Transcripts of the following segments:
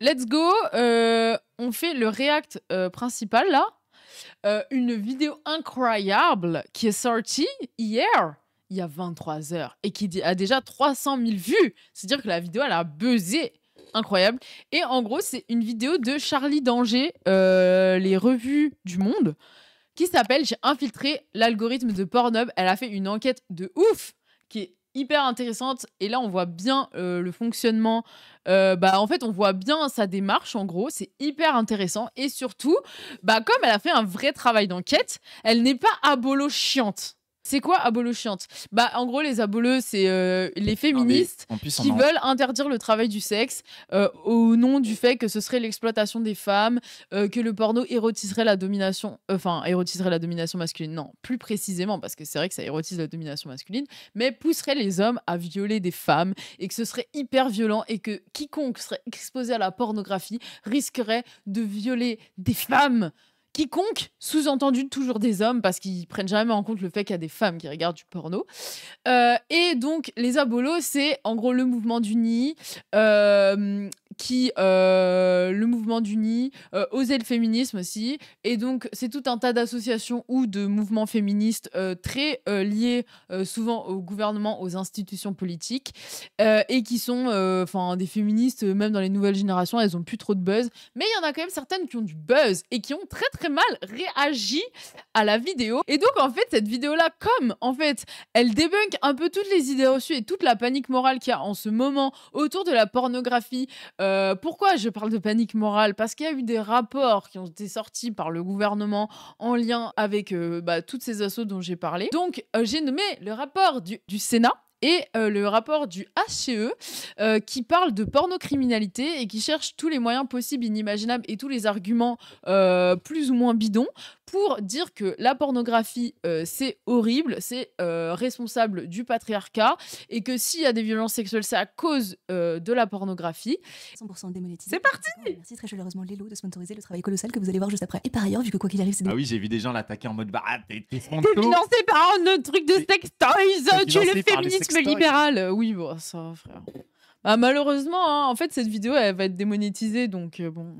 let's go. On fait le react principal là. Une vidéo incroyable qui est sortie hier, il y a 23 heures, et qui a déjà 300 000 vues. C'est-à-dire que la vidéo, elle a buzzé. Incroyable. Et en gros, c'est une vidéo de Charlie Danger, les revues du monde, qui s'appelle « J'ai infiltré l'algorithme de Pornhub ». Elle a fait une enquête de ouf qui est hyper intéressante. Et là, on voit bien le fonctionnement. En fait, on voit bien sa démarche, en gros. C'est hyper intéressant. Et surtout, comme elle a fait un vrai travail d'enquête, elle n'est pas abolo chiante. C'est quoi abolo chiante? En gros, les abolos, c'est les féministes qui veulent interdire le travail du sexe au nom du fait que ce serait l'exploitation des femmes, que le porno érotiserait la domination, érotiserait la domination masculine. Non, plus précisément, parce que c'est vrai que ça érotise la domination masculine, mais pousserait les hommes à violer des femmes et que ce serait hyper violent et que quiconque serait exposé à la pornographie risquerait de violer des femmes. Quiconque, sous-entendu toujours des hommes, parce qu'ils prennent jamais en compte le fait qu'il y a des femmes qui regardent du porno. Et donc, les abolos, c'est en gros le mouvement du nid, oser le féminisme aussi. Et donc, c'est tout un tas d'associations ou de mouvements féministes très liés souvent au gouvernement, aux institutions politiques, et qui sont des féministes, même dans les nouvelles générations, elles ont plus trop de buzz. Mais il y en a quand même certaines qui ont du buzz et qui ont très très mal réagi à la vidéo. Et donc, en fait, cette vidéo-là, comme en fait, elle débunk un peu toutes les idées reçues et toute la panique morale qu'il y a en ce moment autour de la pornographie. Pourquoi je parle de panique morale? Parce qu'il y a eu des rapports qui ont été sortis par le gouvernement en lien avec toutes ces assos dont j'ai parlé. Donc, j'ai nommé le rapport du Sénat et le rapport du HCE qui parle de pornocriminalité et qui cherche tous les moyens possibles, inimaginables et tous les arguments plus ou moins bidons pour dire que la pornographie, c'est horrible, c'est responsable du patriarcat et que s'il y a des violences sexuelles, c'est à cause de la pornographie. 100% démonétisé. C'est parti! Merci très chaleureusement Lélo de sponsoriser le travail colossal que vous allez voir juste après. Et par ailleurs, vu que quoi qu'il arrive, c'est des... Ah oui, j'ai vu des gens l'attaquer en mode t'es financé par un truc de sex toys, tu es le féminisme libéral. Oui, bon, ça, frère. Malheureusement, hein, en fait, cette vidéo, elle va être démonétisée, donc bon.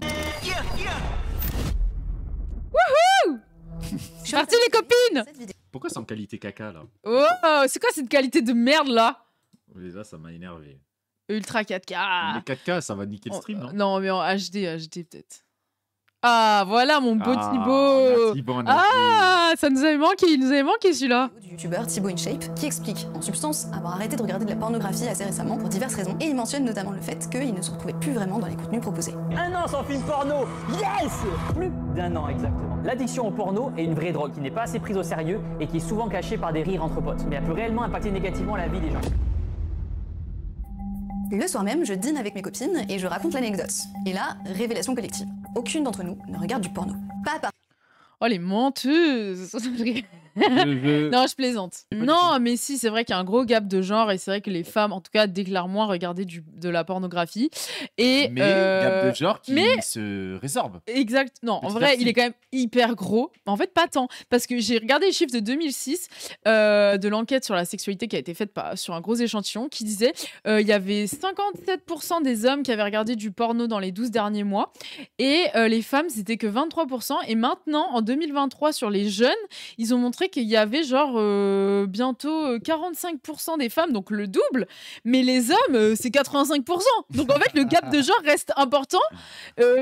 Wouhou! Je suis partie, les copines! Pourquoi c'est en qualité caca, là? Oh, c'est quoi cette qualité de merde, là? Déjà, ça m'a énervé. Ultra 4K. Mais 4K, ça va niquer le stream, non? Non, mais en HD peut-être. Ah, voilà mon beau Thibaut. Ça nous avait manqué, il nous avait manqué celui-là. Du youtubeur Thibaut InShape qui explique en substance avoir arrêté de regarder de la pornographie assez récemment pour diverses raisons. Et il mentionne notamment le fait qu'il ne se retrouvait plus vraiment dans les contenus proposés. 1 an sans film porno, yes! Plus d'1 an exactement. L'addiction au porno est une vraie drogue qui n'est pas assez prise au sérieux et qui est souvent cachée par des rires entre potes. Mais elle peut réellement impacter négativement la vie des gens. Le soir même, je dîne avec mes copines et je raconte l'anecdote. Et là, révélation collective. Aucune d'entre nous ne regarde du porno. Pas par... Oh, les menteuses. Non, je plaisante. Non, mais si, c'est vrai qu'il y a un gros gap de genre et c'est vrai que les femmes, en tout cas, déclarent moins regarder de la pornographie. Et, mais gap de genre qui se résorbe. Exact. Non, en vrai, il est quand même hyper gros. En fait, pas tant. Parce que j'ai regardé les chiffres de 2006 de l'enquête sur la sexualité qui a été faite sur un gros échantillon qui disait il y avait 57% des hommes qui avaient regardé du porno dans les 12 derniers mois et les femmes, c'était que 23%. Et maintenant, en 2023, sur les jeunes, ils ont montré qu'il y avait bientôt 45% des femmes, donc le double, mais les hommes, c'est 85%. Donc en fait, le gap de genre reste important,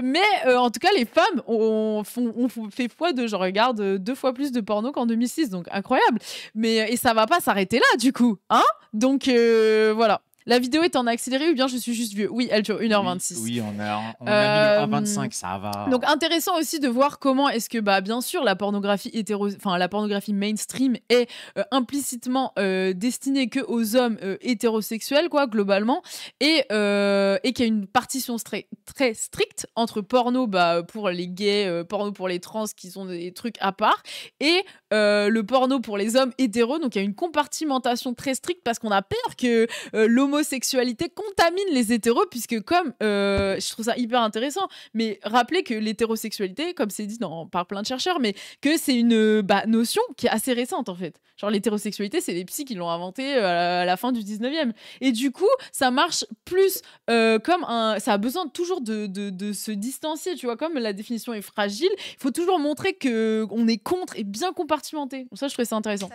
mais en tout cas, les femmes ont fait x2, je regarde 2 fois plus de porno qu'en 2006, donc incroyable. Et ça va pas s'arrêter là, du coup, hein? Donc voilà. La vidéo est en accéléré ou bien je suis juste vieux? Oui, elle dure 1h26. Oui, on a mis le 1h25, ça va. Donc intéressant aussi de voir comment est-ce que, bien sûr, la pornographie la pornographie mainstream est implicitement destinée que aux hommes hétérosexuels, quoi, globalement, et qu'il y a une partition très, très stricte entre porno pour les gays, porno pour les trans, qui sont des trucs à part, et le porno pour les hommes hétéros. Donc il y a une compartimentation très stricte parce qu'on a peur que l'homo l'homosexualité contamine les hétéros, puisque comme, je trouve ça hyper intéressant, mais rappelez que l'hétérosexualité, comme c'est dit par plein de chercheurs, mais que c'est une notion qui est assez récente en fait. Genre l'hétérosexualité, c'est les psys qui l'ont inventée à la fin du 19e. Et du coup, ça marche plus comme ça a besoin toujours de se distancier, tu vois, comme la définition est fragile, il faut toujours montrer qu'on est contre et bien compartimenté. Donc ça, je trouvais ça intéressant.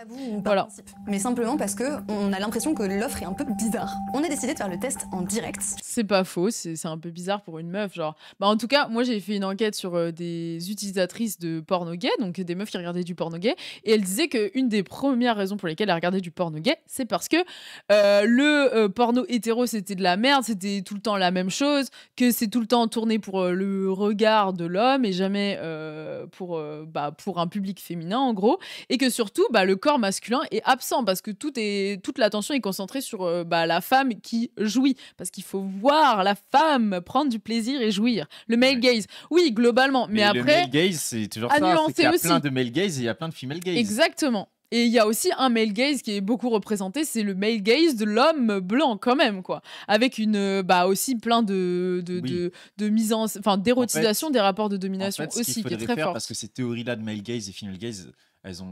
Voilà. Mais simplement parce qu'on a l'impression que l'offre est un peu bizarre. On a décidé de faire le test en direct. C'est pas faux, c'est un peu bizarre pour une meuf, genre. En tout cas, moi j'ai fait une enquête sur des utilisatrices de porno gay, donc des meufs qui regardaient du porno gay, et elles disaient qu'une des premières raisons pour lesquelles elles regardaient du porno gay, c'est parce que le porno hétéro c'était de la merde, c'était tout le temps la même chose, que c'est tout le temps tourné pour le regard de l'homme et jamais pour un public féminin en gros, et que surtout le corps masculin est absent parce que toute l'attention est concentrée sur la femme qui jouit, parce qu'il faut voir la femme prendre du plaisir et jouir. Le male gaze, oui, globalement, mais après... Le male gaze, c'est toujours ça, c'est qu'il y a plein de male gaze et il y a plein de female gaze. Exactement. Et il y a aussi un male gaze qui est beaucoup représenté, c'est le male gaze de l'homme blanc quand même, quoi. Avec aussi plein de mise d'érotisation des rapports de domination aussi, qui est très fort. Parce que ces théories-là de male gaze et female gaze, elles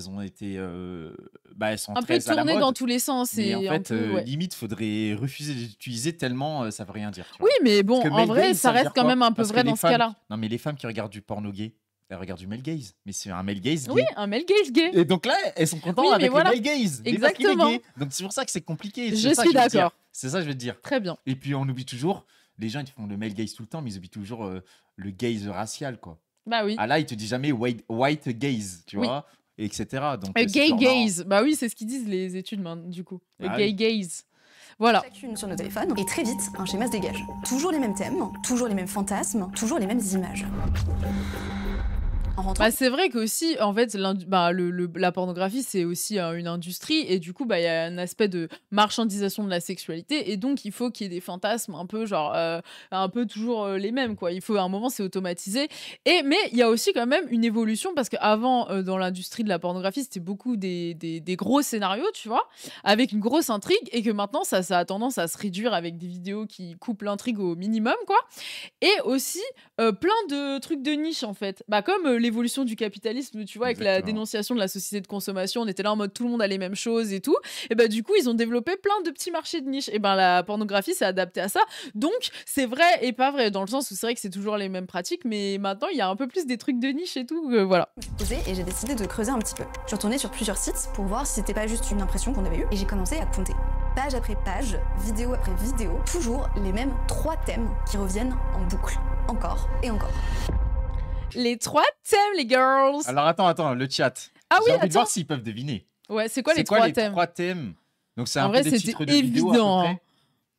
ont été elles sont un peu tournées dans tous les sens. Et en fait, limite, faudrait refuser d'utiliser tellement ça veut rien dire. Tu vois. Oui, mais bon, en vrai, ça reste quand même un peu vrai dans ce cas-là. Non, mais les femmes qui regardent du porno gay, elles regardent du male gaze, mais c'est un male gaze gay. Oui, un male gaze gay. Et donc là, elles sont contentes avec le male gaze. Exactement. Gay. Donc c'est pour ça que c'est compliqué. Je suis d'accord. C'est ça que je veux te dire. Très bien. Et puis on oublie toujours, les gens ils font le male gaze tout le temps, mais ils oublient toujours le gaze racial, quoi. Bah oui. Ah là, ils te disent jamais white gaze, tu vois, etc. Donc gay gaze. Bah oui, c'est ce qu'ils disent les études, du coup. Le gay gaze. Voilà. Chacune sur nos téléphones, et très vite, un schéma se dégage. Toujours les mêmes thèmes, toujours les mêmes fantasmes, toujours les mêmes images. C'est vrai qu'aussi, en fait, la pornographie, c'est aussi une industrie, et du coup, il y a un aspect de marchandisation de la sexualité, et donc il faut qu'il y ait des fantasmes un peu, un peu toujours les mêmes, quoi. Il faut, à un moment, c'est automatisé. Mais il y a aussi quand même une évolution, parce qu'avant, dans l'industrie de la pornographie, c'était beaucoup des gros scénarios, tu vois, avec une grosse intrigue, et que maintenant, ça a tendance à se réduire avec des vidéos qui coupent l'intrigue au minimum, quoi. Et aussi, plein de trucs de niche, en fait. Comme l'évolution du capitalisme, tu vois, avec la dénonciation de la société de consommation, on était là en mode tout le monde a les mêmes choses et tout. Et du coup, ils ont développé plein de petits marchés de niche. Et la pornographie s'est adaptée à ça. Donc, c'est vrai et pas vrai, dans le sens où c'est vrai que c'est toujours les mêmes pratiques, mais maintenant, il y a un peu plus des trucs de niche et tout. Voilà. Et j'ai décidé de creuser un petit peu. Je suis retournée sur plusieurs sites pour voir si c'était pas juste une impression qu'on avait eue. Et j'ai commencé à compter. Page après page, vidéo après vidéo, toujours les mêmes 3 thèmes qui reviennent en boucle. Encore et encore. Les 3 thèmes, les girls. Alors attends, le chat. Ah oui, j'ai envie de voir s'ils peuvent deviner. Ouais, c'est quoi les 3 thèmes? 3 thèmes. Donc c'est un peu des titres de vidéos à peu près.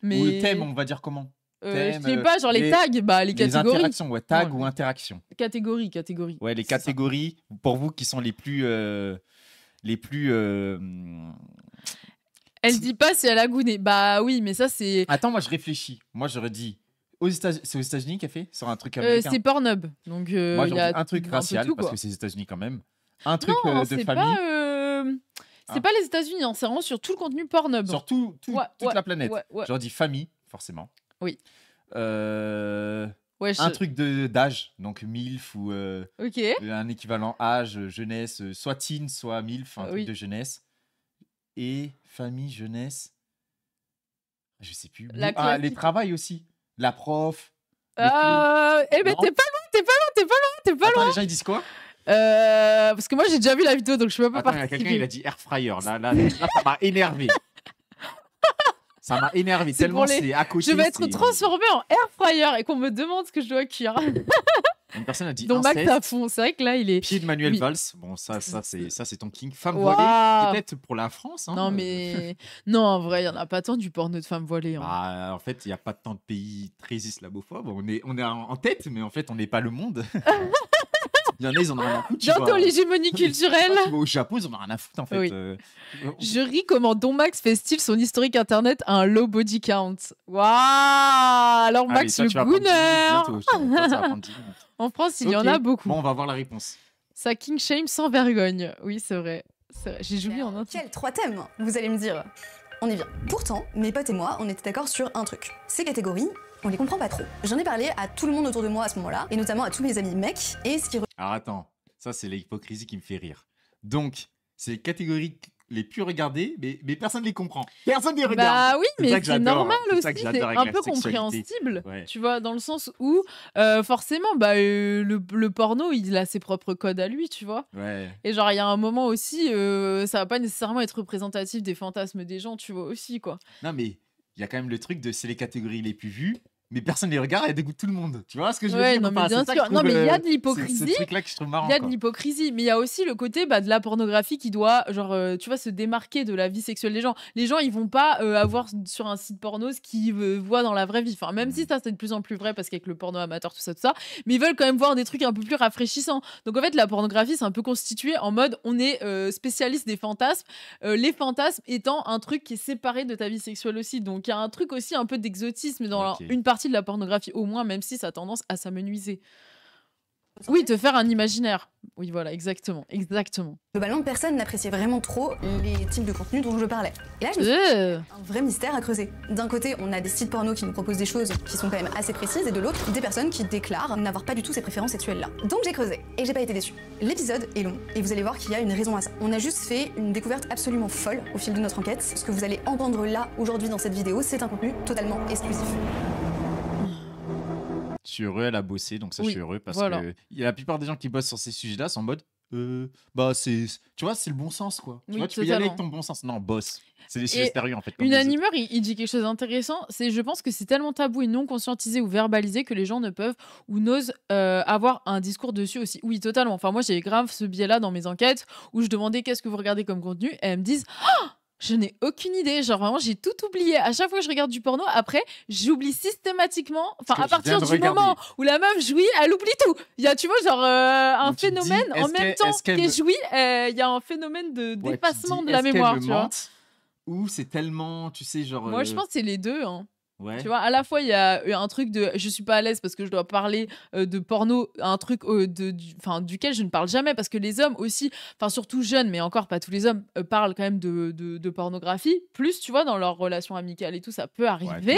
Mais... Ou le thème, on va dire comment? Je sais pas, genre les tags, les catégories. Les interactions, tag ou interaction. Catégories. Ouais, les catégories, pour vous, qui sont les plus... Elle dit pas si elle a gouné. Bah oui, mais ça c'est... Attends, moi je réfléchis. Moi j'aurais dit... C'est aux États-Unis qu'elle fait sur un truc américain. C'est Pornhub. Donc moi j'aurais dit un truc racial parce que c'est les États-Unis quand même. Un truc non, de famille. C'est pas les États-Unis, hein, c'est vraiment sur tout le contenu Pornhub. Sur toute la planète. J'aurais dit famille, forcément. Oui. Un truc d'âge, donc MILF ou un équivalent âge, jeunesse, soit teen, soit MILF, un truc de jeunesse. Et famille, jeunesse. Je sais plus. Les travails aussi. La prof. Eh ben t'es pas loin. Les gens ils disent quoi? Parce que moi j'ai déjà vu la vidéo donc je peux pas participer. Quelqu'un il a dit air fryer. Là ça m'a énervé. Ça m'a énervé tellement c'est à côté. Je vais être transformée en air fryer et qu'on me demande ce que je dois cuire. Une personne a dit donc Max à fond, c'est vrai que là il est... Pied de Manuel Valls, bon ça c'est ton king. Femme voilée, peut-être pour la France. Hein, non mais... non en vrai, il n'y en a pas tant du porno de femmes voilées. Hein. En fait, il n'y a pas tant de pays très islamophobes. On est en tête, mais en fait on n'est pas le monde. Il y en a, ils en ont rien à foutre. Bientôt l'hégémonie culturelle. Tu vas au Japon, ils en ont rien à foutre en fait. Oui. Je ris comment Don Max fait style son historique internet à un low body count. Waouh. Alors Max le gooner. En France, il y en a beaucoup. Bon, on va voir la réponse. Ça king shame sans vergogne. Oui, c'est vrai. J'ai joué en entier. Quels 3 thèmes, vous allez me dire? on y vient. Pourtant, mes potes et moi, on était d'accord sur un truc. Ces catégories, on les comprend pas trop. J'en ai parlé à tout le monde autour de moi à ce moment-là, et notamment à tous mes amis mecs, et ce qui... Alors attends, ça c'est l'hypocrisie qui me fait rire. Donc, c'est les catégories les plus regardées, mais personne ne les comprend. Personne ne les regarde. Bah oui, mais c'est normal aussi, c'est un peu compréhensible, tu vois, dans le sens où forcément, le porno, il a ses propres codes à lui, tu vois. Ouais. Et genre, il y a un moment aussi, ça va pas nécessairement être représentatif des fantasmes des gens, tu vois, aussi, quoi. Non, mais il y a quand même le truc de c'est les catégories les plus vues, mais personne ne les regarde et dégoûte tout le monde. Tu vois ce que je veux dire? Non, mais bien sûr. Non, mais il y a de l'hypocrisie. C'est ce truc-là que je trouve marrant. Il y a de l'hypocrisie, mais il y a aussi le côté de la pornographie qui doit, genre, tu vois, se démarquer de la vie sexuelle des gens. Les gens, ils vont pas avoir sur un site porno ce qu'ils voient dans la vraie vie. Enfin, même si ça, c'est de plus en plus vrai parce qu'avec le porno amateur, tout ça, mais ils veulent quand même voir des trucs un peu plus rafraîchissants. Donc, en fait, la pornographie, c'est un peu constitué en mode, on est spécialiste des fantasmes, les fantasmes étant un truc qui est séparé de ta vie sexuelle aussi. Donc, il y a un truc aussi un peu d'exotisme dans une partie de la pornographie, au moins, même si ça a tendance à s'amenuiser. Oui, te faire un imaginaire. Oui, voilà, exactement. Globalement, personne n'appréciait vraiment trop les types de contenus dont je parlais. Et là, je me suis dit, un vrai mystère à creuser. D'un côté, on a des sites porno qui nous proposent des choses qui sont quand même assez précises, et de l'autre, des personnes qui déclarent n'avoir pas du tout ces préférences sexuelles-là. Donc j'ai creusé, et j'ai pas été déçue. L'épisode est long, et vous allez voir qu'il y a une raison à ça. On a juste fait une découverte absolument folle au fil de notre enquête. Ce que vous allez entendre là, aujourd'hui, dans cette vidéo, c'est un contenu totalement exclusif. Je suis heureux, elle a bossé, donc ça je suis heureux parce que la plupart des gens qui bossent sur ces sujets-là sont en mode c'est, tu vois, c'est le bon sens quoi. Tu vois, tu peux y aller avec ton bon sens. Non, boss. C'est des sujets sérieux en fait. Une animeur, il dit quelque chose d'intéressant. C'est, je pense que c'est tellement tabou et non conscientisé ou verbalisé que les gens ne peuvent ou n'osent avoir un discours dessus aussi. Oui, totalement. Enfin, moi j'ai grave ce biais-là dans mes enquêtes où je demandais qu'est-ce que vous regardez comme contenu et elles me disent je n'ai aucune idée, genre vraiment j'ai tout oublié. À chaque fois que je regarde du porno, après j'oublie systématiquement, enfin à partir du moment où la meuf jouit, elle oublie tout. Il y a, tu vois, genre un phénomène en même temps qu'elle jouit, il y a un phénomène d'effacement de la mémoire, tu vois. Ou c'est tellement, tu sais, genre. Moi je pense que c'est les deux, hein. Ouais. Tu vois, à la fois il y a un truc de je suis pas à l'aise parce que je dois parler de porno, un truc duquel je ne parle jamais parce que les hommes aussi, enfin surtout jeunes, mais encore pas tous les hommes parlent quand même de pornographie, plus tu vois dans leurs relations amicales et tout, ça peut arriver.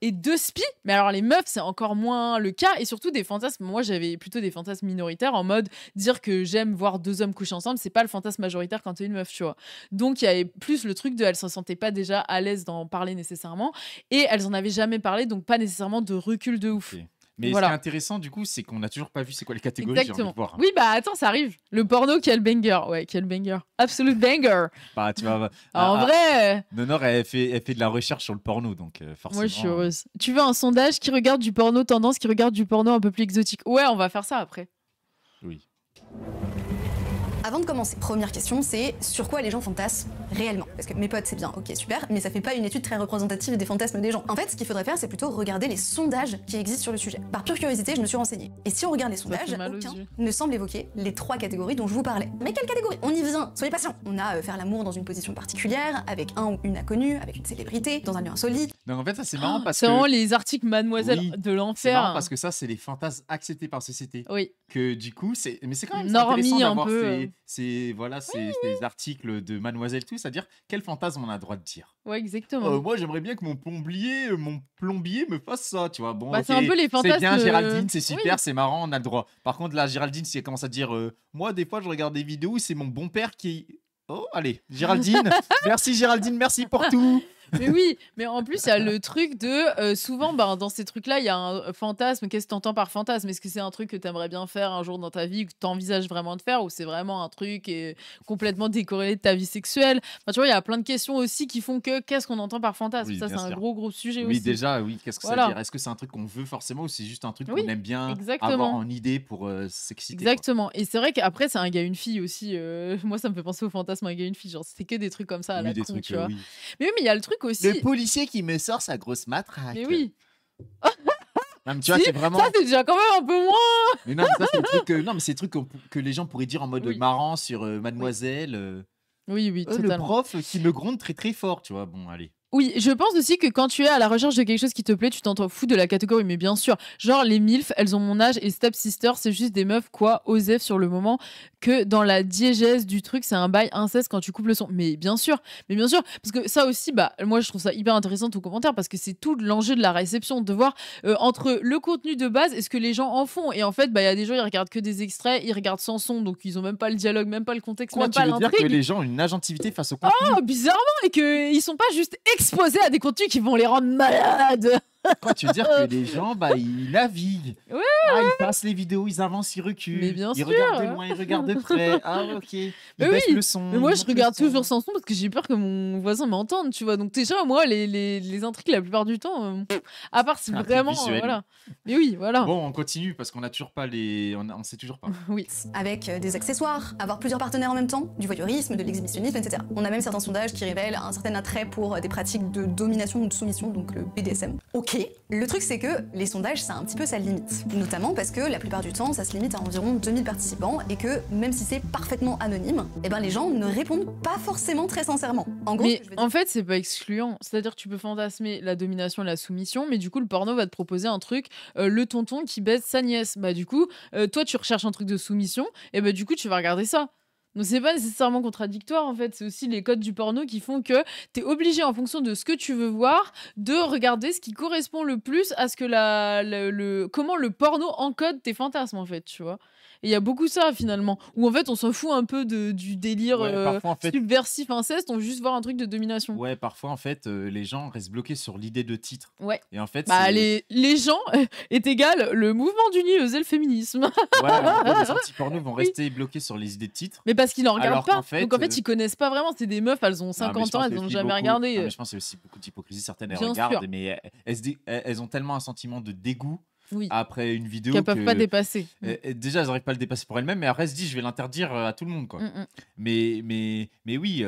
Et de spi, mais alors les meufs c'est encore moins le cas, et surtout des fantasmes. Moi j'avais plutôt des fantasmes minoritaires en mode dire que j'aime voir deux hommes coucher ensemble, c'est pas le fantasme majoritaire quand t'es une meuf, tu vois. Donc il y avait plus le truc de elles se sentaient pas déjà à l'aise d'en parler nécessairement, et elles en avaient jamais parlé, donc pas nécessairement de recul de ouf. Mais ce qui est intéressant du coup, c'est qu'on n'a toujours pas vu c'est quoi les catégories. Exactement. Oui, bah attends, ça arrive. Le porno, quel banger. Ouais, quel banger. Absolute banger. Bah tu vois. En vrai. Nonor, elle fait de la recherche sur le porno, donc forcément. Moi, je suis heureuse. Tu veux un sondage qui regarde du porno tendance, qui regarde du porno un peu plus exotique? Ouais, on va faire ça après. Oui. Avant de commencer, première question, c'est sur quoi les gens fantasment réellement? Parce que mes potes, c'est bien, ok, super, mais ça fait pas une étude très représentative des fantasmes des gens. En fait, ce qu'il faudrait faire, c'est plutôt regarder les sondages qui existent sur le sujet. Par pure curiosité, je me suis renseignée. Et si on regarde les sondages, aucun ne semble évoquer les 3 catégories dont je vous parlais. Mais quelles catégories? On y vient, soyez patients. On a faire l'amour dans une position particulière, avec un ou une inconnue, avec une célébrité, dans un lieu insolite. Donc en fait, ça c'est marrant parce que... C'est vraiment les articles Mademoiselle de l'enfer. C'est marrant parce que ça, c'est les fantasmes acceptés par la société. Oui. Que du coup, c'est... Mais c'est quand même normie intéressant d'avoir ces articles de Mademoiselle tout, c'est-à-dire quel fantasme on a le droit de dire. Ouais, exactement. Moi, j'aimerais bien que mon plombier me fasse ça, tu vois. Bon, c'est un peu les fantasmes. C'est bien, Géraldine, c'est super, c'est marrant, on a le droit. Par contre, là, Géraldine, si elle commence à dire moi, des fois, je regarde des vidéos où c'est mon bon père qui... Oh, allez, Géraldine. Merci, Géraldine, merci pour tout. Mais oui, mais en plus, il y a le truc de... souvent, dans ces trucs-là, il y a un fantasme. Qu'est-ce que tu entends par fantasme? Est-ce que c'est un truc que tu aimerais bien faire un jour dans ta vie, que tu envisages vraiment de faire, ou c'est vraiment un truc complètement décorrélé de ta vie sexuelle? Enfin, tu vois, il y a plein de questions aussi qui font que qu'est-ce qu'on entend par fantasme? Ça, c'est un gros sujet aussi. Oui, déjà, oui. Qu'est-ce que ça veut dire? Est-ce que c'est un truc qu'on veut forcément, ou c'est juste un truc qu'on aime bien avoir en idée pour s'exciter? Exactement. Et c'est vrai qu'après, c'est un gars, une fille aussi. Moi, ça me fait penser au fantasme un gars, une fille. Genre, c'est que des trucs comme ça à la con, tu vois. Mais oui, mais il y a le truc aussi... Le policier qui me sort sa grosse matraque. Mais oui. Non, mais tu vois, c'est vraiment... Ça, c'est déjà quand même un peu moins. Mais non, mais ça, c'est des trucs, non, mais c'est des trucs que les gens pourraient dire en mode marrant sur Mademoiselle. Oui, totalement. Le prof qui me gronde très très fort, tu vois. Bon, allez. Oui, je pense aussi que quand tu es à la recherche de quelque chose qui te plaît, tu t'en fous de la catégorie, mais bien sûr, genre les MILF, elles ont mon âge et Step Sister, c'est juste des meufs quoi, osef sur le moment, que dans la diégèse du truc, c'est un bail inceste quand tu coupes le son. Mais bien sûr, parce que ça aussi, bah moi je trouve ça hyper intéressant ton commentaire parce que c'est tout l'enjeu de la réception, de voir entre le contenu de base et ce que les gens en font. Et en fait, bah il y a des gens ils regardent que des extraits, ils regardent sans son, donc ils ont même pas le dialogue, même pas le contexte, même pas l'intrigue. Tu veux dire que les gens ont une agentivité face au contenu? Oh, bizarrement, et qu'ils sont pas juste exposés à des contenus qui vont les rendre malades. Quoi, tu veux dire que les gens, bah, ils naviguent. Ouais, ils passent les vidéos, ils avancent, ils reculent. Mais bien ils sûr. regardent de loin, ils regardent de près. Ah, ok. Ils baissent le son. Mais moi, je regarde toujours sans son parce que j'ai peur que mon voisin m'entende, tu vois. Donc, déjà, moi, les intrigues, la plupart du temps, à part si vraiment. Voilà. Mais oui, voilà. Bon, on continue parce qu'on n'a toujours pas les. On sait toujours pas. Oui. Avec des accessoires, avoir plusieurs partenaires en même temps, du voyeurisme, de l'exhibitionnisme, etc. On a même certains sondages qui révèlent un certain attrait pour des pratiques de domination ou de soumission, donc le BDSM. Ok. Le truc, c'est que les sondages, ça a un petit peu sa limite. Notamment parce que la plupart du temps, ça se limite à environ 2000 participants et que même si c'est parfaitement anonyme, eh ben les gens ne répondent pas forcément très sincèrement. En gros, mais en fait, c'est pas excluant. C'est-à-dire que tu peux fantasmer la domination et la soumission, mais du coup, le porno va te proposer un truc, le tonton qui baise sa nièce. Bah du coup, toi, tu recherches un truc de soumission, et bah du coup, tu vas regarder ça. Donc c'est pas nécessairement contradictoire en fait, c'est aussi les codes du porno qui font que t'es obligé en fonction de ce que tu veux voir de regarder ce qui correspond le plus à ce que comment le porno encode tes fantasmes en fait, tu vois. Et il y a beaucoup ça finalement, où en fait on s'en fout un peu du délire parfois, en fait, subversif inceste, on veut juste voir un truc de domination. Ouais, parfois en fait les gens restent bloqués sur l'idée de titre. Ouais. Et en fait, les gens est égal le mouvement d'uni et le féminisme. Voilà, les anti-porno vont rester bloqués sur les idées de titre. Mais parce qu'ils n'en regardent pas. Donc en fait, ils connaissent pas vraiment. C'est des meufs, elles ont 50 ans, elles n'ont jamais regardé. Mais je pense qu'il y a aussi beaucoup d'hypocrisie. Certaines, elles regardent, mais elles ont tellement un sentiment de dégoût après une vidéo qu'elles peuvent pas dépasser. Déjà, elles n'arrivent pas à le dépasser pour elles-mêmes, mais après, elles se disent, je vais l'interdire à tout le monde, quoi. Mais oui,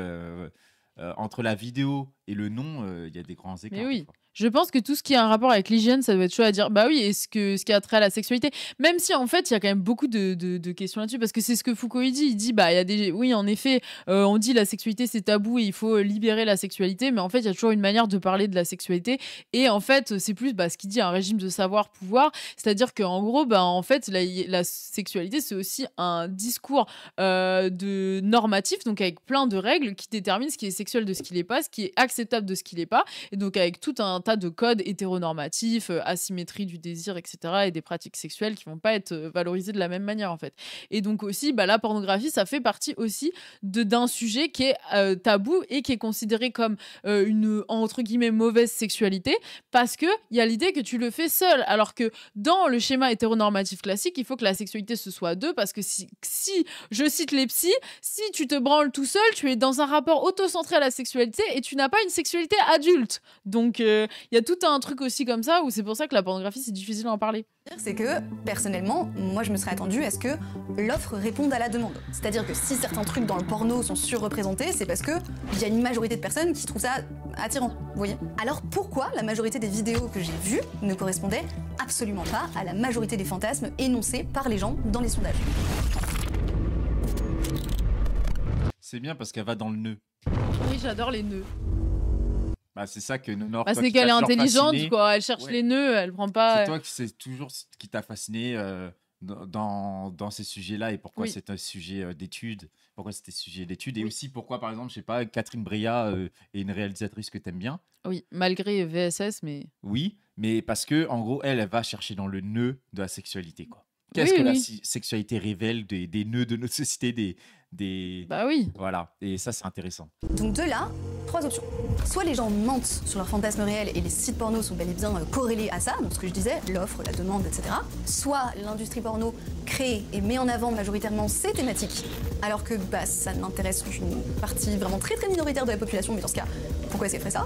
entre la vidéo et le nom, il y a des grands écarts. Mais oui. Je pense que tout ce qui a un rapport avec l'hygiène, ça doit être chaud à dire. Bah oui, et ce qui a trait à la sexualité. Même si, en fait, il y a quand même beaucoup de questions là-dessus. Parce que c'est ce que Foucault il dit. Il dit, bah, il y a des. Oui, en effet, on dit la sexualité, c'est tabou et il faut libérer la sexualité. Mais en fait, il y a toujours une manière de parler de la sexualité. Et en fait, c'est plus ce qu'il dit, un régime de savoir-pouvoir. C'est-à-dire qu'en gros, en fait, la sexualité, c'est aussi un discours de normatif, donc avec plein de règles qui déterminent ce qui est sexuel de ce qui l'est pas, ce qui est acceptable de ce qui l'est pas. Et donc, avec tout un tas de codes hétéronormatifs, asymétrie du désir, etc. et des pratiques sexuelles qui vont pas être valorisées de la même manière en fait. Et donc aussi, la pornographie, ça fait partie aussi d'un sujet qui est tabou et qui est considéré comme une, entre guillemets, mauvaise sexualité parce qu'il y a l'idée que tu le fais seul, alors que dans le schéma hétéronormatif classique, il faut que la sexualité ce soit à deux parce que si je cite les psys, si tu te branles tout seul, tu es dans un rapport autocentré à la sexualité et tu n'as pas une sexualité adulte. Donc il y a tout un truc aussi comme ça où c'est pour ça que la pornographie c'est difficile d'en parler. C'est que personnellement, moi je me serais attendue à ce que l'offre réponde à la demande. C'est-à-dire que si certains trucs dans le porno sont surreprésentés, c'est parce que il y a une majorité de personnes qui trouvent ça attirant, vous voyez. Alors pourquoi la majorité des vidéos que j'ai vues ne correspondaient absolument pas à la majorité des fantasmes énoncés par les gens dans les sondages? C'est bien parce qu'elle va dans le nœud. Oui, j'adore les nœuds. C'est ça que Nord. C'est qu'elle est intelligente, quoi. Elle cherche les nœuds, elle prend pas. C'est toi qui c'est toujours ce qui t'a fasciné dans ces sujets-là et pourquoi c'est un sujet d'étude, pourquoi c'était sujet d'étude et aussi pourquoi, par exemple, je sais pas, Catherine Breillat est une réalisatrice que t'aimes bien. Oui, malgré VSS, mais. Oui, mais parce que en gros, elle va chercher dans le nœud de la sexualité, quoi. Qu'est-ce que la sexualité révèle des nœuds de notre société, Bah oui. Voilà, et ça c'est intéressant. Donc de là, 3 options. Soit les gens mentent sur leurs fantasmes réels et les sites porno sont bel et bien corrélés à ça, donc ce que je disais, l'offre, la demande, etc. Soit l'industrie porno crée et met en avant majoritairement ces thématiques, alors que ça n'intéresse qu'une partie vraiment très très minoritaire de la population, mais dans ce cas, pourquoi est-ce qu'elle ferait ça?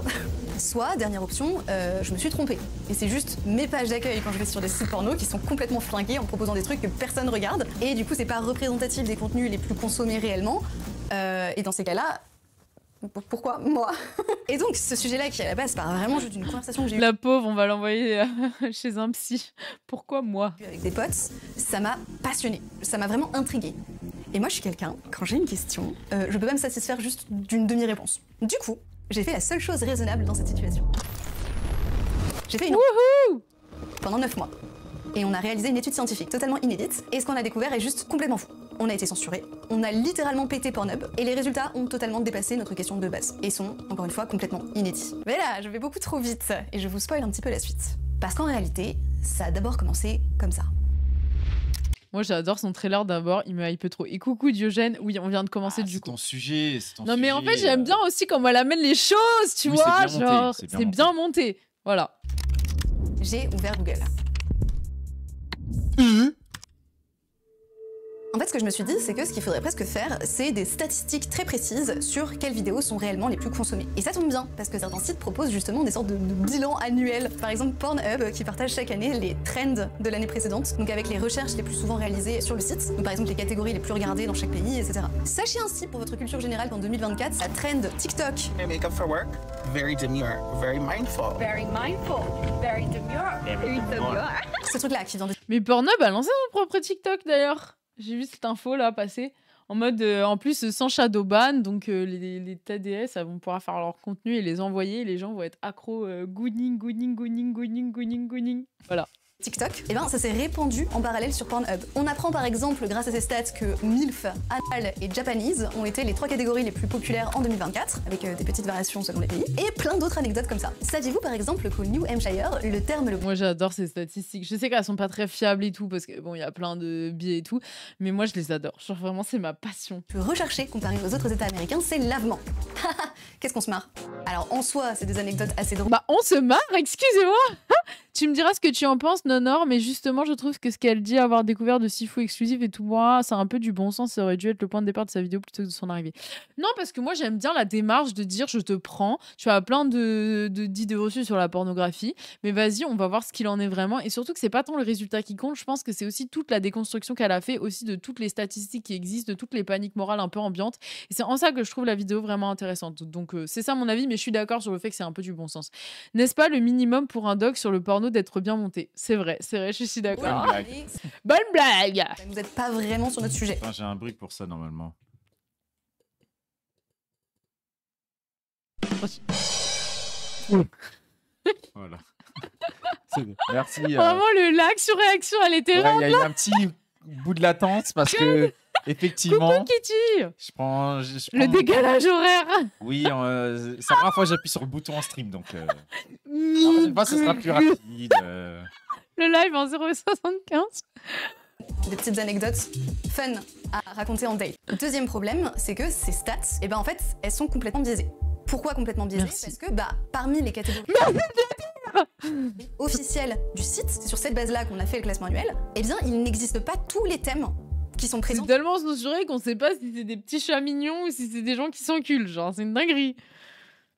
Soit, dernière option, je me suis trompée. Et c'est juste mes pages d'accueil quand je vais sur des sites porno qui sont complètement flingués en proposant des trucs que personne regarde. Et du coup, c'est pas représentatif des contenus les plus consommés réellement. Et dans ces cas-là, pourquoi moi? Et donc, ce sujet-là, qui à la base part vraiment juste d'une conversation que j'ai eue. La pauvre, on va l'envoyer chez un psy. Pourquoi moi? Avec des potes, ça m'a passionnée. Ça m'a vraiment intriguée. Et moi, je suis quelqu'un, quand j'ai une question, je peux pas me satisfaire juste d'une demi-réponse. Du coup, J'ai fait la seule chose raisonnable dans cette situation. J'ai fait une pendant 9 mois. Et on a réalisé une étude scientifique totalement inédite, et ce qu'on a découvert est juste complètement fou. On a été censuré, on a littéralement pété Pornhub, et les résultats ont totalement dépassé notre question de base, et sont, encore une fois, complètement inédits. Mais là, je vais beaucoup trop vite, et je vous spoil un petit peu la suite. Parce qu'en réalité, ça a d'abord commencé comme ça. Moi, j'adore son trailer d'abord, il me hype trop. Et coucou Diogène, oui, on vient de commencer du coup. C'est ton sujet, Non, mais en fait, j'aime bien aussi comment elle amène les choses, tu vois, genre, c'est bien monté. Voilà. J'ai ouvert Google. En fait, ce que je me suis dit, c'est que ce qu'il faudrait presque faire, c'est des statistiques très précises sur quelles vidéos sont réellement les plus consommées. Et ça tombe bien, parce que certains sites proposent justement des sortes de bilans annuels. Par exemple, Pornhub, qui partage chaque année les trends de l'année précédente, donc avec les recherches les plus souvent réalisées sur le site, donc par exemple les catégories les plus regardées dans chaque pays, etc. Sachez ainsi, pour votre culture générale, qu'en 2024, la trend TikTok. Makeup for work, very demure, very mindful. Very mindful, very demure, very demure. Ce truc-là qui vient de... Mais Pornhub a lancé son propre TikTok d'ailleurs. J'ai vu cette info là passer en mode en plus sans shadow ban, donc les TDS vont pouvoir faire leur contenu et les envoyer, et les gens vont être accros gooning. Voilà. TikTok, et ben ça s'est répandu en parallèle sur Pornhub. On apprend par exemple grâce à ces stats que MILF, Anal et Japanese ont été les 3 catégories les plus populaires en 2024, avec des petites variations selon les pays, et plein d'autres anecdotes comme ça. Saviez-vous par exemple qu'au New Hampshire, le terme le... Moi j'adore ces statistiques, je sais qu'elles sont pas très fiables et tout, parce que bon, il y a plein de biais et tout, mais moi je les adore, genre vraiment c'est ma passion. Plus recherché comparé aux autres états américains, c'est l'avement. Qu'est-ce qu'on se marre? Alors en soi, c'est des anecdotes assez drôles. Bah on se marre, excusez-moi. Tu me diras ce que tu en penses, Nonor, mais justement, je trouve que ce qu'elle dit, avoir découvert de Sifu exclusif et tout, moi, c'est un peu du bon sens. Ça aurait dû être le point de départ de sa vidéo plutôt que de son arrivée. Non, parce que moi, j'aime bien la démarche de dire je te prends. Tu as plein d'idées reçues sur la pornographie, mais vas-y, on va voir ce qu'il en est vraiment. Et surtout que c'est pas tant le résultat qui compte. Je pense que c'est aussi toute la déconstruction qu'elle a fait, aussi de toutes les statistiques qui existent, de toutes les paniques morales un peu ambiantes. Et c'est en ça que je trouve la vidéo vraiment intéressante. Donc, c'est ça mon avis, mais je suis d'accord sur le fait que c'est un peu du bon sens. N'est-ce pas le minimum pour un doc sur le porno d'être bien monté? C'est vrai, je suis d'accord. Bonne blague. Vous n'êtes pas vraiment sur notre sujet. Enfin, j'ai un bruit pour ça normalement. Voilà. Merci. Vraiment le lag sur réaction, elle était là. Il y a eu un petit bout de latence parce que effectivement. Coucou Kitty. Je prends le décalage horaire. Oui, c'est la première fois que j'appuie sur le bouton en stream, donc. La prochaine fois, ce sera plus rapide. Le live en 0,75. Des petites anecdotes fun à raconter en date. Deuxième problème, c'est que ces stats, eh ben en fait, elles sont complètement biaisées. Pourquoi complètement biaisées? Parce que parmi les catégories officielles du site, c'est sur cette base-là qu'on a fait le classement annuel, eh bien il n'existe pas tous les thèmes qui sont présents. C'est tellement censuré qu'on sait pas si c'est des petits chats mignons ou si c'est des gens qui s'enculent. Genre, c'est une dinguerie.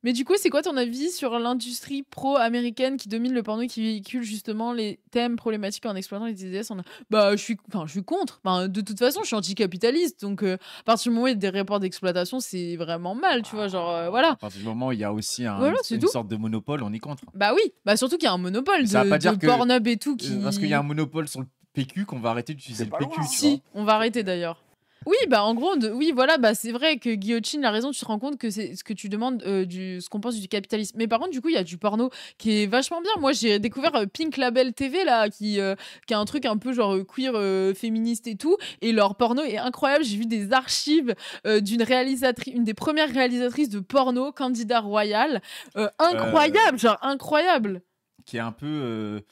Mais du coup, c'est quoi ton avis sur l'industrie pro-américaine qui domine le porno et qui véhicule justement les thèmes problématiques en exploitant les TDS? Je suis contre. De toute façon, je suis anticapitaliste. Donc, à partir du moment où il y a des rapports d'exploitation, c'est vraiment mal, tu vois. Genre, voilà. À partir du moment où il y a aussi une sorte de monopole, on est contre. Bah oui. Surtout qu'il y a un monopole de Pornhub et tout. Parce qu'il y a un monopole sur le PQ qu'on va arrêter d'utiliser le PQ. Si, on va arrêter d'ailleurs. Oui, en gros, c'est vrai que Guillotine a raison, tu te rends compte que c'est ce que tu demandes, ce qu'on pense du capitalisme. Mais par contre, du coup, il y a du porno qui est vachement bien. Moi, j'ai découvert Pink Label TV, là, qui a un truc un peu genre queer, féministe et tout. Et leur porno est incroyable. J'ai vu des archives d'une réalisatrice, une des premières réalisatrices de porno, Candida Royal. Incroyable, genre incroyable. Qui est un peu...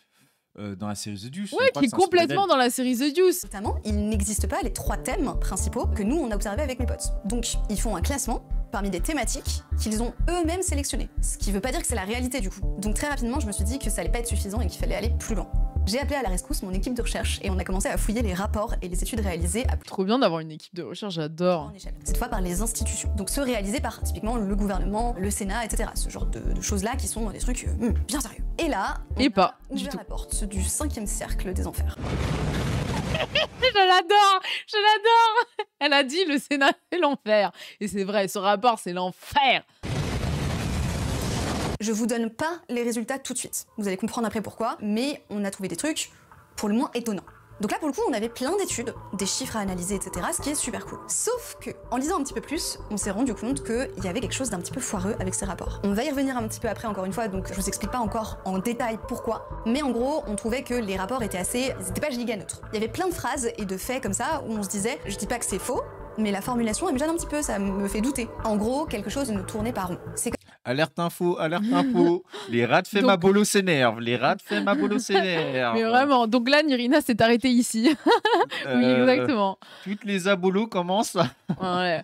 dans la série The Deuce. Ouais, qui est complètement dans la série The Deuce. Notamment, il n'existe pas les 3 thèmes principaux que nous, on a observés avec mes potes. Donc, ils font un classement parmi des thématiques qu'ils ont eux-mêmes sélectionnées. Ce qui veut pas dire que c'est la réalité, du coup. Donc, très rapidement, je me suis dit que ça allait pas être suffisant et qu'il fallait aller plus loin. J'ai appelé à la rescousse mon équipe de recherche et on a commencé à fouiller les rapports et les études réalisées à... Trop bien d'avoir une équipe de recherche, j'adore. Cette fois par les institutions. Donc ceux réalisés par typiquement le gouvernement, le Sénat, etc. Ce genre de choses-là qui sont des trucs bien sérieux. Et là, on a ouvert la porte du 5e cercle des enfers. Je l'adore. Elle a dit le Sénat c'est l'enfer. Et c'est vrai, ce rapport c'est l'enfer. Je vous donne pas les résultats tout de suite. Vous allez comprendre après pourquoi, mais on a trouvé des trucs pour le moins étonnants. Donc là, pour le coup, on avait plein d'études, des chiffres à analyser, etc., ce qui est super cool. Sauf que, en lisant un petit peu plus, on s'est rendu compte qu'il y avait quelque chose d'un petit peu foireux avec ces rapports. On va y revenir un petit peu après, encore une fois, donc je vous explique pas encore en détail pourquoi, mais en gros, on trouvait que les rapports étaient ils étaient pas giga neutres. Il y avait plein de phrases et de faits comme ça où on se disait, je dis pas que c'est faux, mais la formulation, elle me gêne un petit peu, ça me fait douter. En gros, quelque chose ne tournait pas rond. C'est Alerte info, les rats de fait ma bolo s'énervent, Mais vraiment, donc là, Nirina s'est arrêtée ici. Oui, exactement. Toutes les abolos commencent ouais.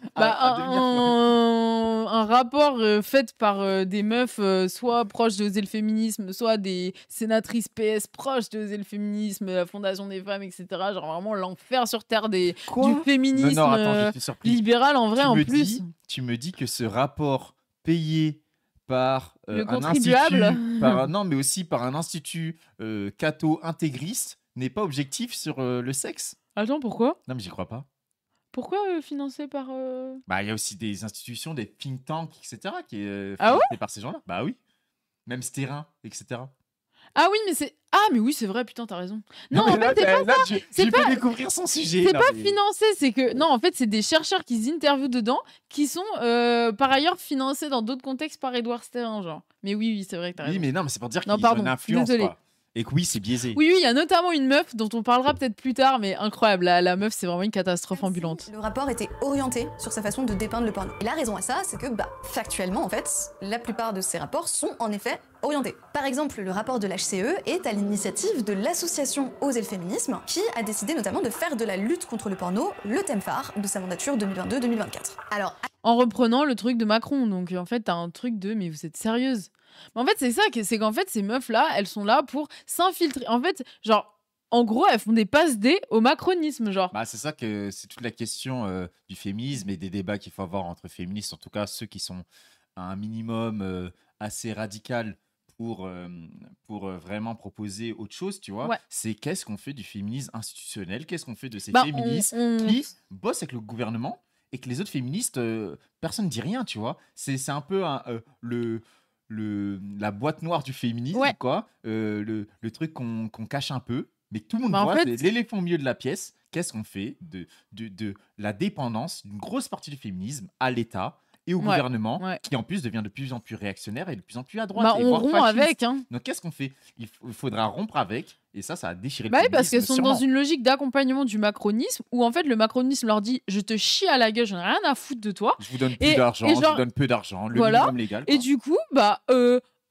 Un rapport fait par des meufs soit proches de Oser le féminisme, soit des sénatrices PS proches de Oser le féminisme, la Fondation des femmes, etc. Genre vraiment l'enfer sur terre du féminisme libéral en vrai en plus. Tu me dis que ce rapport payé par le contribuable, mais aussi par un institut catho intégriste n'est pas objectif sur le sexe. Attends, pourquoi? Non, mais j'y crois pas. Pourquoi financé par Bah, il y a aussi des institutions, des think tanks, etc. qui est financé par ces gens-là. Bah oui. Même Sterrin, etc. Ah oui, mais c'est... Ah, mais oui, c'est vrai, putain, t'as raison. Non, en fait, c'est pas... découvrir son sujet. C'est pas financé, c'est que... Non, en fait, c'est des chercheurs qui s'interviewent dedans, qui sont par ailleurs financés dans d'autres contextes par Edouard Sterrin, genre. Mais oui, c'est vrai que t'as raison. Oui, mais non, mais c'est pour dire qu'ils ont une influence, quoi. Et que oui, c'est biaisé. Oui, il y a notamment une meuf dont on parlera peut-être plus tard, mais incroyable. La meuf, c'est vraiment une catastrophe ambulante. Le rapport était orienté sur sa façon de dépeindre le porno. Et la raison à ça, c'est que, factuellement, en fait, la plupart de ces rapports sont en effet orientés. Par exemple, le rapport de l'HCE est à l'initiative de l'association Oser le féminisme, qui a décidé notamment de faire de la lutte contre le porno le thème phare de sa mandature 2022-2024. Alors, en reprenant le truc de Macron, donc en fait, t'as un truc de « mais vous êtes sérieuse ?» Mais en fait, c'est ça, c'est qu'en fait, ces meufs-là, elles sont là pour s'infiltrer. En fait, genre, en gros, elles font des passes D au macronisme, genre. Bah, c'est ça que c'est toute la question du féminisme et des débats qu'il faut avoir entre féministes, en tout cas ceux qui sont à un minimum assez radical pour vraiment proposer autre chose, tu vois. Ouais. C'est qu'est-ce qu'on fait du féminisme institutionnel, qu'est-ce qu'on fait de ces féministes qui bossent avec le gouvernement et que les autres féministes, personne ne dit rien, tu vois. C'est un peu la boîte noire du féminisme, quoi. Le truc qu'on cache un peu, mais tout le monde voit, c'est l'éléphant au milieu de la pièce. Qu'est-ce qu'on fait de la dépendance d'une grosse partie du féminisme à l'État et au gouvernement, qui en plus devient de plus en plus réactionnaire et de plus en plus à droite. On rompt avec. Hein. Donc qu'est-ce qu'on fait? Il faudra rompre avec, et ça a déchiré le féminisme. Parce qu'elles sont dans une logique d'accompagnement du macronisme, où en fait le macronisme leur dit « je te chie à la gueule, j'en ai rien à foutre de toi ». Je vous donne plus d'argent, je vous donne peu d'argent, le minimum légal. Quoi. Et du coup,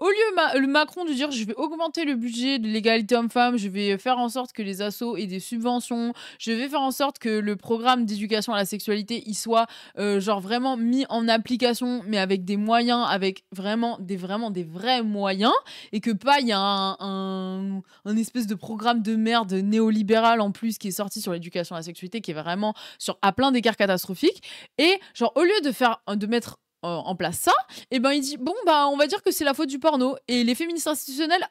au lieu le Macron de dire je vais augmenter le budget de l'égalité homme-femme, je vais faire en sorte que les assos aient des subventions, je vais faire en sorte que le programme d'éducation à la sexualité il soit genre vraiment mis en application, mais avec des moyens, avec vraiment des vrais moyens, et que pas il y a un espèce de programme de merde néolibéral en plus qui est sorti sur l'éducation à la sexualité qui est vraiment à plein d'écarts catastrophiques. Et genre au lieu de mettre en place ça, et il dit on va dire que c'est la faute du porno. Et les féministes institutionnelles,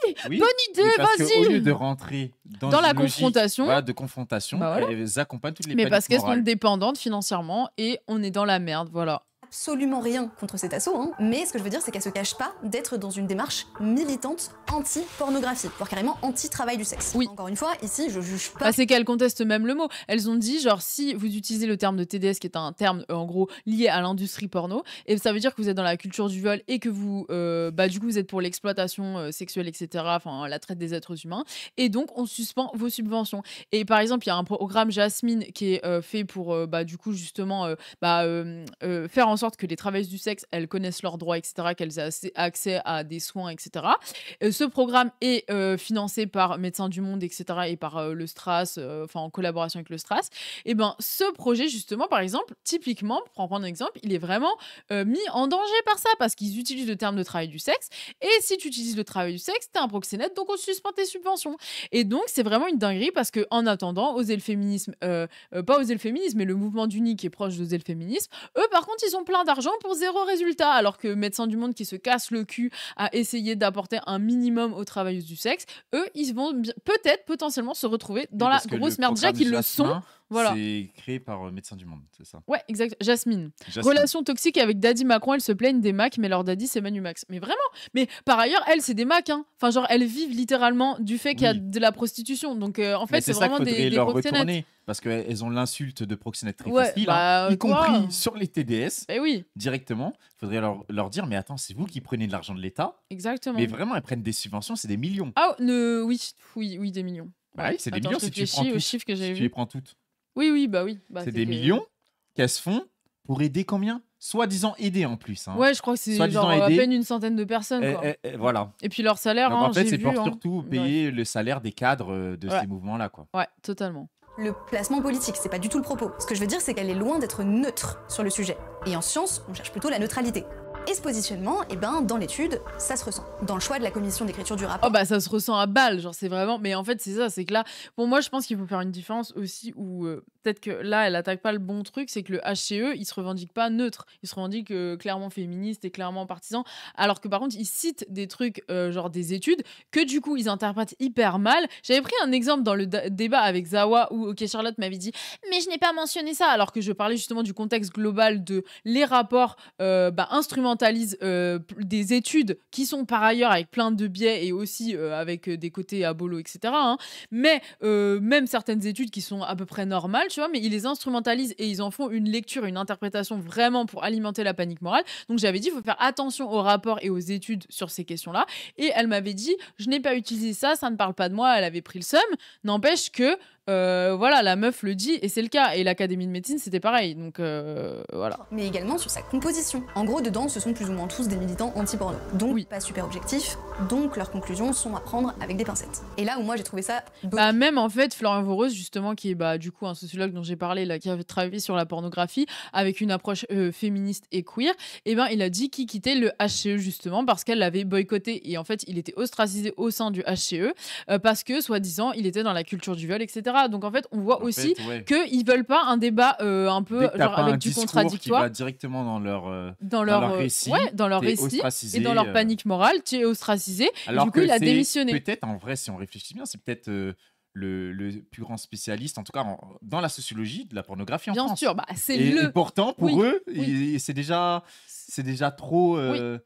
oui, bonne idée, vas-y. Au lieu de rentrer dans la confrontation, de confrontation, elles accompagnent toutes les mais parce qu'elles sont dépendantes financièrement et on est dans la merde, voilà. Absolument rien contre cet assaut, mais ce que je veux dire, c'est qu'elle se cache pas d'être dans une démarche militante anti-pornographie, voire carrément anti-travail du sexe. Oui. Encore une fois, ici, je juge pas. C'est qu'elles contestent même le mot. Elles ont dit, genre, si vous utilisez le terme de TDS, qui est un terme, en gros, lié à l'industrie porno, et ça veut dire que vous êtes dans la culture du viol et que vous, du coup, vous êtes pour l'exploitation sexuelle, etc., enfin, la traite des êtres humains, et donc, on suspend vos subventions. Et par exemple, il y a un programme Jasmine qui est fait pour, du coup, justement, faire en sorte que les travailleuses du sexe, elles connaissent leurs droits, etc., qu'elles aient accès à des soins, etc. Ce programme est financé par Médecins du Monde, etc., et par le STRAS, en collaboration avec le STRAS. Et ce projet, justement, par exemple, typiquement, pour en prendre un exemple, il est vraiment mis en danger par ça, parce qu'ils utilisent le terme de travail du sexe, et si tu utilises le travail du sexe, t'es un proxénète, donc on suspend tes subventions. Et donc, c'est vraiment une dinguerie, parce qu'en attendant, Oser le féminisme, pas Oser le féminisme, mais le mouvement d'Uni qui est proche d'Oser le féminisme, eux, par contre, ils ont plein d'argent pour zéro résultat, alors que Médecins du Monde qui se casse le cul à essayer d'apporter un minimum aux travailleuses du sexe, eux, ils vont potentiellement se retrouver dans la grosse merde, déjà qu'ils le sont. Voilà. C'est créé par Médecins du Monde, c'est ça? Ouais, exact. Jasmine. Relation toxique avec Daddy Macron, elles se plaignent des Macs, mais leur daddy, c'est Manu Max. Mais vraiment. Mais par ailleurs, elles, c'est des Macs. Hein. Enfin, genre, elles vivent littéralement du fait qu'il y a de la prostitution. Donc, en fait, c'est vraiment des proxénètes. Parce qu'elles ont l'insulte de proxénète très facile, y compris sur les TDS. Directement. Il faudrait leur dire, mais attends, c'est vous qui prenez de l'argent de l'État. Exactement. Mais vraiment, elles prennent des subventions, c'est des millions. Ah, oui, des millions. Bah oui, c'est des millions si tu prends toutes. Tu les prends toutes. Oui. C'est des millions qu'elles se font pour aider combien? Soi-disant aider en plus. Hein. Ouais, je crois que c'est genre à peine une centaine de personnes. Quoi. Voilà. Et puis leur salaire, donc, en fait, c'est pour surtout payer le salaire des cadres de ces mouvements-là. Quoi. Ouais, totalement. Le placement politique, c'est pas du tout le propos. Ce que je veux dire, c'est qu'elle est loin d'être neutre sur le sujet. Et en science, on cherche plutôt la neutralité. Et ce positionnement, dans l'étude, ça se ressent. Dans le choix de la commission d'écriture du rapport. Oh bah ça se ressent à balle, genre c'est vraiment... Mais en fait c'est ça, c'est que là, pour moi je pense qu'il faut faire une différence aussi où peut-être que là elle attaque pas le bon truc, c'est que le HCE, il se revendique pas neutre, il se revendique clairement féministe et clairement partisan, alors que par contre il cite des trucs genre des études que du coup ils interprètent hyper mal. J'avais pris un exemple dans le débat avec Zawa où Charlotte m'avait dit mais je n'ai pas mentionné ça, alors que je parlais justement du contexte global de les rapports instrumentalisent des études qui sont par ailleurs avec plein de biais et aussi avec des côtés abolo, etc. Hein. Mais même certaines études qui sont à peu près normales, tu vois, mais ils les instrumentalisent et ils en font une lecture, une interprétation vraiment pour alimenter la panique morale. Donc j'avais dit, il faut faire attention aux rapports et aux études sur ces questions-là. Et elle m'avait dit, je n'ai pas utilisé ça, ça ne parle pas de moi, elle avait pris le seum. N'empêche que voilà, la meuf le dit et c'est le cas. Et l'Académie de médecine, c'était pareil. Donc voilà. Mais également sur sa composition. En gros, dedans, ce sont plus ou moins tous des militants anti-porno. Donc pas super objectifs. Donc leurs conclusions sont à prendre avec des pincettes. Et là où moi j'ai trouvé ça... même en fait, Florian Voreuse, justement, qui est du coup un sociologue dont j'ai parlé, là, qui a travaillé sur la pornographie avec une approche féministe et queer, il a dit qu'il quittait le HCE justement parce qu'elle l'avait boycotté. Et en fait, il était ostracisé au sein du HCE parce que, soi-disant, il était dans la culture du viol, etc. Donc en fait, on voit aussi qu'ils veulent pas un débat un peu genre, avec du contradictoire. Qui va directement dans leur récit, dans leur récit et dans leur panique morale, tu es ostracisé. Alors et du coup, il a démissionné. Peut-être, en vrai, si on réfléchit bien, c'est peut-être le plus grand spécialiste, en tout cas dans la sociologie de la pornographie en France. Bien sûr, c'est et pourtant, pour eux, c'est déjà trop...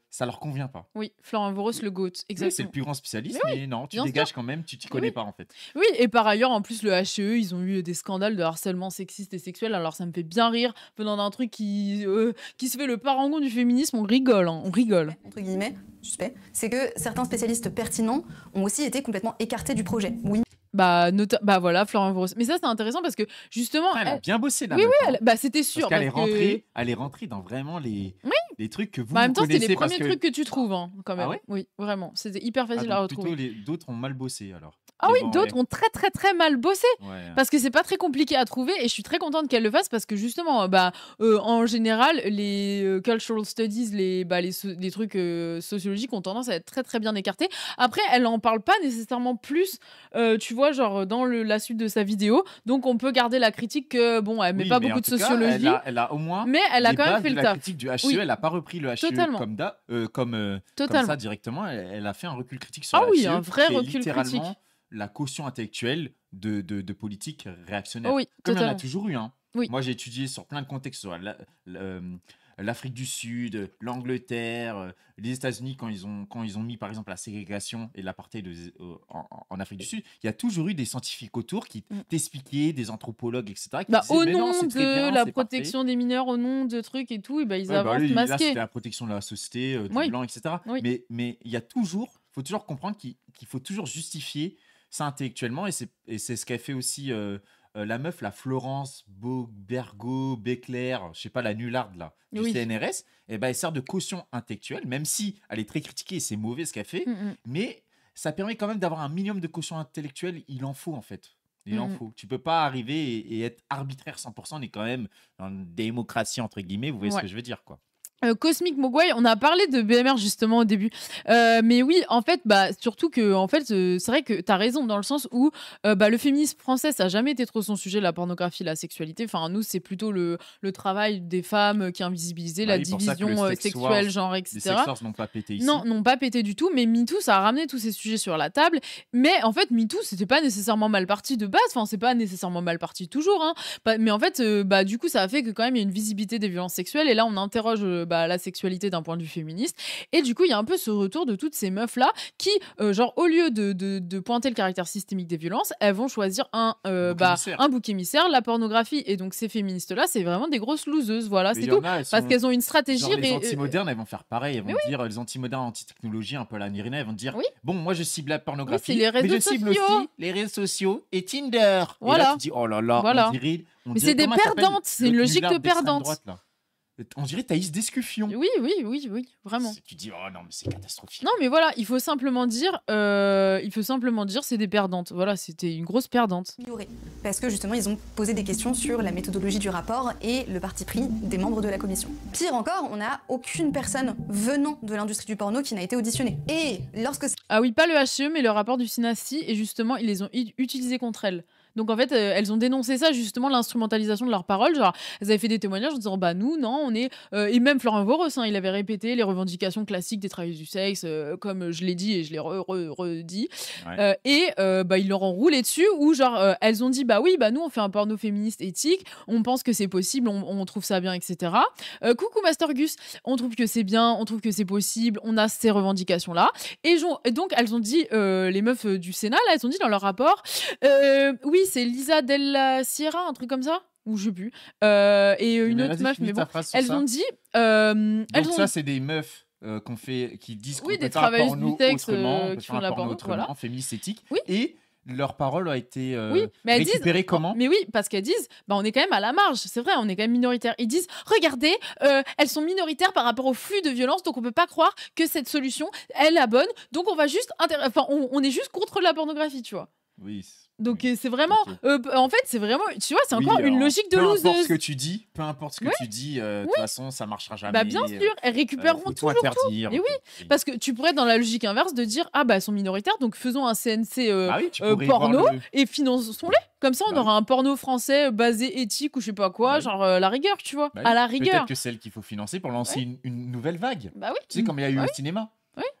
Ça leur convient pas. Oui, Florian Voreuse, le GOAT, exactement. Oui, c'est le plus grand spécialiste, mais non, tu dégages quand même, tu t'y connais pas en fait. Oui, et par ailleurs, en plus, le HCE, ils ont eu des scandales de harcèlement sexiste et sexuel, alors ça me fait bien rire, venant d'un truc qui se fait le parangon du féminisme, on rigole, hein, on rigole. Entre guillemets, suspect, c'est que certains spécialistes pertinents ont aussi été complètement écartés du projet. Oui. Voilà, Florian Voreuse. Mais ça, c'est intéressant parce que justement. Elle a bien bossé là. Oui, c'était sûr. Parce qu'elle est rentrée dans vraiment les trucs que vous en même temps, connaissez. c'était les premiers trucs que tu trouves, hein, quand même. Ah ouais, oui, vraiment. C'était hyper facile à retrouver. D'autres ont mal bossé alors. Ah oui, d'autres ont très très très mal bossé parce que c'est pas très compliqué à trouver et je suis très contente qu'elle le fasse parce que justement en général les cultural studies, les trucs sociologiques ont tendance à être très très bien écartés. Après elle en parle pas nécessairement plus tu vois genre dans la suite de sa vidéo, donc on peut garder la critique que bon elle met pas beaucoup de sociologie, elle a au moins mais elle a quand même fait le taf. La critique du HCE, elle a pas repris le HCE comme ça directement, elle a fait un recul critique sur le HCE, un vrai recul critique, la caution intellectuelle de politique réactionnaire. Comme il y en a toujours eu. Hein. Oui. Moi, j'ai étudié sur plein de contextes, l'Afrique du Sud, l'Angleterre, les États-Unis, quand ils ont mis, par exemple, la ségrégation et l'apartheid en Afrique du Sud, il y a toujours eu des scientifiques autour qui t'expliquaient, des anthropologues, etc. Qui disaient, au nom de la protection des mineurs, au nom de trucs et tout, ils avancent masqués. Là, c'était la protection de la société, du blanc, etc. Oui. Mais il y a toujours, faut toujours comprendre qu'il faut toujours justifier ça intellectuellement, et c'est ce qu'a fait aussi la meuf, la Florence Beckler, je sais pas, la nullarde là, du CNRS, elle sert de caution intellectuelle, même si elle est très critiquée et c'est mauvais ce qu'elle fait, mais ça permet quand même d'avoir un minimum de caution intellectuelle, il en faut en fait. Il en faut. Tu peux pas arriver et être arbitraire 100%, on est quand même dans une démocratie entre guillemets, vous voyez ce que je veux dire quoi. Cosmic Mogwai, on a parlé de BMR justement au début, mais oui, en fait, surtout que, en fait, c'est vrai que t'as raison dans le sens où le féminisme français, ça a jamais été trop son sujet, la pornographie, la sexualité. Enfin, nous, c'est plutôt le travail des femmes qui est invisibilisé, la division sexuelle, genre, etc. Les sex wars n'ont pas pété ici. Non, n'ont pas pété du tout, mais MeToo, ça a ramené tous ces sujets sur la table. Mais en fait, MeToo, c'était pas nécessairement mal parti de base. Enfin, c'est pas nécessairement mal parti toujours, hein. Mais en fait, du coup, ça a fait que quand même, il y a une visibilité des violences sexuelles. Et là, on interroge la sexualité d'un point de vue féministe. Et du coup, il y a un peu ce retour de toutes ces meufs-là qui, genre, au lieu de pointer le caractère systémique des violences, elles vont choisir un bouc émissaire, la pornographie. Et donc, ces féministes-là, c'est vraiment des grosses loseuses. Voilà, c'est tout. Parce qu'elles ont une stratégie. Genre, les anti-modernes, elles vont faire pareil. Elles vont dire, les anti-modernes, anti-technologie, un peu la Nirina, elles vont dire bon, moi, je cible la pornographie, mais je cible aussi les réseaux sociaux et Tinder. Voilà. Et là, tu dis, oh là là, voilà. Mais c'est des perdantes. C'est une logique de perdante. On dirait Thaïs Descuffion. Oui, vraiment. Tu dis, oh non, mais c'est catastrophique. Non, mais voilà, il faut simplement dire, c'est des perdantes. Voilà, c'était une grosse perdante. Parce que justement, ils ont posé des questions sur la méthodologie du rapport et le parti pris des membres de la commission. Pire encore, on n'a aucune personne venant de l'industrie du porno qui n'a été auditionnée. Et lorsque... Ah oui, pas le HCE, mais le rapport du SINASI, et justement, ils les ont utilisés contre elles. Donc en fait, elles ont dénoncé ça, justement, l'instrumentalisation de leurs paroles. Genre, elles avaient fait des témoignages en disant nous, non, on est. Et même Florent Voros, il avait répété les revendications classiques des travailleuses du sexe, comme je l'ai dit et je l'ai redit. Ouais. Ils leur ont roulé dessus, où genre, elles ont dit nous, on fait un porno féministe éthique, on pense que c'est possible, on trouve ça bien, etc. Coucou Master Gus, on trouve que c'est bien, on trouve que c'est possible, on a ces revendications-là. Et donc, elles ont dit, les meufs du Sénat, là, elles ont dit dans leur rapport, oui, c'est Lisa Della Sierra, un truc comme ça, ou je sais plus. Et une autre meuf, mais bon, elles ont dit. Donc ça, c'est des meufs qui disent qu'on peut faire un porno autrement, qui font de la porno autrement, féministe éthique. Oui. Et leur parole a été récupérée comment ? Mais oui, parce qu'elles disent, on est quand même à la marge, c'est vrai, on est quand même minoritaire. Ils disent, regardez, elles sont minoritaires par rapport au flux de violence, donc on peut pas croire que cette solution, elle est la bonne, donc on va juste, on est juste contre la pornographie, tu vois. Oui. Donc c'est vraiment, en fait, c'est vraiment, tu vois, c'est encore une logique de loseuse. Peu importe ce que tu dis, de toute façon, ça marchera jamais. Bien sûr, elles récupéreront toujours tout. Et oui, parce que tu pourrais être dans la logique inverse de dire, elles sont minoritaires, donc faisons un CNC porno et finançons-les. Comme ça, on aura un porno français basé éthique ou je sais pas quoi, genre la rigueur, tu vois, à la rigueur. Peut-être que celle qu'il faut financer pour lancer une nouvelle vague. Bah oui. Tu sais, comme il y a eu au cinéma.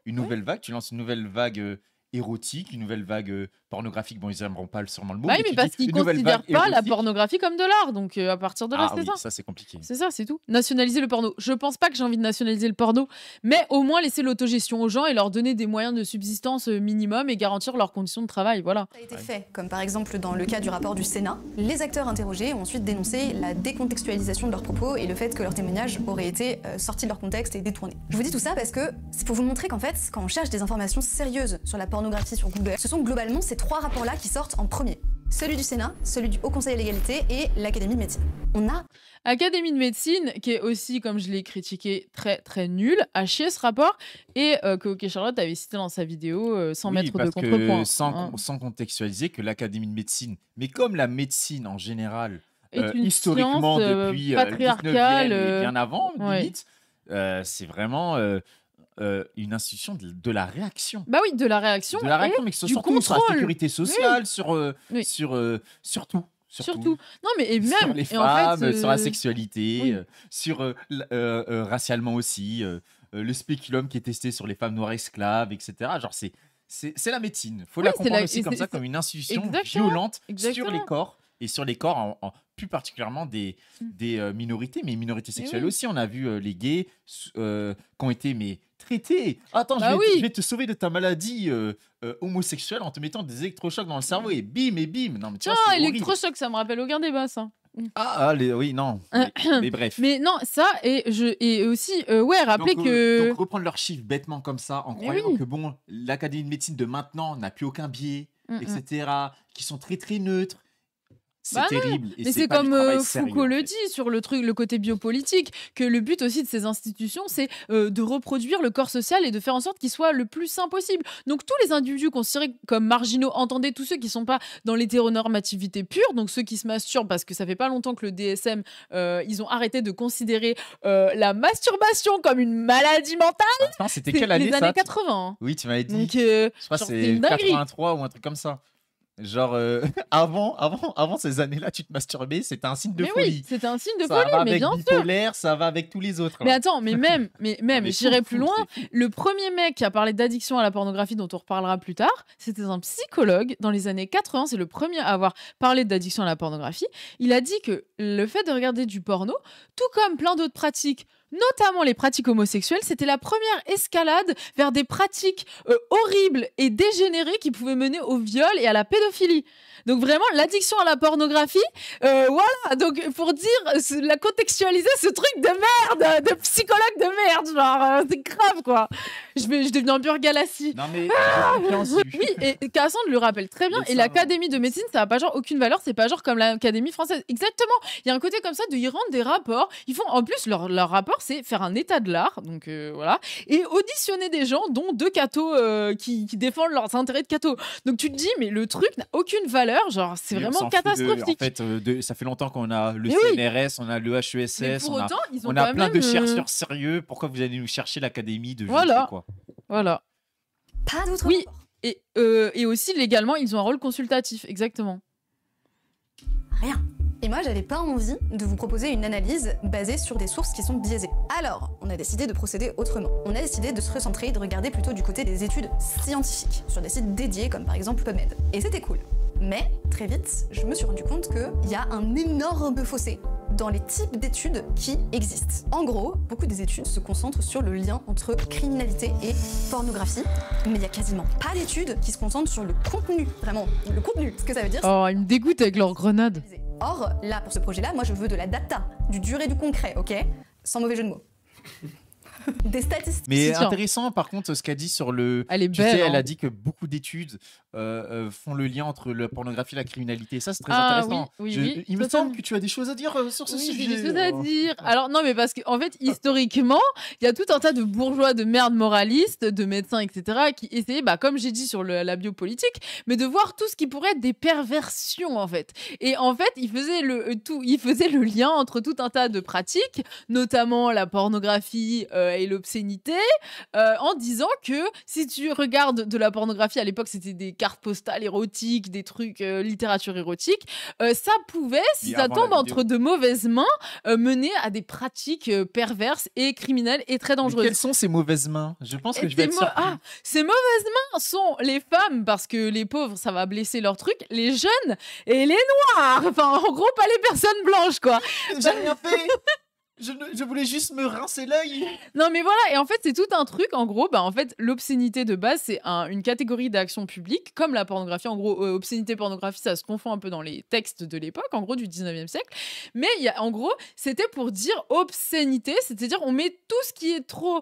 Une nouvelle vague, tu lances une nouvelle vague érotique, une nouvelle vague pornographique. Bon, ils n'aimeront pas sûrement le mot. Mais parce qu'ils ne considèrent pas la pornographie comme de l'art. Donc, à partir de là, c'est ça. Ça, c'est compliqué. C'est ça, c'est tout. Nationaliser le porno. Je pense pas que j'ai envie de nationaliser le porno, mais au moins laisser l'autogestion aux gens et leur donner des moyens de subsistance minimum et garantir leurs conditions de travail. Voilà. Ça a été fait, comme par exemple dans le cas du rapport du Sénat. Les acteurs interrogés ont ensuite dénoncé la décontextualisation de leurs propos et le fait que leurs témoignages auraient été sortis de leur contexte et détournés. Je vous dis tout ça parce que c'est pour vous montrer qu'en fait, quand on cherche des informations sérieuses sur la pornographie sur Google, ce sont globalement ces trois rapports-là qui sortent en premier. Celui du Sénat, celui du Haut Conseil à l'égalité et l'Académie de médecine. On a Académie de médecine, qui est aussi, comme je l'ai critiqué, très très nul, à chier ce rapport, et que OK Charlotte avait cité dans sa vidéo sans mettre de contrepoint. Sans contextualiser que l'Académie de médecine, mais comme la médecine en général, historiquement depuis patriarcale, 19e et bien avant, limite, c'est vraiment... une institution de la réaction. Bah oui, de la réaction. De la réaction, mais que ce soit surtout sur la sécurité sociale, sur tout. Surtout. Non, mais et même sur les femmes, sur la sexualité, sur racialement aussi, le spéculum qui est testé sur les femmes noires esclaves, etc. Genre, c'est la médecine. Il faut la comprendre aussi comme ça, comme une institution violente sur les corps. Et sur les corps, plus particulièrement des minorités, mais minorités sexuelles aussi. On a vu les gays qui ont été traités. Attends, je vais te sauver de ta maladie homosexuelle en te mettant des électrochocs dans le cerveau et bim. Non, mais tiens, électrochoc, ça me rappelle aucun débat, ça. Oui, non. Mais bref. Mais non, ça, et aussi, rappeler que... Donc, reprendre leurs chiffres bêtement comme ça, en croyant que, l'Académie de médecine de maintenant n'a plus aucun biais, etc., qui sont très, très neutres. c'est terrible. Et mais c'est comme Foucault le dit sur le côté biopolitique, que le but aussi de ces institutions, c'est de reproduire le corps social et de faire en sorte qu'il soit le plus sain possible. Donc tous les individus considérés comme marginaux, entendez tous ceux qui sont pas dans l'hétéronormativité pure, donc ceux qui se masturbent, parce que ça fait pas longtemps que le DSM, ils ont arrêté de considérer la masturbation comme une maladie mentale. Attends, c'était quelle année, les années 80. Oui, tu m'avais dit. Donc, je crois que c'est 83 ou un truc comme ça. Genre, avant ces années-là, tu te masturbais, c'était un signe de folie. Oui, c'était un signe de ça folie, va mais avec bien bipolaire, sûr. Ça va avec tous les autres. Mais attends, mais même j'irai plus loin. Le premier mec qui a parlé d'addiction à la pornographie, dont on reparlera plus tard, c'était un psychologue dans les années 80. C'est le premier à avoir parlé d'addiction à la pornographie. Il a dit que le fait de regarder du porno, tout comme plein d'autres pratiques, notamment les pratiques homosexuelles, c'était la première escalade vers des pratiques horribles et dégénérées qui pouvaient mener au viol et à la pédophilie. Donc vraiment, l'addiction à la pornographie, voilà, donc pour dire, la contextualiser, ce truc de merde, de psychologue de merde, genre, c'est grave, quoi. Je deviens un Burgalassi. Non mais, oui, et Cassandre le rappelle très bien, et l'Académie de médecine, ça n'a pas genre aucune valeur, c'est pas genre comme l'Académie française. Exactement, il y a un côté comme ça de y rendre des rapports, ils font, en plus, leur rapport, c'est faire un état de l'art, donc voilà, et auditionner des gens, dont deux cathos qui défendent leurs intérêts de cathos. Donc tu te dis, mais le truc n'a aucune valeur. Genre, c'est vraiment catastrophique. En fait, ça fait longtemps qu'on a le CNRS, on a le HESS, on a plein de chercheurs sérieux. Pourquoi vous allez nous chercher l'académie de voilà. Quoi. Voilà. Pas d'autre. Oui, et aussi légalement, ils ont un rôle consultatif, exactement. Rien. Et moi, j'avais pas envie de vous proposer une analyse basée sur des sources qui sont biaisées. Alors, on a décidé de procéder autrement. On a décidé de se recentrer et de regarder plutôt du côté des études scientifiques, sur des sites dédiés comme par exemple PubMed. Et c'était cool. Mais, très vite, je me suis rendu compte qu'il y a un énorme fossé dans les types d'études qui existent. En gros, beaucoup des études se concentrent sur le lien entre criminalité et pornographie, mais il y a quasiment pas d'études qui se concentrent sur le contenu, vraiment, le contenu, ce que ça veut dire. Oh, ils me dégoûtent avec leurs grenades. Or, là, pour ce projet-là, moi je veux de la data, du dur et du concret, ok? Sans mauvais jeu de mots. Des statistiques. Mais intéressant, par contre, ce qu'a dit sur le... Elle est belle, elle a dit que beaucoup d'études font le lien entre la pornographie et la criminalité. Ça, c'est très intéressant. Oui, il me semble que tu as des choses à dire sur ce sujet. J'ai des choses à dire. Alors, non, mais parce qu'en fait, historiquement, il y a tout un tas de bourgeois de merde moralistes, de médecins, etc., qui essayaient, comme j'ai dit sur la biopolitique, mais de voir tout ce qui pourrait être des perversions, en fait. Et en fait, ils faisaient le lien entre tout un tas de pratiques, notamment la pornographie et l'obscénité, en disant que si tu regardes de la pornographie, à l'époque, c'était des cartes postales érotiques, des trucs littérature érotique, ça pouvait, si ça tombe entre de mauvaises mains, mener à des pratiques perverses et criminelles et très dangereuses. Mais quelles sont ces mauvaises mains? Je pense que je vais être surpris. Ces mauvaises mains sont les femmes, parce que les pauvres, ça va blesser leur truc, les jeunes et les noirs. Enfin, en gros, pas les personnes blanches, quoi. J'ai rien fait. Je voulais juste me rincer l'œil. Non, mais voilà, et en fait, c'est tout un truc. En gros, en fait, l'obscénité de base, c'est une catégorie d'action publique, comme la pornographie. En gros, obscénité, pornographie, ça se confond un peu dans les textes de l'époque, en gros, du 19e siècle. Mais en gros, c'était pour dire obscénité, c'est-à-dire on met tout ce qui est trop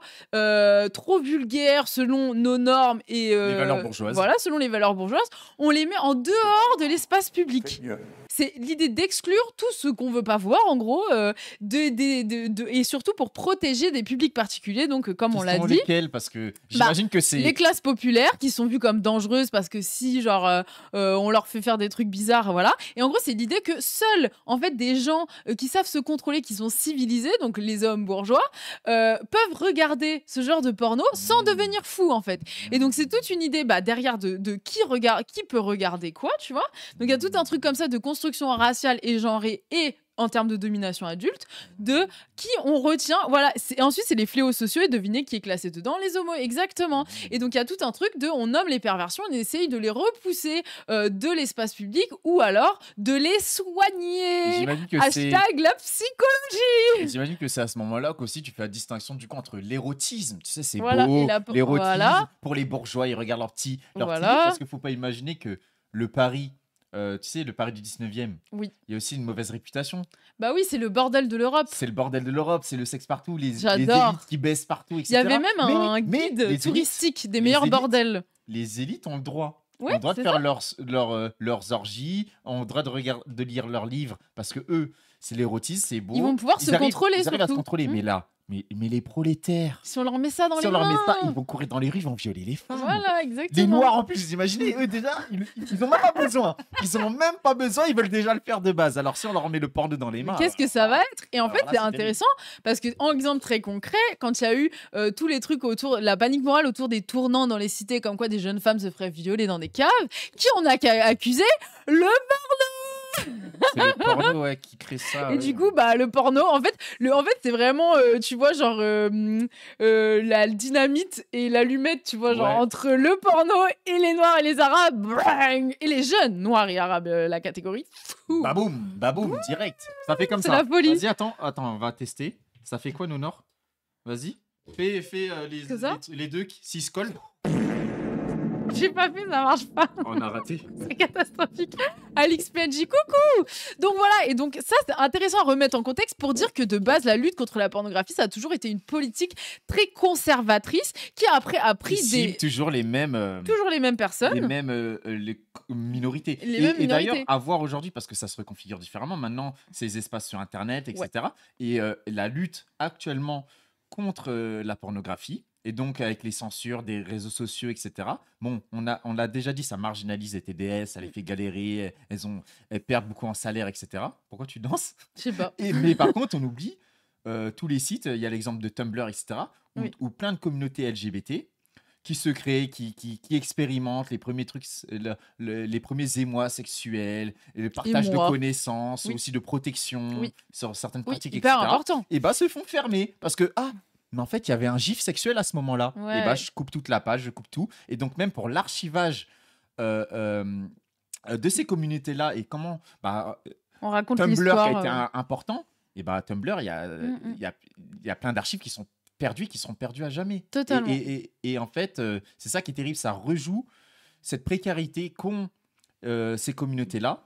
vulgaire selon nos normes et les valeurs bourgeoises. Voilà, selon les valeurs bourgeoises, on les met en dehors de l'espace public. C'est l'idée d'exclure tout ce qu'on veut pas voir, en gros, et surtout pour protéger des publics particuliers, donc comme on l'a dit. Lesquels? Parce que j'imagine que c'est... Les classes populaires qui sont vues comme dangereuses parce que si, on leur fait faire des trucs bizarres, voilà. Et en gros, c'est l'idée que seuls, en fait, des gens qui savent se contrôler, qui sont civilisés, donc les hommes bourgeois, peuvent regarder ce genre de porno sans devenir fous, en fait. Et donc, c'est toute une idée derrière de qui peut regarder quoi, tu vois. Donc, il y a tout un truc comme ça de construction raciale et genrée et en termes de domination adulte, de qui on retient, voilà, ensuite c'est les fléaux sociaux et devinez qui est classé dedans, les homos, exactement. Et donc il y a tout un truc on nomme les perversions, on essaye de les repousser de l'espace public ou alors de les soigner. Hashtag la psychologie. J'imagine que c'est à ce moment-là qu'aussi tu fais la distinction du coup entre l'érotisme, tu sais, c'est beau, l'érotisme, pour les bourgeois, ils regardent leur petit parce qu'il faut pas imaginer que le Paris, tu sais, le Paris du 19e, oui. Il y a aussi une mauvaise réputation. Bah oui, c'est le bordel de l'Europe. C'est le bordel de l'Europe, c'est le sexe partout, les élites qui baissent partout, etc. Il y avait même un guide touristique des meilleurs bordels. Les élites ont le droit. ont le droit de faire leurs orgies, ont le droit de lire leurs livres, parce que eux, c'est l'érotisme, c'est beau. Ils vont pouvoir se contrôler, Ils arrivent à se contrôler, mais là, mais les prolétaires. Si on leur met ça dans les mains. Si on leur met ça, ils vont courir dans les rues, ils vont violer les femmes. Voilà, exactement. Les Noirs en plus, vous imaginez, eux déjà, ils ont même pas besoin. Ils ont même pas besoin, ils veulent déjà le faire de base. Alors si on leur met le porno dans les mains. Qu'est-ce que ça va être? Et en fait, c'est intéressant parce que, en exemple très concret, quand il y a eu tous les trucs autour, la panique morale autour des tournants dans les cités, comme quoi des jeunes femmes se feraient violer dans des caves, qui on a accusé? Le porno! C'est le porno qui crée ça. Et du coup, le porno, en fait c'est vraiment, tu vois, genre la dynamite et l'allumette, tu vois, genre entre le porno et les Noirs et les Arabes, brang, et les jeunes Noirs et Arabes, la catégorie. Baboum, direct. Ça fait comme ça. C'est la folie. Vas-y, attends, on va tester. Ça fait quoi, nos Nord? Vas-y. Fais les deux qui se collent. J'ai pas fait, ça marche pas. On a raté. C'est catastrophique. Alix PNJ, coucou. Donc voilà, et donc ça c'est intéressant à remettre en contexte pour dire que de base la lutte contre la pornographie ça a toujours été une politique très conservatrice qui après a pris toujours les mêmes personnes, les mêmes les minorités. Et d'ailleurs à voir aujourd'hui parce que ça se reconfigure différemment maintenant ces espaces sur internet etc. Et la lutte actuellement contre la pornographie. Et donc, avec les censures des réseaux sociaux, etc. Bon, on l'a déjà dit, ça marginalise les TDS, ça les fait galérer, elles perdent beaucoup en salaire, etc. Pourquoi tu danses? Je sais pas. Mais par contre, on oublie tous les sites, il y a l'exemple de Tumblr, etc., où plein de communautés LGBT qui se créent, qui expérimentent les premiers trucs, les premiers émois sexuels, le partage de connaissances, aussi de protection sur certaines pratiques, hyper etc. important. Et se font fermer parce que, mais en fait, il y avait un gif sexuel à ce moment-là. Et je coupe toute la page, je coupe tout. Et donc, même pour l'archivage de ces communautés-là et comment on raconte Tumblr l'histoire, qui a été important, et Tumblr, il y a plein d'archives qui sont perdues, qui seront perdues à jamais. Totalement. Et en fait, c'est ça qui est terrible. Ça rejoue cette précarité qu'ont ces communautés-là.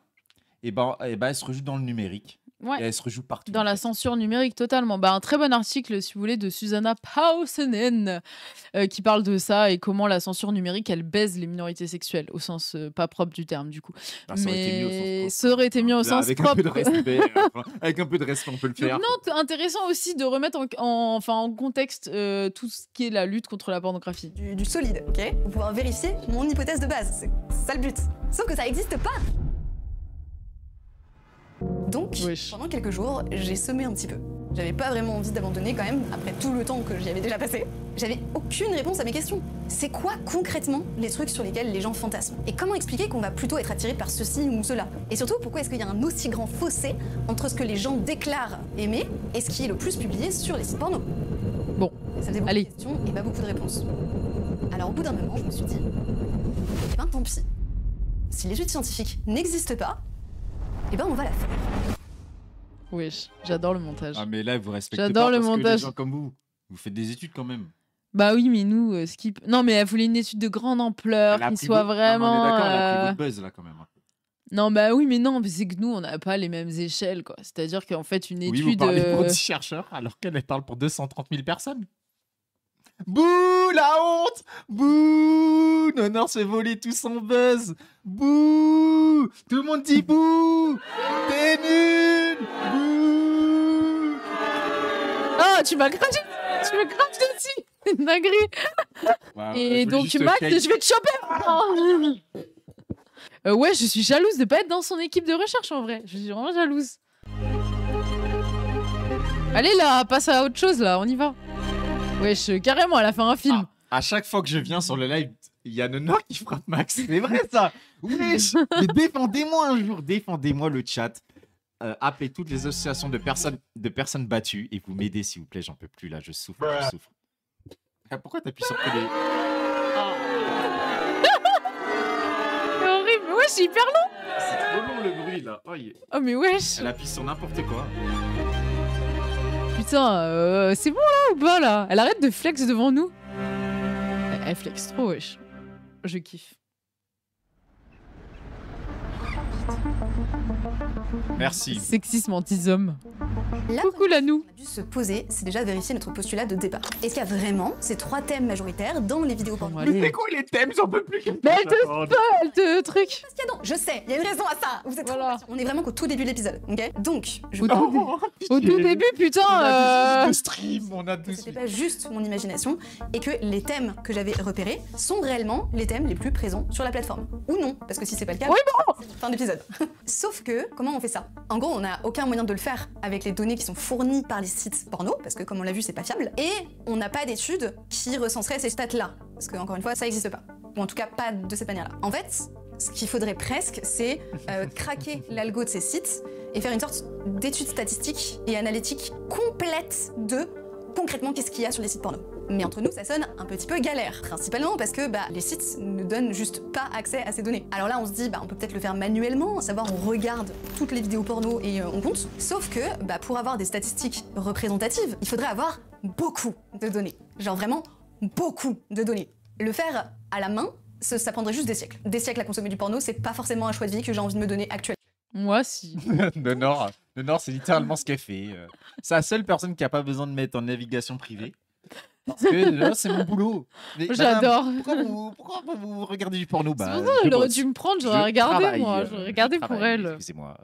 Elle se rejoue dans le numérique. Et elle se rejoue partout. Dans la censure numérique, totalement. Un très bon article, si vous voulez, de Susanna Paussenen qui parle de ça et comment la censure numérique, elle baise les minorités sexuelles, au sens pas propre du terme, du coup. Mais ça aurait été mieux au sens propre. Avec un peu de respect, avec un peu de respect, on peut le faire. Donc, non, intéressant aussi de remettre en contexte tout ce qui est la lutte contre la pornographie. Du solide, ok? Pour pouvoir vérifier mon hypothèse de base. C'est ça le but. Sauf que ça n'existe pas. Donc, pendant quelques jours, j'ai semé un petit peu. J'avais pas vraiment envie d'abandonner quand même, après tout le temps que j'y avais déjà passé. J'avais aucune réponse à mes questions. C'est quoi concrètement les trucs sur lesquels les gens fantasment? Et comment expliquer qu'on va plutôt être attiré par ceci ou cela? Et surtout, pourquoi est-ce qu'il y a un aussi grand fossé entre ce que les gens déclarent aimer et ce qui est le plus publié sur les sites porno? Bon, ça faisait beaucoup de questions et pas beaucoup de réponses. Alors au bout d'un moment, je me suis dit, tant pis. Si l'étude scientifique n'existe pas, on va la faire. Wesh, j'adore le montage. Ah mais là, vous respectez j'adore pas le parce montage. que les gens comme vous faites des études quand même. Bah oui, mais nous, skip. Non, mais elle voulait une étude de grande ampleur, qui soit vraiment... Non, on est d'accord, elle a pris votre buzz là quand même. Non, bah oui, mais non, c'est que nous, on n'a pas les mêmes échelles, quoi. C'est-à-dire qu'en fait, une étude... Oui, vous parlez pour 10 chercheurs, alors qu'elle parle pour 230 000 personnes. Bouh, la honte! Bouh! Nonor se fait voler tout son buzz! Bouh! Tout le monde dit bouh! T'es nul! Bouh! Ah, tu m'as craché! Tu me craches dessus! C'est une dinguerie! Wow, et donc, Max, je vais te choper! Ouais, je suis jalouse de pas être dans son équipe de recherche, en vrai. Je suis vraiment jalouse. Allez, là, passe à autre chose, là. On y va. Wesh, carrément, elle a fait un film. À chaque fois que je viens sur le live, il y a Nonor qui frappe Max. C'est vrai, ça. Wesh. Mais défendez-moi un jour. Défendez-moi le chat. Appelez toutes les associations de personnes battues et vous m'aidez, s'il vous plaît. J'en peux plus, là. Je souffre. Pourquoi t'appuies sur les... C'est horrible. Mais wesh, c'est hyper long. C'est trop long, le bruit, là. Oh, mais wesh. Elle appuie sur n'importe quoi. Putain, c'est bon là ou pas là? Elle arrête de flex devant nous. Elle flex trop, wesh. Je kiffe. Merci. Sexisme anti-homme. Coucou la nous. On a dû se poser, c'est déjà vérifier notre postulat de départ. Est-ce qu'il y a vraiment ces 3 thèmes majoritaires dans les vidéos porno? Mais c'est quoi les thèmes? J'en peux plus. Mais elle te truc. Parce qu'il y a donc, je sais, il y a une raison à ça. Vous êtes Voilà. On est vraiment qu'au tout début de l'épisode, ok? Donc, Au tout début, putain. De stream, on a deux. c'était pas juste mon imagination et que les thèmes que j'avais repérés sont réellement les thèmes les plus présents sur la plateforme. Ou non, parce que si c'est pas le cas, Oui, c'est fin d'épisode. Sauf que, comment on fait ça? En gros, on n'a aucun moyen de le faire avec les données qui sont fournies par les sites porno, parce que comme on l'a vu, c'est pas fiable. Et on n'a pas d'études qui recenseraient ces stats-là, parce que encore une fois, ça n'existe pas. Ou en tout cas, pas de cette manière-là. En fait, ce qu'il faudrait presque, c'est craquer l'algo de ces sites et faire une sorte d'étude statistique et analytique complète de concrètement qu'est-ce qu'il y a sur les sites porno. Mais entre nous, ça sonne un petit peu galère, principalement parce que les sites ne donnent juste pas accès à ces données. Alors là, on se dit, on peut peut-être le faire manuellement, à savoir on regarde toutes les vidéos porno et on compte. Sauf que pour avoir des statistiques représentatives, il faudrait avoir beaucoup de données. Genre vraiment beaucoup de données. Le faire à la main, ça prendrait juste des siècles. Des siècles à consommer du porno, c'est pas forcément un choix de vie que j'ai envie de me donner actuellement. Moi, si. Le Nord, c'est littéralement ce qu'elle fait. C'est la seule personne qui a pas besoin de mettre en navigation privée. Parce que là, c'est mon boulot. Mais, J'adore. Pourquoi vous regardez du porno? C'est pour ça qu'elle aurait dû me prendre, j'aurais regardé, moi. J'aurais regardé pour elle. Excusez-moi.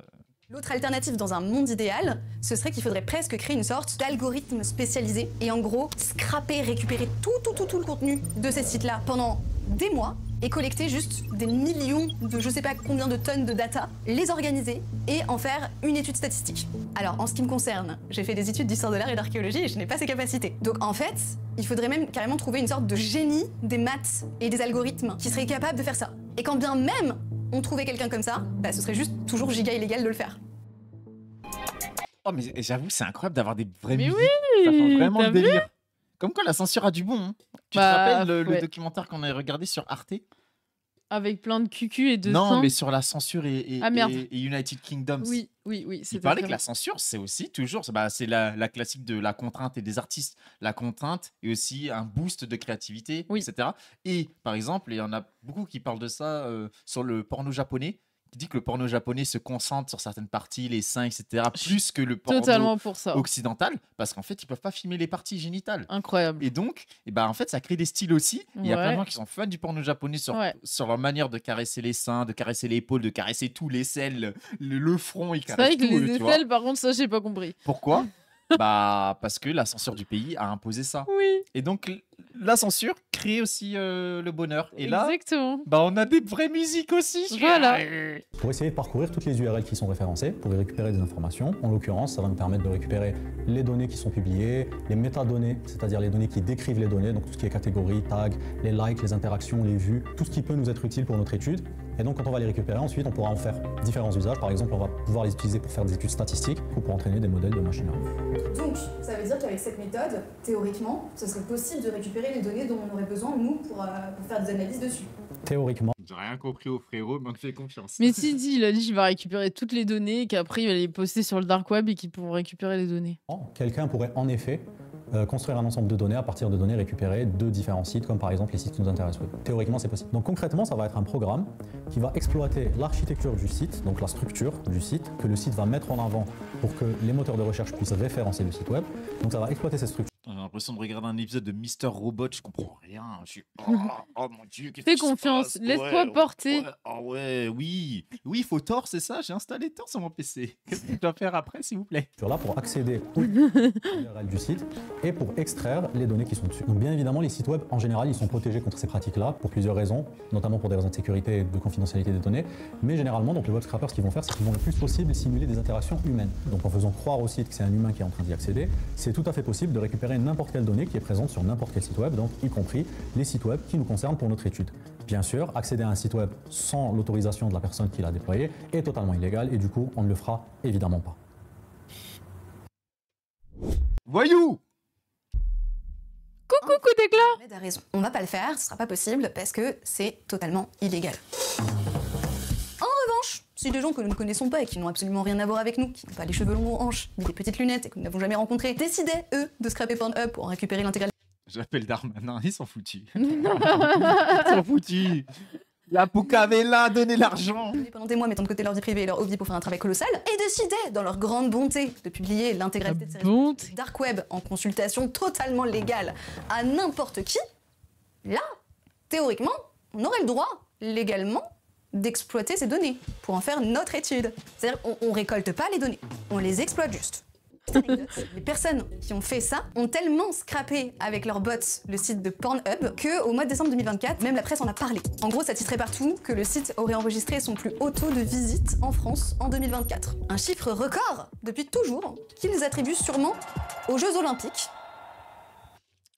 L'autre alternative dans un monde idéal, ce serait qu'il faudrait presque créer une sorte d'algorithme spécialisé et en gros scraper, récupérer tout le contenu de ces sites-là pendant des mois et collecter juste des millions de je sais pas combien de tonnes de data, les organiser et en faire une étude statistique. Alors en ce qui me concerne, j'ai fait des études d'histoire de l'art et d'archéologie et je n'ai pas ces capacités. Donc en fait, il faudrait même carrément trouver une sorte de génie des maths et des algorithmes qui serait capable de faire ça. Et quand bien même on trouvait quelqu'un comme ça, ce serait juste toujours giga illégal de le faire. Oh mais j'avoue, c'est incroyable d'avoir des vraies Mais musiques. oui, Ça fait vraiment t'as le délire. Comme quoi la censure a du bon. Hein. Tu te rappelles le documentaire qu'on a regardé sur Arte? Avec plein de cucu et de Non, sang. mais sur la censure et United Kingdoms. Oui. Il parlait que la censure, c'est aussi toujours, c'est la classique de la contrainte et des artistes. La contrainte est aussi un boost de créativité, etc. Et par exemple, il y en a beaucoup qui parlent de ça sur le porno japonais, qui dit que le porno japonais se concentre sur certaines parties, les seins, etc., plus que le porno occidental, parce qu'en fait, ils peuvent pas filmer les parties génitales. Incroyable. Et donc, en fait, ça crée des styles aussi. Il y a plein de gens qui sont fans du porno japonais sur leur manière de caresser les seins, de caresser l'épaule, de caresser tous les selles, le front, ils caressent tout. C'est vrai que les aisselles, par contre, ça, j'ai pas compris. Pourquoi? Parce que la censure du pays a imposé ça. Oui. Et donc, la censure crée aussi le bonheur. Et là, exactement. On a des vraies musiques aussi. Voilà. Pour essayer de parcourir toutes les URL qui sont référencées, pour y récupérer des informations. En l'occurrence, ça va nous permettre de récupérer les données qui sont publiées, les métadonnées, c'est-à-dire les données qui décrivent les données, donc tout ce qui est catégorie, tag, les likes, les interactions, les vues, tout ce qui peut nous être utile pour notre étude. Et donc, quand on va les récupérer, ensuite, on pourra en faire différents usages. Par exemple, on va pouvoir les utiliser pour faire des études statistiques ou pour entraîner des modèles de machine learning. Donc, ça veut dire qu'avec cette méthode, théoriquement, ce serait possible de récupérer les données dont on aurait besoin, nous, pour faire des analyses dessus. Théoriquement. J'ai rien compris au frérot, mais on te fait confiance. Mais si, il a dit qu'il va récupérer toutes les données et qu'après, il va les poster sur le dark web et qu'ils pourront récupérer les données. Quelqu'un pourrait en effet construire un ensemble de données à partir de données récupérées de différents sites, comme par exemple les sites qui nous intéressent. Théoriquement, c'est possible. Donc concrètement, ça va être un programme qui va exploiter l'architecture du site, donc la structure du site, que le site va mettre en avant pour que les moteurs de recherche puissent référencer le site web. Donc ça va exploiter cette structure. J'ai l'impression de regarder un épisode de Mister Robot, je comprends rien. Je suis oh mon dieu, qu'est-ce Fais qui se confiance, passe? laisse-toi porter. Oui, il faut Tor, c'est ça, j'ai installé Tor sur mon PC. Qu'est-ce que je dois faire après, s'il vous plaît? Là pour accéder au URL du site et pour extraire les données qui sont dessus. Donc bien évidemment, les sites web en général, ils sont protégés contre ces pratiques-là pour plusieurs raisons, notamment pour des raisons de sécurité et de confidentialité des données. Mais généralement, donc les web scrappers, ce qu'ils vont faire, c'est qu'ils vont le plus possible simuler des interactions humaines. Donc en faisant croire au site que c'est un humain qui est en train d'y accéder, c'est tout à fait possible de récupérer n'importe quelle donnée qui est présente sur n'importe quel site web, donc y compris les sites web qui nous concernent pour notre étude. Bien sûr, accéder à un site web sans l'autorisation de la personne qui l'a déployé est totalement illégal et du coup, on ne le fera évidemment pas. Voyou! Coucou, coup d'éclat! Ahmed a raison. On va pas le faire, ce sera pas possible parce que c'est totalement illégal. En revanche, si des gens que nous ne connaissons pas et qui n'ont absolument rien à voir avec nous, qui n'ont pas les cheveux longs aux hanches, ni des petites lunettes et que nous n'avons jamais rencontrés, décidaient, eux, de scraper Pornhub pour en récupérer l'intégralité. J'appelle Darmanin, ils sont foutus. Ils sont foutus. La Poucavela, donnez l'argent. Pendant des mois, mettant de côté leur vie privée et leur hobby pour faire un travail colossal, et décidaient, dans leur grande bonté, de publier l'intégralité de ces réseaux dark web en consultation totalement légale à n'importe qui, là, théoriquement, on aurait le droit, légalement, d'exploiter ces données pour en faire notre étude. C'est-à-dire, on récolte pas les données, on les exploite juste. Les personnes qui ont fait ça ont tellement scrappé avec leurs bots le site de Pornhub qu'au mois de décembre 2024, même la presse en a parlé. En gros, ça titrait partout que le site aurait enregistré son plus haut taux de visite en France en 2024. Un chiffre record depuis toujours qu'ils attribuent sûrement aux Jeux Olympiques.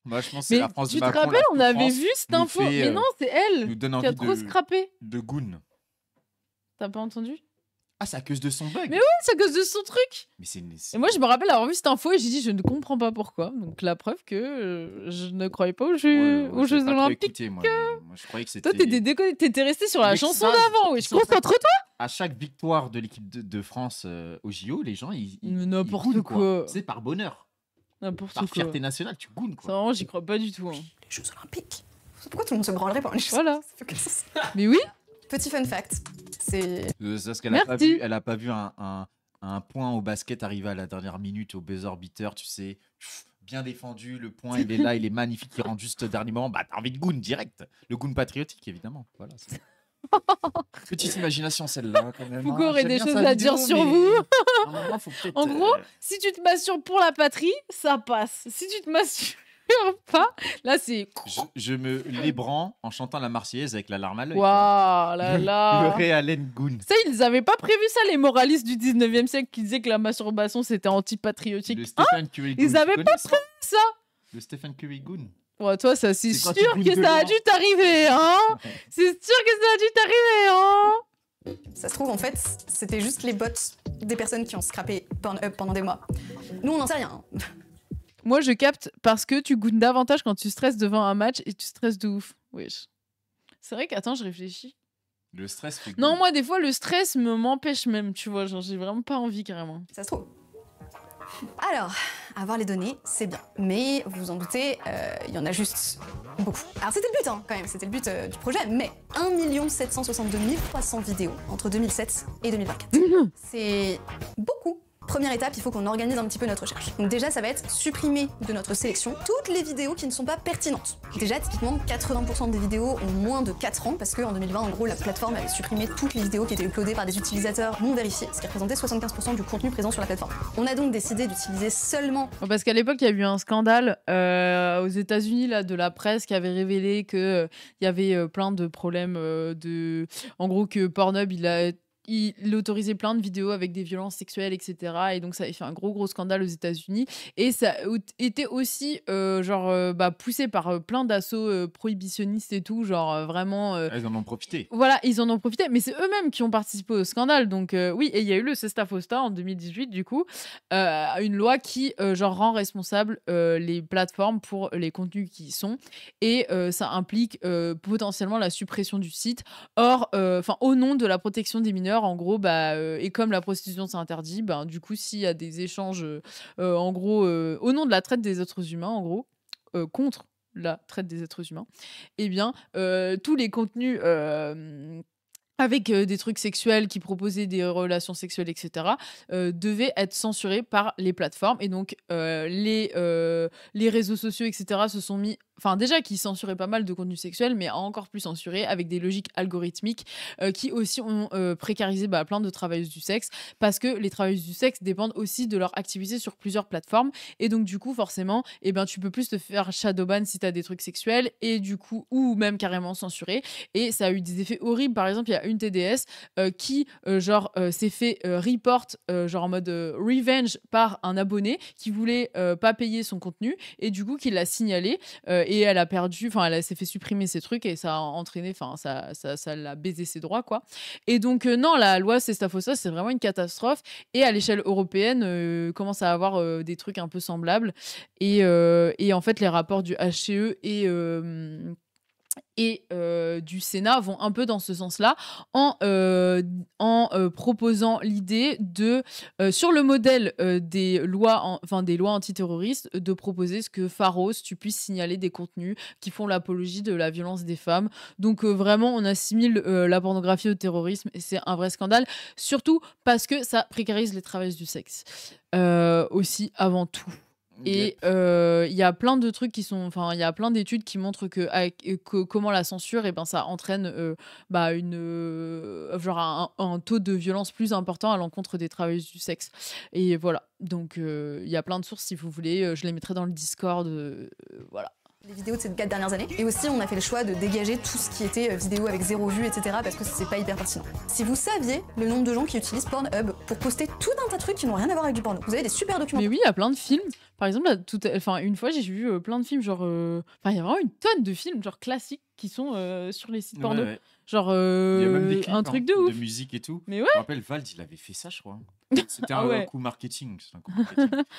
Moi, je pense que c'est la France tu de te Macron. rappelles, on avait vu cette info. Mais non, c'est elle nous donne qui a envie trop scrappé. De Goon. T'as pas entendu? Ah, c'est à cause de son bug. Mais oui, c'est à cause de son truc. Mais et moi, je me rappelle avoir vu cette info et j'ai dit, je ne comprends pas pourquoi. Donc, la preuve que je ne croyais pas aux Jeux Olympiques. Écouté, moi, je croyais que c'était... Toi, t'étais resté sur la chanson d'avant. Oui, je concentre-toi. À chaque victoire de l'équipe de France au JO, les gens, ils n'importe quoi. C'est par bonheur. N'importe quoi. Par fierté nationale, tu gounes, quoi. Ça, vraiment, j'y crois pas du tout. Hein. Les Jeux Olympiques. Pourquoi tout le monde se branlerait pendant les Jeux Voilà. Mais oui. Petit fun fact. C'est parce qu'elle a pas vu un point au basket arriver à la dernière minute au buzzer beater, tu sais, bien défendu, le point il est là, il est magnifique, il rentre juste au dernier moment, bah t'as envie de goon direct, le goon patriotique évidemment, voilà. Petite imagination celle-là quand même. Foucault aurait des choses à dire sur vous. En gros, si tu te masturbes pour la patrie, ça passe. Si tu te masturbes pas, là c'est... Je me l'ébranle en chantant la Marseillaise avec la larme à l'œil. Waouh là là. Le Réalen Goon. Ça, ils avaient pas prévu ça, les moralistes du 19e siècle qui disaient que la masturbation c'était antipatriotique. Le Stephen Curry Goon. Ils avaient pas prévu ça. Le Stephen Curry Goon. Ouais, toi, ça c'est sûr que ça a dû t'arriver, hein. C'est sûr que ça a dû t'arriver, hein. Ça se trouve, en fait, c'était juste les bots des personnes qui ont scrappé Pornhub pendant des mois. Nous, on n'en sait rien. Moi, je capte parce que tu goûtes davantage quand tu stresses devant un match et tu stresses de ouf. Wesh. C'est vrai qu'attends, je réfléchis. Le stress fait Non, moi, des fois, le stress m'empêche même, tu vois. Genre, j'ai vraiment pas envie, carrément. Ça se trouve. Alors, avoir les données, c'est bien. Mais, vous vous en doutez, il y en a juste beaucoup. Alors, c'était le but, hein, quand même. C'était le but du projet. Mais 1 762 300 vidéos entre 2007 et 2024. C'est beaucoup. Première étape, il faut qu'on organise un petit peu notre recherche. Donc déjà, ça va être supprimer de notre sélection toutes les vidéos qui ne sont pas pertinentes. Déjà, typiquement, 80% des vidéos ont moins de 4 ans, parce qu'en 2020, en gros, la plateforme avait supprimé toutes les vidéos qui étaient uploadées par des utilisateurs non vérifiés, ce qui représentait 75% du contenu présent sur la plateforme. On a donc décidé d'utiliser seulement... Parce qu'à l'époque, il y a eu un scandale aux États-Unis là, de la presse qui avait révélé qu'il y avait plein de problèmes En gros, que Pornhub, il autorisait plein de vidéos avec des violences sexuelles, etc. Et donc, ça avait fait un gros scandale aux États-Unis. Et ça était aussi poussé par plein d'assauts prohibitionnistes et tout. Genre, vraiment... Ils en ont profité. Voilà, ils en ont profité. Mais c'est eux-mêmes qui ont participé au scandale. Donc, oui, et il y a eu le Sesta Fosta en 2018, du coup. Une loi qui, rend responsable les plateformes pour les contenus qui y sont. Et ça implique potentiellement la suppression du site. Or, au nom de la protection des mineurs, en gros, et comme la prostitution c'est interdit, du coup, s'il y a des échanges, en gros, au nom de la traite des êtres humains, en gros, contre la traite des êtres humains, eh bien, tous les contenus avec des trucs sexuels qui proposaient des relations sexuelles, etc., devaient être censurés par les plateformes. Et donc, les réseaux sociaux, etc., se sont mis... Enfin, déjà, qui censuraient pas mal de contenu sexuel, mais encore plus censurés, avec des logiques algorithmiques qui aussi ont précarisé plein de travailleuses du sexe, parce que les travailleuses du sexe dépendent aussi de leur activité sur plusieurs plateformes. Et donc, du coup, forcément, tu peux plus te faire shadowban si t'as des trucs sexuels, et du coup, ou même carrément censuré. Et ça a eu des effets horribles. Par exemple, il y a une TDS qui, s'est fait report, en mode revenge par un abonné qui voulait pas payer son contenu, et du coup, qui l'a signalé. Et elle a perdu, elle s'est fait supprimer ses trucs et ça a entraîné, ça l'a baisé ses droits, quoi. Et donc, non, la loi Sesta Fosta, c'est vraiment une catastrophe. Et à l'échelle européenne, commence à avoir des trucs un peu semblables. Et en fait, les rapports du HCE et du Sénat vont un peu dans ce sens-là en proposant l'idée de, sur le modèle des lois antiterroristes, de proposer ce que Pharos, tu puisses signaler des contenus qui font l'apologie de la violence des femmes. Donc vraiment, on assimile la pornographie au terrorisme et c'est un vrai scandale, surtout parce que ça précarise les travailleuses du sexe aussi avant tout. Et il y a plein de trucs il y a plein d'études qui montrent que comment la censure, ça entraîne un taux de violence plus important à l'encontre des travailleuses du sexe. Et voilà, donc il y a plein de sources si vous voulez, je les mettrai dans le Discord, voilà. Les vidéos de ces 4 dernières années. Et aussi, on a fait le choix de dégager tout ce qui était vidéo avec 0 vue, etc. parce que c'est pas hyper pertinent. Si vous saviez le nombre de gens qui utilisent Pornhub pour poster tout un tas de trucs qui n'ont rien à voir avec du porno, vous avez des super documents. Mais oui, il y a plein de films. Par exemple, une fois, j'ai vu plein de films, genre... il y a vraiment une tonne de films, genre classiques, qui sont sur les sites porno. Ouais. Genre, il y a même des clips, un truc de ouf. De musique et tout. Mais ouais. Je me rappelle, Vald, il avait fait ça, je crois. C'était un coup marketing.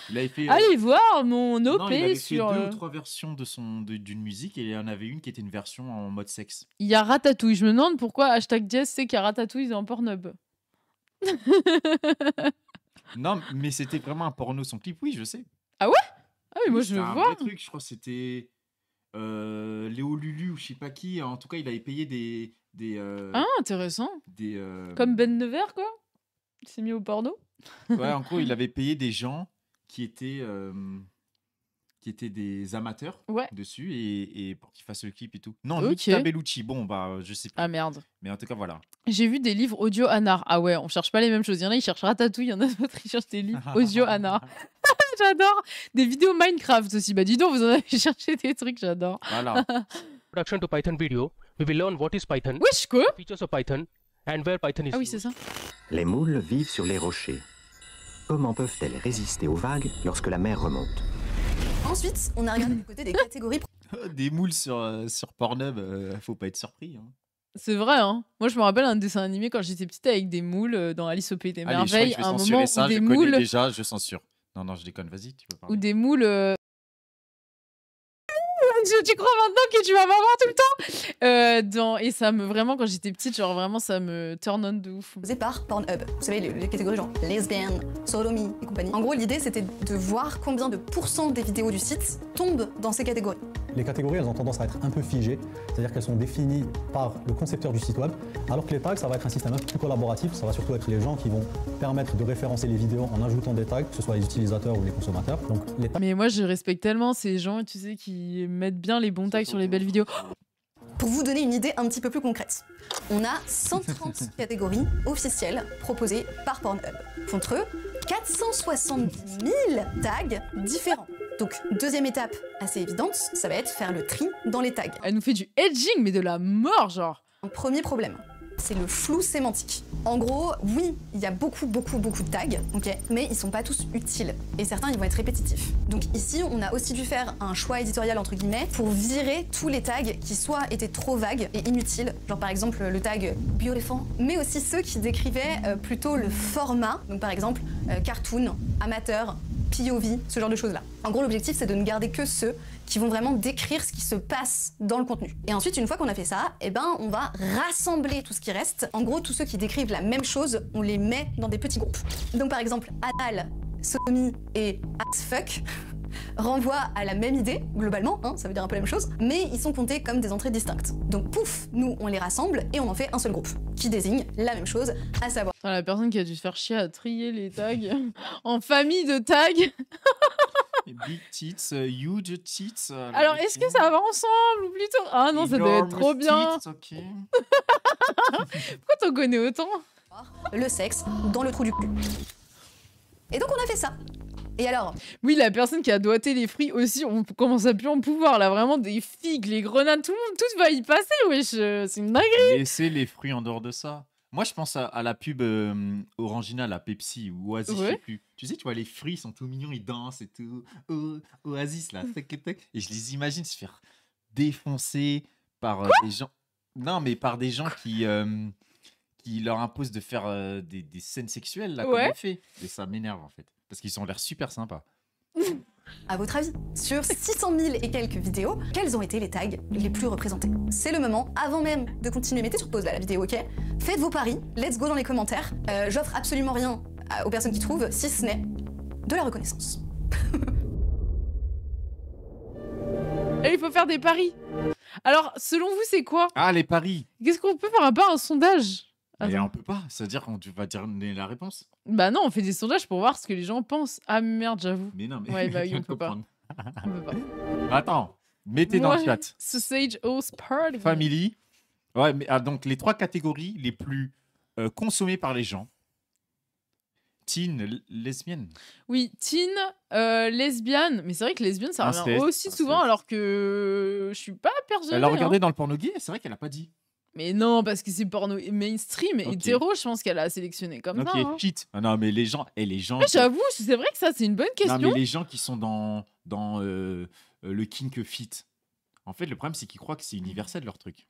Il avait fait, allez voir mon OP non, il avait sur... fait 2 ou 3 versions d'une musique et il y en avait une qui était une version en mode sexe. Il y a Ratatouille. Je me demande pourquoi #Jess sait qu'il y a Ratatouille dans Pornhub. Non, mais c'était vraiment un porno, son clip, oui, je sais. Ah ouais? Ah oui, moi je le vois. C'était un vrai truc, je crois que c'était Léo Lulu ou je sais pas qui. En tout cas, il avait payé des ah, intéressant. Comme Ben Nevers, quoi. Il s'est mis au porno. Ouais, en gros, il avait payé des gens qui étaient des amateurs dessus et pour qu'ils fassent le clip et tout. Non, Lucia Bellucci. Bon, je sais plus. Ah merde. Mais en tout cas, voilà. J'ai vu des livres audio Anar. Ah ouais, on cherche pas les mêmes choses. Il y en a, ils cherchent Ratatouille. Il y en a d'autres, ils cherchent des livres audio Anar. J'adore. Des vidéos Minecraft aussi. Bah dis donc, vous en avez cherché des trucs, j'adore. Voilà. Introduction to Python video. We will learn what is Python. Wesh, quoi? Features of Python and where Python is Ah oui, c'est ça. Les moules vivent sur les rochers. Comment peuvent-elles résister aux vagues lorsque la mer remonte? Ensuite, on a regardé du côté des catégories. Des moules sur Pornhub, faut pas être surpris. Hein. C'est vrai, hein. Moi, je me rappelle un dessin animé quand j'étais petite avec des moules dans Alice au Pays des Merveilles. À un moment ça, où des moules. Déjà, je censure. Non, je déconne. Vas-y, tu peux parler. Ou des moules. Tu crois maintenant que tu vas m'avoir tout le temps et ça me vraiment quand j'étais petite genre vraiment ça me turn on de ouf. C'est par Pornhub, vous savez les catégories genre lesbienne, sodomie et compagnie. En gros l'idée c'était de voir combien de pourcents des vidéos du site tombent dans ces catégories. Les catégories elles ont tendance à être un peu figées, c'est-à-dire qu'elles sont définies par le concepteur du site web, alors que les tags ça va être un système un peu plus collaboratif, ça va surtout être les gens qui vont permettre de référencer les vidéos en ajoutant des tags, que ce soit les utilisateurs ou les consommateurs. Donc, les tags... Mais moi je respecte tellement ces gens tu sais qui mettent bien les bons tags sur les belles vidéos. Pour vous donner une idée un petit peu plus concrète, on a 130 catégories officielles proposées par Pornhub, contre 470 000 tags différents. Donc, deuxième étape assez évidente, ça va être faire le tri dans les tags. Elle nous fait du edging, mais de la mort, genre. Un premier problème, c'est le flou sémantique. En gros, oui, il y a beaucoup de tags, ok, mais ils sont pas tous utiles. Et certains, ils vont être répétitifs. Donc ici, on a aussi dû faire un choix éditorial, entre guillemets, pour virer tous les tags qui soit étaient trop vagues et inutiles, genre par exemple le tag beautiful, mais aussi ceux qui décrivaient plutôt le format, donc par exemple cartoon, amateur, POV, ce genre de choses-là. En gros, l'objectif, c'est de ne garder que ceux qui vont vraiment décrire ce qui se passe dans le contenu. Et ensuite, une fois qu'on a fait ça, on va rassembler tout ce qui reste. En gros, tous ceux qui décrivent la même chose, on les met dans des petits groupes. Donc par exemple, anal, sodomie et as fuck renvoient à la même idée, globalement, hein, ça veut dire un peu la même chose, mais ils sont comptés comme des entrées distinctes. Donc pouf, nous on les rassemble et on en fait un seul groupe, qui désigne la même chose, à savoir... La personne qui a dû se faire chier à trier les tags en famille de tags. Big tits, huge tits. Alors est-ce que ça va ensemble ou plutôt... Ah non, ça doit être trop bien. Tits, okay. Pourquoi t'en connais autant? Le sexe dans le trou du cul. Et donc on a fait ça. Et alors? Oui, la personne qui a doigté les fruits aussi, on commence à plus en pouvoir là, vraiment des figues, les grenades, tout le monde, tout va y passer, wesh, c'est une dinguerie. Laissez les fruits en dehors de ça. Moi, je pense à la pub Orangina, la Pepsi ou Oasis, je sais plus. Tu sais, tu vois, les fruits sont tout mignons, ils dansent et tout. Oasis, là, tac. Et je les imagine se faire défoncer par des gens. Non, mais par des gens qui leur imposent de faire des scènes sexuelles, là, comme on fait. Et ça m'énerve, en fait. Parce qu'ils ont l'air super sympas. À votre avis, sur 600 000 et quelques vidéos, quels ont été les tags les plus représentés? C'est le moment, avant même de continuer, mettez sur pause là la vidéo, ok? Faites vos paris, let's go dans les commentaires. J'offre absolument rien aux personnes qui trouvent, si ce n'est de la reconnaissance. Et il faut faire des paris. Alors, selon vous, c'est quoi? Ah, les paris. Qu'est-ce qu'on peut faire à part un sondage? Mais on peut pas, c'est-à-dire qu'on va donner la réponse. Bah non, on fait des sondages pour voir ce que les gens pensent. Ah merde, j'avoue. Mais non, mais ouais, bah oui, on peut pas. On peut pas. Attends, mettez dans le chat. Sausage House Party. Family. Ouais, mais donc les 3 catégories les plus consommées par les gens. Teen, lesbienne. Oui, teen, lesbienne. Mais c'est vrai que lesbienne, ça revient aussi souvent, alors que je suis pas persuadée. Elle a regardé dans le porno gay, c'est vrai qu'elle a pas dit. Mais non, parce que c'est porno mainstream et hétéro, je pense qu'elle a sélectionné comme ça. Ok, cheat. Ah non, mais les gens... Mais j'avoue, c'est vrai que ça, c'est une bonne question. Non, mais les gens qui sont dans le kink fit, en fait, le problème, c'est qu'ils croient que c'est universel, leur truc.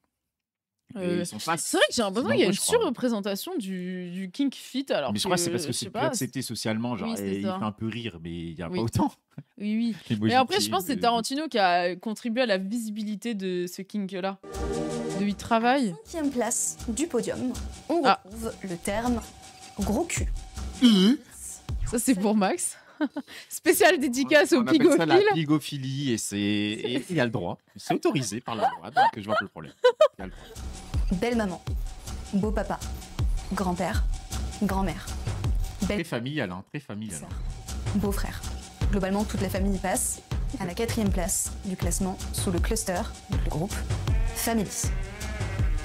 C'est vrai que j'ai l'impression qu'il y a une surreprésentation du kink fit. Alors mais je crois que c'est parce que c'est plus accepté socialement. Genre, il fait un peu rire, mais il n'y a pas autant. Oui. Mais après, je pense que c'est Tarantino qui a contribué à la visibilité de ce kink-là. De y travailler. 5e place du podium, on retrouve le terme gros cul. Ça, c'est pour Max. Spécial dédicace au pigophile. On appelle ça la pigophilie et il y a le droit. C'est autorisé par la loi, donc je vois pas le problème. Il y a le droit. Belle maman, beau papa, grand-père, grand-mère. Très familial, hein, très familial. Beau frère. Globalement, toute la famille y passe. À la 4e place du classement, sous le cluster, donc le groupe, family.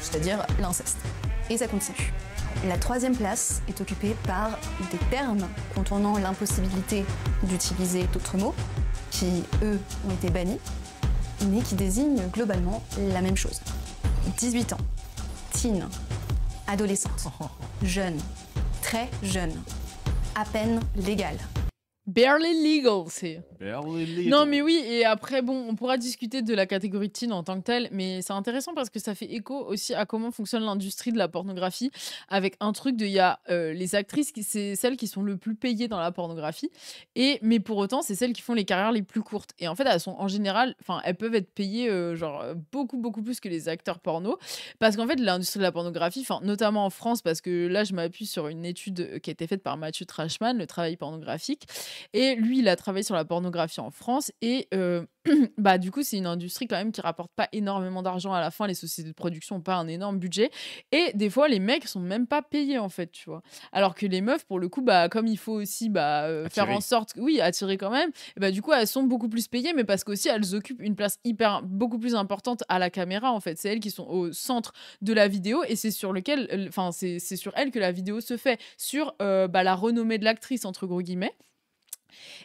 C'est-à-dire l'inceste. Et ça continue. La 3e place est occupée par des termes contournant l'impossibilité d'utiliser d'autres mots, qui, eux, ont été bannis, mais qui désignent globalement la même chose. 18 ans, teen, adolescente, jeune, très jeune, à peine légale. Barely legal, c'est. Barely legal. Non, mais oui, et après, bon, on pourra discuter de la catégorie teen en tant que telle, mais c'est intéressant parce que ça fait écho aussi à comment fonctionne l'industrie de la pornographie, avec un truc de, il y a les actrices, c'est celles qui sont le plus payées dans la pornographie, mais pour autant, c'est celles qui font les carrières les plus courtes. Et en fait, elles sont en général, enfin, elles peuvent être payées beaucoup plus que les acteurs porno, parce qu'en fait, l'industrie de la pornographie, notamment en France, parce que là, je m'appuie sur une étude qui a été faite par Mathieu Trashman, le travail pornographique. Et lui, il a travaillé sur la pornographie en France et bah, du coup, c'est une industrie quand même qui rapporte pas énormément d'argent à la fin. Les sociétés de production n'ont pas un énorme budget et des fois, les mecs sont même pas payés en fait, tu vois. Alors que les meufs, pour le coup, bah, comme il faut aussi faire en sorte, attirer quand même, et bah, du coup, elles sont beaucoup plus payées, mais parce qu'aussi, elles occupent une place beaucoup plus importante à la caméra en fait. C'est elles qui sont au centre de la vidéo et c'est sur c'est sur elles que la vidéo se fait, sur la renommée de l'actrice, entre gros guillemets.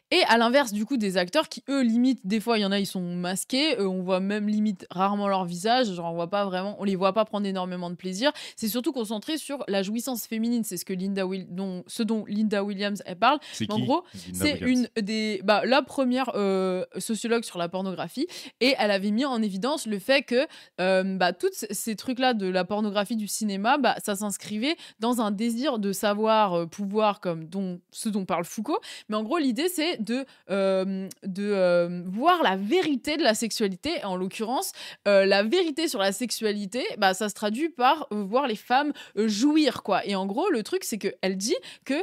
Et à l'inverse du coup des acteurs qui eux limite des fois il y en a ils sont masqués, on voit même limite rarement leur visage, genre on les voit pas prendre énormément de plaisir, c'est surtout concentré sur la jouissance féminine, c'est ce que dont Linda Williams elle parle. En gros c'est une des la première sociologue sur la pornographie et elle avait mis en évidence le fait que tous ces trucs là de la pornographie du cinéma ça s'inscrivait dans un désir de savoir pouvoir comme ce dont parle Foucault, mais en gros l'idée c'est de voir la vérité de la sexualité. En l'occurrence, la vérité sur la sexualité, ça se traduit par voir les femmes jouir, quoi. Et en gros, le truc, c'est qu'elle dit que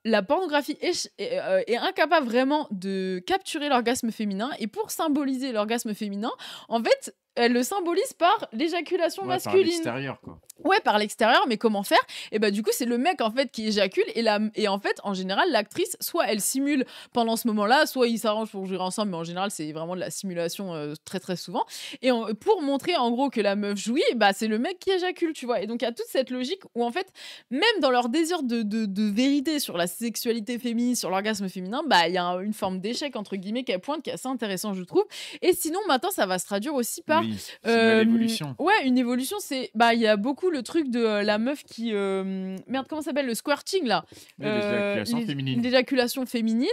la pornographie est incapable vraiment de capturer l'orgasme féminin. Et pour symboliser l'orgasme féminin, en fait, elle le symbolise par l'éjaculation masculine. Par l'extérieur, quoi. Ouais, par l'extérieur, mais comment faire? Et du coup, c'est le mec en fait qui éjacule et en fait, en général, l'actrice, soit elle simule pendant ce moment-là, soit ils s'arrangent pour jouer ensemble, mais en général, c'est vraiment de la simulation très très souvent. Et pour montrer en gros que la meuf jouit, c'est le mec qui éjacule, tu vois. Et donc il y a toute cette logique où en fait, même dans leur désir de vérité sur la sexualité féminine, sur l'orgasme féminin, il y a une forme d'échec entre guillemets qui pointe, qui est assez intéressant, je trouve. Et sinon, maintenant, ça va se traduire aussi par une évolution. Ouais, une évolution, c'est il y a beaucoup le truc de la meuf qui merde, comment ça s'appelle, le squirting là, l'éjaculation féminine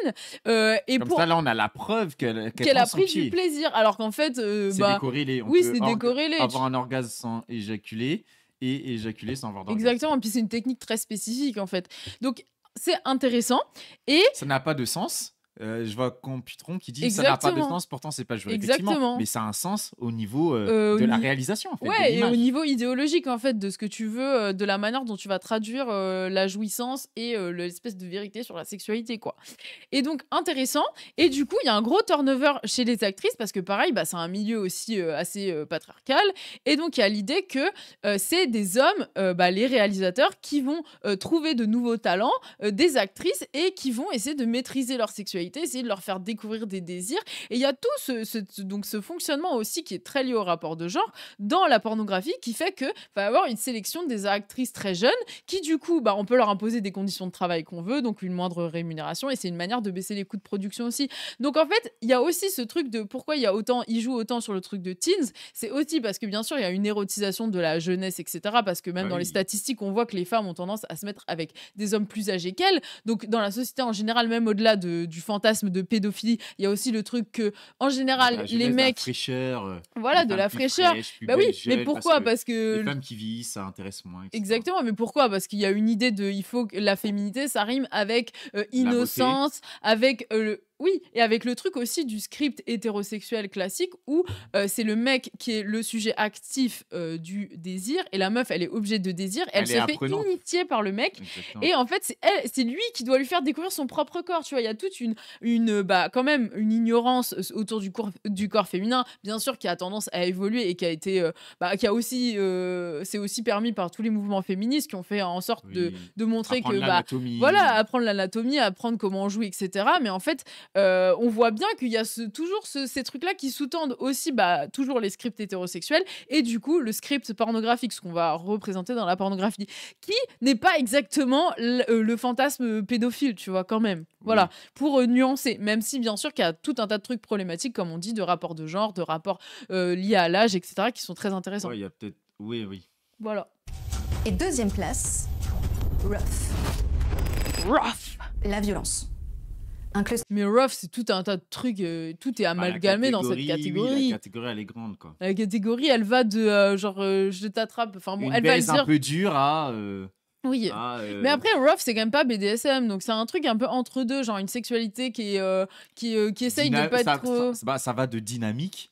et comme ça là on a la preuve qu'elle a pris du plaisir, alors qu'en fait c'est décorrélé. C'est décorrélé. Avoir un orgasme sans éjaculer et éjaculer sans avoir d'orgasme. Exactement, et puis c'est une technique très spécifique en fait, donc c'est intéressant et ça n'a pas de sens. Je vois Computron qui dit ça n'a pas de sens, pourtant c'est pas joué. Effectivement, mais ça a un sens au niveau de la réalisation en fait. Ouais, et au niveau idéologique en fait de ce que tu veux, de la manière dont tu vas traduire la jouissance et l'espèce de vérité sur la sexualité quoi. Et donc intéressant. Et du coup il y a un gros turnover chez les actrices parce que pareil c'est un milieu aussi assez patriarcal. Et donc il y a l'idée que c'est des hommes, les réalisateurs qui vont trouver de nouveaux talents, des actrices et qui vont essayer de maîtriser leur sexualité, essayer de leur faire découvrir des désirs. Et il y a tout ce fonctionnement aussi qui est très lié au rapport de genre dans la pornographie qui fait que va y avoir une sélection des actrices très jeunes qui du coup on peut leur imposer des conditions de travail qu'on veut, donc une moindre rémunération, et c'est une manière de baisser les coûts de production aussi. Donc en fait il y a aussi ce truc de pourquoi ils jouent autant sur le truc de teens, c'est aussi parce que bien sûr il y a une érotisation de la jeunesse etc, parce que même dans les statistiques on voit que les femmes ont tendance à se mettre avec des hommes plus âgés qu'elles, donc dans la société en général, même au-delà du fantasme de pédophilie, il y a aussi le truc que en général les mecs de la fraîcheur, de la fraîcheur mais pourquoi parce que les femmes qui vieillissent ça intéresse moins, etc. Exactement, mais pourquoi parce qu'il y a une idée de il faut que la féminité ça rime avec innocence, avec oui, et avec le truc aussi du script hétérosexuel classique où c'est le mec qui est le sujet actif du désir et la meuf elle est objet de désir, elle se fait initier par le mec. Exactement. Et en fait c'est lui qui doit lui faire découvrir son propre corps, tu vois, il y a toute une quand même une ignorance autour du corps féminin, bien sûr qui a tendance à évoluer et qui a été qui a aussi c'est aussi permis par tous les mouvements féministes qui ont fait en sorte de montrer que apprendre l'anatomie, apprendre comment on joue etc, mais en fait on voit bien qu'il y a toujours ces trucs-là qui sous-tendent aussi toujours les scripts hétérosexuels et du coup le script pornographique, ce qu'on va représenter dans la pornographie, qui n'est pas exactement le fantasme pédophile, tu vois, quand même. Voilà, pour nuancer, même si bien sûr qu'il y a tout un tas de trucs problématiques, comme on dit, de rapports de genre, de rapports liés à l'âge, etc., qui sont très intéressants. Ouais, il y a peut-être... Oui. Voilà. Et deuxième place, Rough. La violence. Mais rough, c'est tout un tas de trucs, tout est amalgamé dans cette catégorie. Oui, la catégorie, elle est grande, quoi. La catégorie, elle va de je t'attrape. Enfin bon, elle va le dire. Un peu dur à. Oui. Mais après, rough, c'est quand même pas BDSM, donc c'est un truc un peu entre deux, genre une sexualité qui essaye de pas être trop. Ça va de dynamique.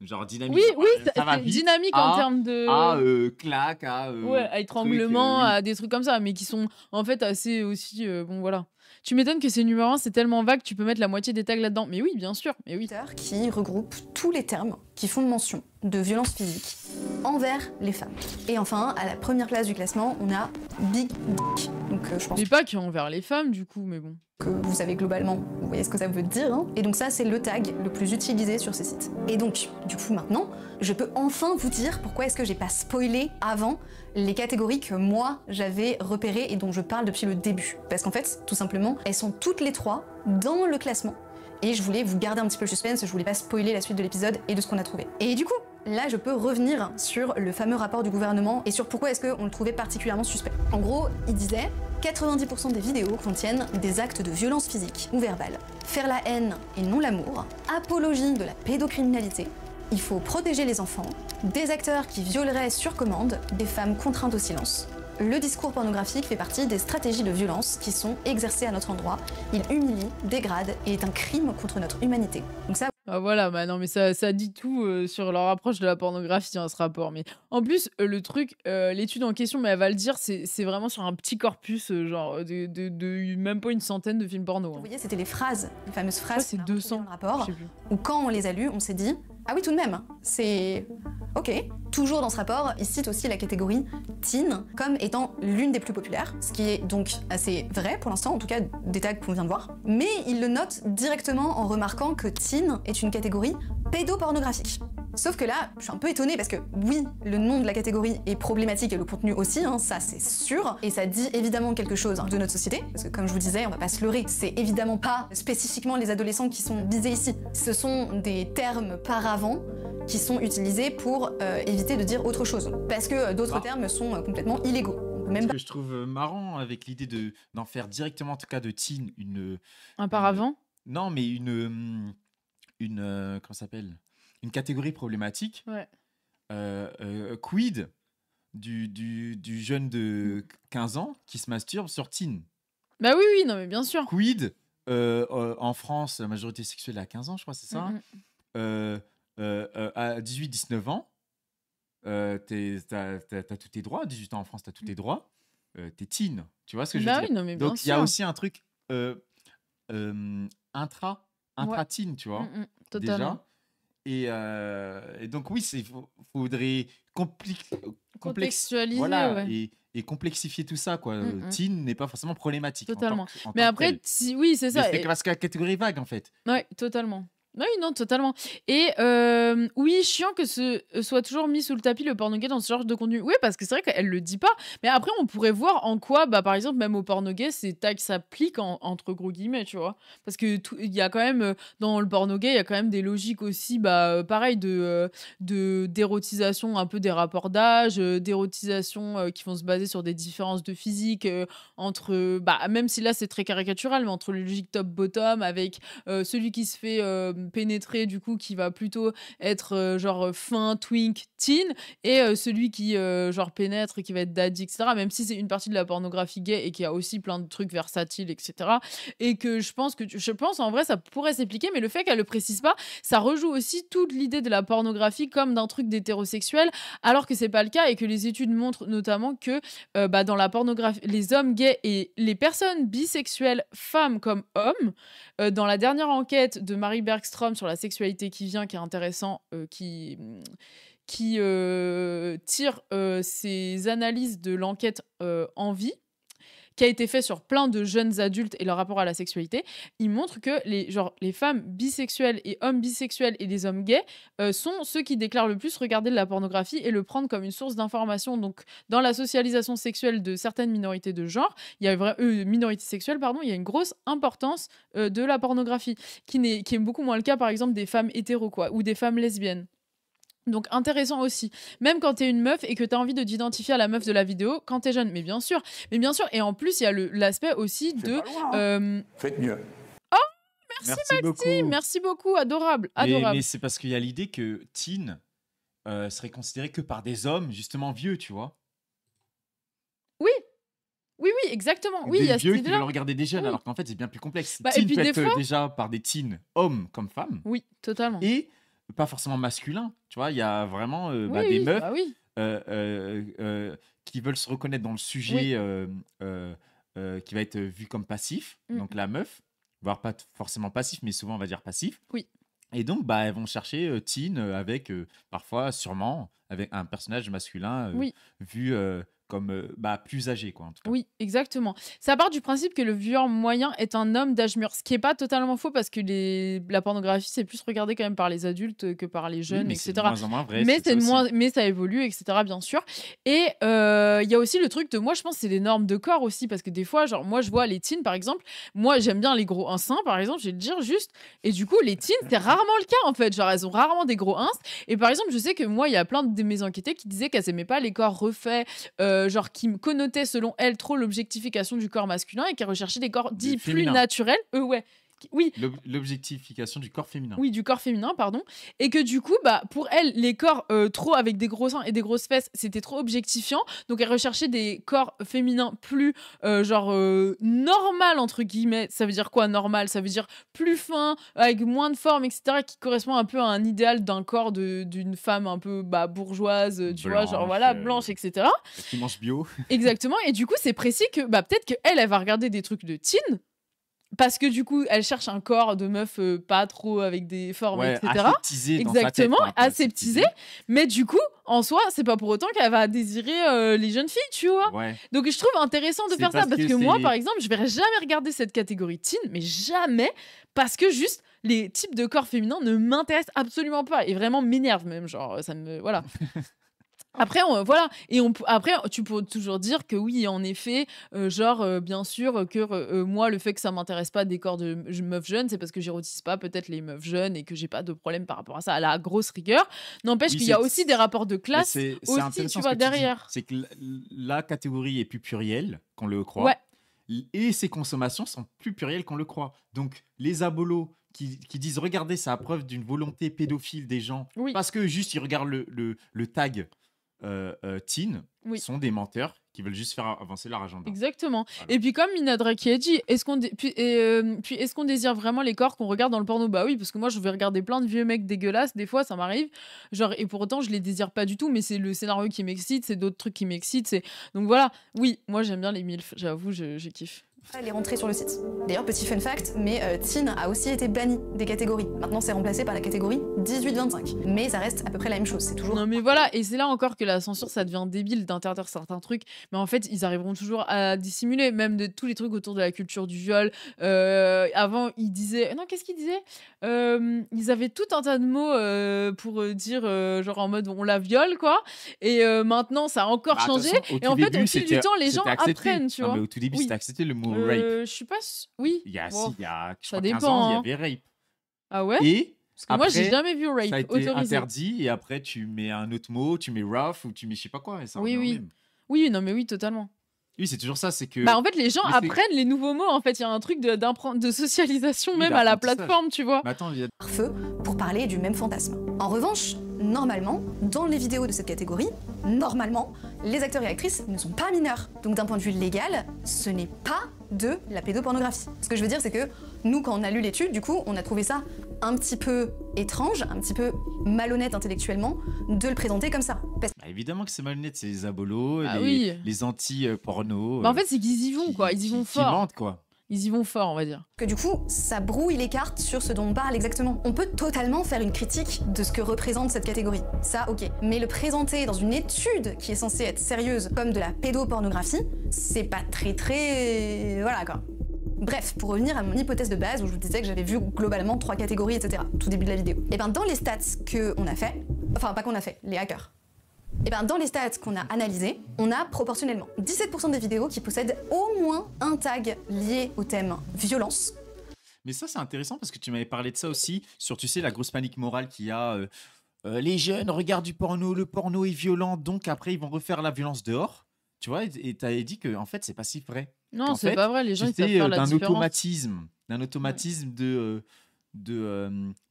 Genre dynamique. Oui, ça va vite, dynamique en termes de. À claque, à étranglement, à des trucs comme ça, mais qui sont en fait assez aussi. Bon, voilà. Tu m'étonnes que c'est numéro 1, c'est tellement vague, tu peux mettre la moitié des tags là-dedans. Mais oui, bien sûr. Mais oui. Qui regroupe tous les termes qui font mention de violence physique envers les femmes. Et enfin, à la première place du classement, on a Big Dick. Donc je pense. Mais pas qu'envers les femmes, du coup, mais bon. Que vous savez globalement, vous voyez ce que ça veut dire, hein. Et donc ça, c'est le tag le plus utilisé sur ces sites. Et donc, du coup, maintenant, je peux enfin vous dire pourquoi est-ce que j'ai pas spoilé avant les catégories que moi, j'avais repérées et dont je parle depuis le début. Parce qu'en fait, tout simplement, elles sont toutes les trois dans le classement. Et je voulais vous garder un petit peu le suspense, je voulais pas spoiler la suite de l'épisode et de ce qu'on a trouvé. Et du coup, là, je peux revenir sur le fameux rapport du gouvernement et sur pourquoi est-ce qu'on le trouvait particulièrement suspect. En gros, il disait 90% des vidéos contiennent des actes de violence physique ou verbale, faire la haine et non l'amour, apologie de la pédocriminalité, il faut protéger les enfants, des acteurs qui violeraient sur commande, des femmes contraintes au silence. Le discours pornographique fait partie des stratégies de violence qui sont exercées à notre endroit. Il humilie, dégrade et est un crime contre notre humanité. Donc ça... Ah voilà, non mais ça dit tout sur leur approche de la pornographie, ce rapport. Mais en plus, le truc, l'étude en question, mais elle va le dire, c'est vraiment sur un petit corpus, genre de même pas une centaine de films porno. Hein. Vous voyez, c'était les phrases, les fameuses phrases. C'est 200 dans le rapport, où quand on les a lues, on s'est dit ah oui, tout de même, c'est ok. Toujours dans ce rapport, il cite aussi la catégorie teen comme étant l'une des plus populaires, ce qui est donc assez vrai pour l'instant, en tout cas des tags qu'on vient de voir. Mais il le note directement en remarquant que teen est une catégorie pédopornographique. Sauf que là, je suis un peu étonnée parce que oui, le nom de la catégorie est problématique et le contenu aussi, hein, ça c'est sûr. Et ça dit évidemment quelque chose de notre société, parce que comme je vous disais, on va pas se leurrer, c'est évidemment pas spécifiquement les adolescents qui sont visés ici. Ce sont des termes paravents qui sont utilisés pour éviter de dire autre chose. Parce que d'autres termes sont complètement illégaux. Ce que je trouve marrant avec l'idée d'en faire directement, en tout cas de teen, un paravent. Non, mais comment ça s'appelle, une catégorie problématique. Ouais. Quid du jeune de 15 ans qui se masturbe sur teen. Bah oui, non mais bien sûr. Quid en France, la majorité sexuelle est à 15 ans, je crois, c'est ça. À 18-19 ans, t'as tous tes droits. À 18 ans en France, t'as tous tes droits. T'es teen, tu vois ce que je veux dire? Oui, non, mais bien Donc, il y a sûr. aussi un truc intra-teen, tu vois, Totalement. déjà. Et donc, oui, faudrait Contextualiser, voilà, ouais. et complexifier tout ça, quoi. Teen n'est pas forcément problématique. Totalement. En Mais tant que après, tel. oui, c'est ça. Mais c'est parce que la catégorie est vague, en fait. Oui, totalement. Oui, non, totalement. Et oui, chiant que ce soit toujours mis sous le tapis le porno gay dans ce genre de contenu. Oui, parce que c'est vrai qu'elle le dit pas. Mais après, on pourrait voir en quoi, bah, par exemple, même au porno gay, ces tags s'appliquent entre gros guillemets, tu vois. Parce que il y a quand même, dans le porno gay, il y a quand même des logiques aussi, bah, pareil, d'érotisation un peu des rapports d'âge, d'érotisation qui vont se baser sur des différences de physique entre, bah, même si là c'est très caricatural, mais entre les logiques top-bottom avec celui qui se fait pénétrer, du coup, qui va plutôt être genre fin, twink, teen, et celui qui genre pénètre, qui va être daddy, etc. Même si c'est une partie de la pornographie gay et qu'il y a aussi plein de trucs versatiles, etc. Et que je pense en vrai ça pourrait s'appliquer, mais le fait qu'elle le précise pas, ça rejoue aussi toute l'idée de la pornographie comme d'un truc d'hétérosexuel, alors que c'est pas le cas et que les études montrent notamment que bah, dans la pornographie, les hommes gays et les personnes bisexuelles, femmes comme hommes, dans la dernière enquête de Marie Bergstrom sur la sexualité qui vient, qui est intéressant, qui tire ses analyses de l'enquête Envie, qui a été fait sur plein de jeunes adultes et leur rapport à la sexualité, il montre que les femmes bisexuelles et hommes bisexuels et les hommes gays sont ceux qui déclarent le plus regarder de la pornographie et le prendre comme une source d'information. Donc, dans la socialisation sexuelle de certaines minorités de genre, il y a minorités sexuelles, pardon, il y a une grosse importance de la pornographie, qui est beaucoup moins le cas, par exemple, des femmes hétéros, quoi, ou des femmes lesbiennes. Donc intéressant aussi, même quand t'es une meuf et que t'as envie de t'identifier à la meuf de la vidéo quand t'es jeune, mais bien sûr, et en plus il y a l'aspect aussi de... Faites mieux. Oh, merci beaucoup, adorable. Mais c'est parce qu'il y a l'idée que teen serait considéré que par des hommes justement vieux, tu vois. Oui, exactement. Oui, des il y a vieux qui veulent regarder des jeunes, alors qu'en fait c'est bien plus complexe. Teen peut être déjà par des teens, hommes comme femmes. Oui, totalement. Et pas forcément masculin, tu vois, il y a vraiment des meufs qui veulent se reconnaître dans le sujet qui va être vu comme passif, donc la meuf, voire pas forcément passif, mais souvent on va dire passif. Oui. Et donc bah, elles vont chercher teen avec parfois sûrement avec un personnage masculin vu comme plus âgé, quoi, en tout cas. Oui, exactement. Ça part du principe que le vieweur moyen est un homme d'âge mûr, ce qui n'est pas totalement faux parce que la pornographie, c'est plus regardé quand même par les adultes que par les jeunes, etc. C'est de moins en moins vrai. Mais ça évolue, etc., bien sûr. Et il y a aussi le truc de, moi, je pense que c'est des normes de corps aussi, parce que des fois, genre, moi, je vois les teens, par exemple, moi, j'aime bien les gros seins, par exemple, je vais te dire juste, et du coup, les teens, c'est rarement le cas, en fait. Genre, elles ont rarement des gros ins. Et par exemple, je sais que moi, il y a plein de mes enquêtées qui disaient qu'elles n'aimaient pas les corps refaits, genre qui me connotaient selon elles trop l'objectification du corps masculin et qui recherchaient des corps dits plus naturels. Oui. L'objectification du corps féminin. Oui, du corps féminin, pardon. Et que du coup, bah, pour elles, les corps trop avec des gros seins et des grosses fesses, c'était trop objectifiant. Donc elles recherchaient des corps féminins plus normal, entre guillemets. Ça veut dire quoi, normal? Ça veut dire plus fin, avec moins de forme, etc. Qui correspond un peu à un idéal d'un corps d'une femme un peu bourgeoise, tu vois, genre voilà, blanche, etc. Qui mange bio. Exactement. Et du coup, c'est précis que peut-être qu'elle va regarder des trucs de teen. Parce que du coup, elle cherche un corps de meuf pas trop avec des formes, etc. Aseptisé. Exactement, dans sa tête, aseptisé. Mais du coup, en soi, c'est pas pour autant qu'elle va désirer les jeunes filles, tu vois. Ouais. Donc je trouve intéressant de faire ça parce que moi, par exemple, je verrais jamais regarder cette catégorie teen, mais jamais, parce que juste les types de corps féminins ne m'intéressent absolument pas et vraiment m'énervent même, genre ça me voilà. Après, voilà. Et après, tu peux toujours dire que oui, en effet, bien sûr, que moi, le fait que ça m'intéresse pas des corps de meufs jeunes, c'est parce que j'érotise pas peut-être les meufs jeunes et que j'ai pas de problème par rapport à ça, à la grosse rigueur. N'empêche qu'il y a aussi des rapports de classe aussi, tu vois, derrière. C'est que la catégorie est plus plurielle qu'on le croit. Ouais. Et ses consommations sont plus plurielles qu'on le croit. Donc, les abolos qui disent « Regardez, c'est la preuve d'une volonté pédophile des gens parce que juste, ils regardent le tag teen », sont des menteurs qui veulent juste faire avancer leur agenda. Exactement. Voilà. Et puis comme Mina Draki a dit, est-ce qu'on désire vraiment les corps qu'on regarde dans le porno? Bah oui, parce que moi je vais regarder plein de vieux mecs dégueulasses, des fois ça m'arrive, genre, et pour autant je les désire pas du tout, mais c'est le scénario qui m'excite, c'est d'autres trucs qui m'excitent, donc voilà, oui, moi j'aime bien les MILF, j'avoue, je kiffe. Elle est rentrée sur le site. D'ailleurs, petit fun fact, mais teen a aussi été banni des catégories. Maintenant, c'est remplacé par la catégorie 18-25. Mais ça reste à peu près la même chose, c'est toujours... Non mais voilà, et c'est là encore que la censure, ça devient débile d'interdire certains trucs, mais en fait, ils arriveront toujours à dissimuler, même de tous les trucs autour de la culture du viol. Avant, ils disaient... Non, qu'est-ce qu'ils disaient? Ils avaient tout un tas de mots pour dire, genre en mode, on la viole, quoi. Et maintenant, ça a encore changé. Et en fait, au fil du temps, les gens apprennent, tu vois. Mais au tout début, c'était accepté le mot rape. Je suis pas... Oui. Il y a, Bon, il y a je ça crois, 15 dépend, ans, hein. il y avait rape. Ah ouais? Et parce que moi, j'ai jamais vu rape ça a été autorisé. interdit, et après, tu mets un autre mot, tu mets rough, ou tu mets je sais pas quoi. Et ça Oui, revient au oui. même. Oui, non, mais oui, totalement. Oui, c'est toujours ça, c'est que... Bah en fait, les gens Mais c'est- apprennent les nouveaux mots, en fait. Il y a un truc de socialisation Oui, même à la d'apprentissage. plateforme, tu vois. Mais attends, il y a... Feu pour parler du même fantasme. En revanche, normalement, dans les vidéos de cette catégorie, normalement, les acteurs et actrices ne sont pas mineurs. Donc d'un point de vue légal, ce n'est pas de la pédopornographie. Ce que je veux dire, c'est que nous, quand on a lu l'étude, du coup, on a trouvé ça un petit peu étrange, un petit peu malhonnête intellectuellement, de le présenter comme ça. Parce Bah, évidemment que c'est malhonnête, c'est les abolos, Ah les, oui. les anti-porno. Bah en fait, c'est qu'ils y vont, quoi. Ils y vont qui fort. mentent, quoi. Ils y vont fort, on va dire. que du coup, ça brouille les cartes sur ce dont on parle exactement. On peut totalement faire une critique de ce que représente cette catégorie. Ça, ok. Mais le présenter dans une étude qui est censée être sérieuse comme de la pédopornographie, c'est pas très... Voilà, quoi. Bref, pour revenir à mon hypothèse de base où je vous disais que j'avais vu globalement 3 catégories, etc. Tout début de la vidéo. Et ben dans les stats qu'on a fait, enfin pas qu'on a fait, les hackers. Et ben dans les stats qu'on a analysés, on a proportionnellement 17% des vidéos qui possèdent au moins un tag lié au thème violence. Mais ça, c'est intéressant parce que tu m'avais parlé de ça aussi, sur, tu sais, la grosse panique morale qu'il y a. Les jeunes regardent du porno, le porno est violent, donc après, ils vont refaire la violence dehors. Tu vois, et tu avais dit que en fait, c'est pas si vrai. Non, c'est pas vrai, les gens, ils savent c'était faire la d'un différence. automatisme de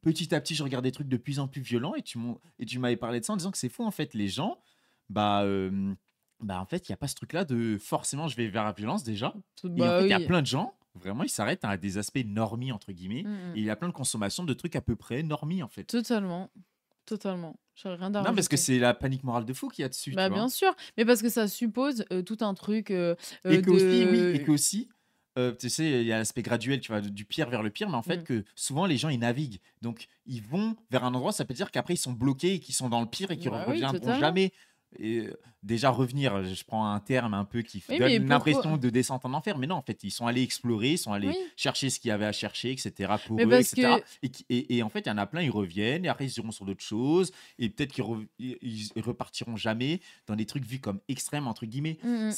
petit à petit, je regarde des trucs de plus en plus violents, et tu m'avais parlé de ça en disant que c'est faux, en fait, les gens, en fait, il n'y a pas ce truc-là de forcément, je vais vers la violence déjà. Et en fait, il y a plein de gens, vraiment, ils s'arrêtent à des aspects normis, entre guillemets, et il y a plein de consommation de trucs à peu près normis, en fait. Totalement. Totalement. J'aurais rien à Non, parce rajouter. que c'est la panique morale de fou qu'il y a dessus. Bah, tu vois. bien sûr. Mais parce que ça suppose tout un truc Et que aussi, oui, de... et que aussi, tu sais, il y a l'aspect graduel, tu vois, du pire vers le pire, mais en fait, que souvent les gens ils naviguent. Donc, ils vont vers un endroit, ça peut dire qu'après ils sont bloqués et qu'ils sont dans le pire et qu'ils Bah ne oui, reviendront totalement. jamais. Et, déjà, revenir, je prends un terme un peu qui Oui, donne mais une pourquoi- impression de descente en enfer, mais non, en fait, ils sont allés explorer, ils sont allés Oui. chercher ce qu'il y avait à chercher, etc. pour Mais eux, parce etc. que- Et en fait, il y en a plein, ils reviennent, et après, ils iront sur d'autres choses, et peut-être ils repartiront jamais dans des trucs vus comme extrêmes, entre guillemets. Mm, mm.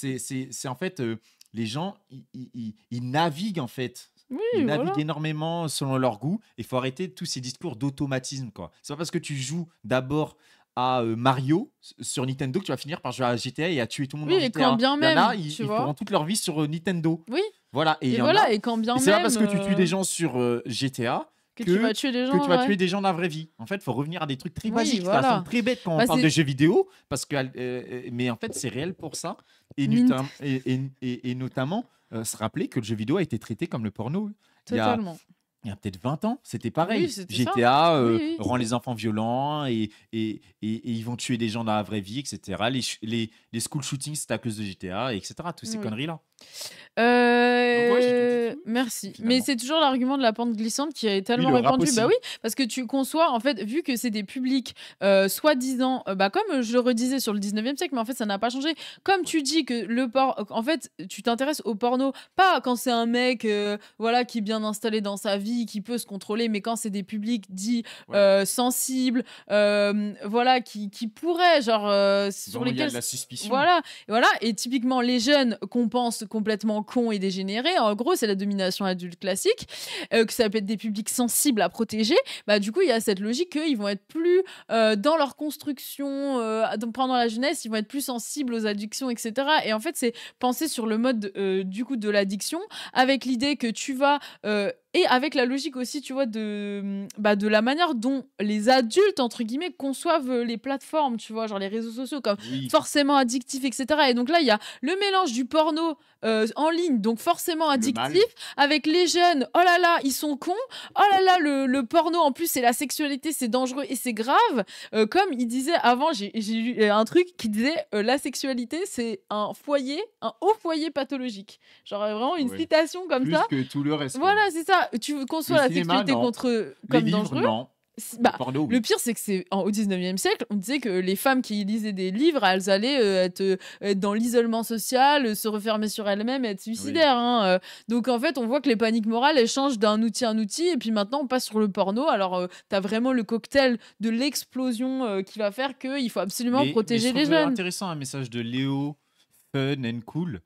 C'est en fait, les gens, ils naviguent, en fait. Oui, Ils voilà. naviguent énormément selon leur goût. Il faut arrêter tous ces discours d'automatisme, quoi. C'est pas parce que tu joues d'abord à Mario sur Nintendo que tu vas finir par jouer à GTA et à tuer tout le monde Oui, dans et GTA. quand bien Il y en a, même, ils tu ils vois. feront toute leur vie sur Nintendo. Oui. Voilà. Et il Et y en voilà, a- et quand bien et c'est pas même, parce que tu tues des gens sur GTA que tu vas tuer des gens, que tu vas ouais. tuer des gens dans la vraie vie. En fait, il faut revenir à des trucs très Oui, basiques. voilà. Ça semble très bête quand on Bah, parle c'est- de jeux vidéo, parce que, mais en fait, c'est réel pour ça. Et, et notamment, se rappeler que le jeu vidéo a été traité comme le porno. Totalement. Il y a peut-être 20 ans, c'était pareil. Oui, c'était GTA ça. Oui, oui. rend les enfants violents et ils vont tuer des gens dans la vraie vie, etc. Les school shootings, c'est à cause de GTA, etc. Toutes ces Oui. conneries-là. Merci. finalement. Mais c'est toujours l'argument de la pente glissante qui est tellement le rap répandu. aussi. Bah oui, parce que tu conçois, en fait, vu que c'est des publics soi-disant, comme je le redisais sur le 19e siècle, mais en fait, ça n'a pas changé. Comme tu dis que le en fait, tu t'intéresses au porno, pas quand c'est un mec voilà, qui est bien installé dans sa vie, qui peut se contrôler, mais quand c'est des publics dits sensibles, voilà, qui pourraient, genre, sur Dont il y a lesquels. de la suspicion. Voilà, et typiquement les jeunes qu'on pense complètement cons et dégénérés, en gros c'est la domination adulte classique, que ça peut être des publics sensibles à protéger, bah du coup il y a cette logique qu'ils vont être plus dans leur construction pendant la jeunesse, ils vont être plus sensibles aux addictions, etc. Et en fait c'est penser sur le mode du coup de l'addiction avec l'idée que tu vas Et avec la logique aussi, tu vois, de la manière dont les adultes, entre guillemets, conçoivent les plateformes, tu vois, genre les réseaux sociaux, comme forcément addictifs, etc. Et donc là, il y a le mélange du porno en ligne, donc forcément addictif, avec les jeunes, oh là là, ils sont cons, oh là là, le porno, en plus, c'est la sexualité, c'est dangereux et c'est grave. Comme il disait avant, j'ai lu un truc qui disait la sexualité, c'est un haut foyer pathologique. Genre vraiment une citation comme ça. Plus que tout le reste. Voilà, c'est ça. Tu conçois la sexualité comme dangereux. Non. Le pire, c'est que au 19e siècle, on disait que les femmes qui lisaient des livres, elles allaient être dans l'isolement social, se refermer sur elles-mêmes et être suicidaires. Hein. Donc en fait, on voit que les paniques morales, elles changent d'un outil à un outil, et puis maintenant, on passe sur le porno. Alors, t'as vraiment le cocktail de l'explosion qui va faire qu'il faut absolument protéger les jeunes. C'est intéressant un message de Léo Fun and Cool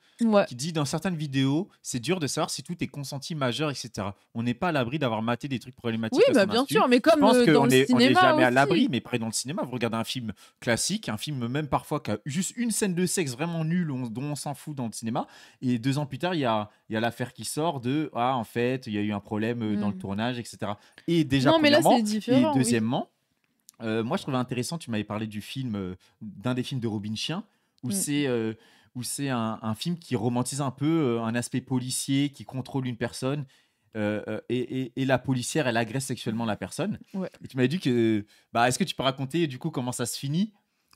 qui dit dans certaines vidéos, c'est dur de savoir si tout est consenti majeur, etc. On n'est pas à l'abri d'avoir maté des trucs problématiques. Oui, bien sûr, mais comme dans le cinéma, on n'est jamais à l'abri, mais près dans le cinéma, vous regardez un film classique, un film même parfois qui a juste une scène de sexe vraiment nulle dont on s'en fout dans le cinéma, et 2 ans plus tard, il y a l'affaire qui sort de en fait, il y a eu un problème dans le tournage, etc. Et déjà, premièrement, et deuxièmement, moi je trouvais intéressant, tu m'avais parlé du film, d'un des films de Robin Chien, où c'est un film qui romantise un peu un aspect policier qui contrôle une personne et la policière, elle agresse sexuellement la personne. Et tu m'avais dit que est-ce que tu peux raconter du coup comment ça se finit,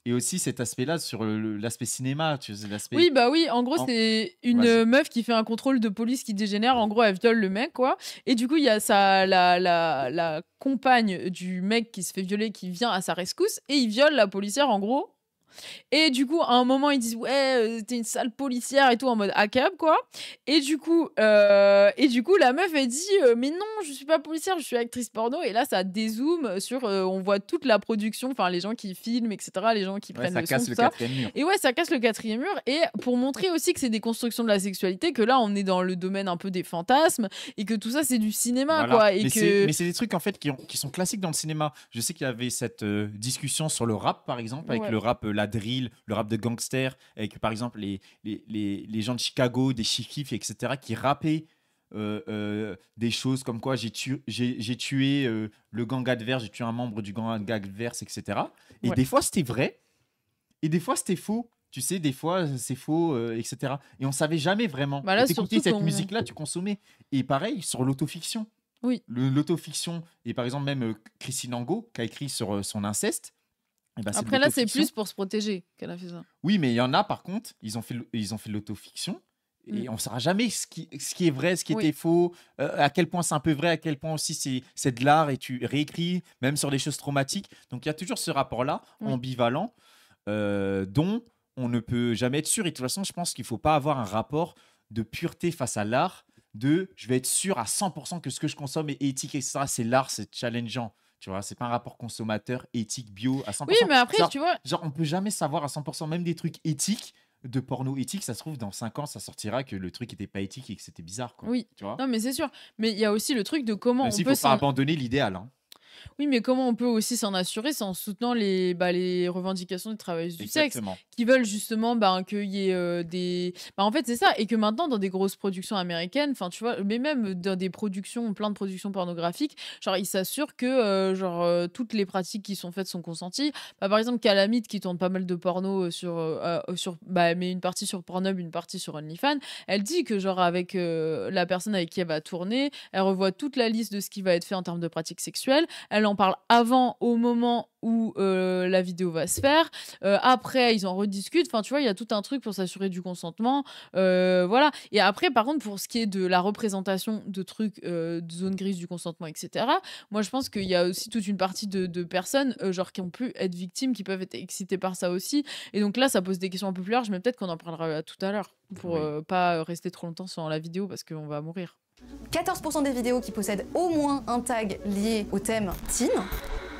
et aussi cet aspect-là sur l'aspect cinéma, tu sais, l'aspect... Oui, en gros, c'est une meuf qui fait un contrôle de police qui dégénère. En gros, elle viole le mec, quoi. Et du coup, il y a la compagne du mec qui se fait violer qui vient à sa rescousse, et il viole la policière, en gros. Et du coup, à un moment, ils disent t'es une sale policière et tout, en mode ACAB, quoi. Et du coup, la meuf, elle dit mais non, je suis pas policière, je suis actrice porno. Et là, ça dézoome sur, on voit toute la production, enfin les gens qui filment, etc., les gens qui prennent le son, tout ça. Et ça casse le 4e mur. Et pour montrer aussi que c'est des constructions de la sexualité, que là, on est dans le domaine un peu des fantasmes, et que tout ça, c'est du cinéma, quoi. Mais c'est des trucs en fait qui sont classiques dans le cinéma. Je sais qu'il y avait cette discussion sur le rap, par exemple, avec le rap la drill, le rap de gangster, avec par exemple les gens de Chicago, des Chief, etc., qui rappaient des choses comme quoi j'ai tué le gang adverse, j'ai tué un membre du gang adverse, etc. Et des fois c'était vrai, et des fois c'était faux. Tu sais, des fois c'est faux, etc. Et on savait jamais vraiment. T'écoutais cette musique-là, tu consommais. Et pareil sur l'autofiction. L'autofiction, et par exemple même Christine Angot qui a écrit sur son inceste. Après là, c'est plus pour se protéger qu'elle a fait ça. Oui, mais il y en a par contre, ils ont fait de l'autofiction, et on ne saura jamais ce qui est vrai, ce qui était faux, à quel point c'est un peu vrai, à quel point aussi c'est de l'art, et tu réécris même sur des choses traumatiques. Donc il y a toujours ce rapport-là ambivalent dont on ne peut jamais être sûr. Et de toute façon, je pense qu'il ne faut pas avoir un rapport de pureté face à l'art, je vais être sûr à 100% que ce que je consomme est éthique, etc. C'est l'art, c'est challengeant. Tu vois, c'est pas un rapport consommateur éthique, bio à 100%. Oui, mais après, tu vois... on peut jamais savoir à 100%, même des trucs éthiques, de porno éthique, ça se trouve, dans 5 ans, ça sortira que le truc était pas éthique et que c'était bizarre, quoi. Oui, tu vois, non, mais c'est sûr. Mais il y a aussi le truc de comment on peut... faut pas abandonner l'idéal, hein. Oui, mais comment on peut aussi s'en assurer? C'est en soutenant les revendications des travailleuses du sexe qui veulent justement qu'il y ait des... en fait, c'est ça. Et que maintenant, dans des grosses productions américaines, enfin, tu vois, mais même dans des productions, plein de productions pornographiques, genre, ils s'assurent que toutes les pratiques qui sont faites sont consenties. Par exemple, Calamite, qui tourne pas mal de porno mais une partie sur Pornhub, une partie sur OnlyFans, elle dit que, genre, avec la personne avec qui elle va tourner, elle revoit toute la liste de ce qui va être fait en termes de pratiques sexuelles. Elle en parle avant, au moment où la vidéo va se faire. Après, ils en rediscutent. Enfin, tu vois, il y a tout un truc pour s'assurer du consentement. Voilà. Et après, par contre, pour ce qui est de la représentation de trucs, de zone grise du consentement, etc., moi, je pense qu'il y a aussi toute une partie de personnes qui ont pu être victimes, qui peuvent être excitées par ça aussi. Et donc là, ça pose des questions un peu plus larges, mais peut-être qu'on en parlera tout à l'heure pour pas rester trop longtemps sur la vidéo parce qu'on va mourir. 14% des vidéos qui possèdent au moins un tag lié au thème teen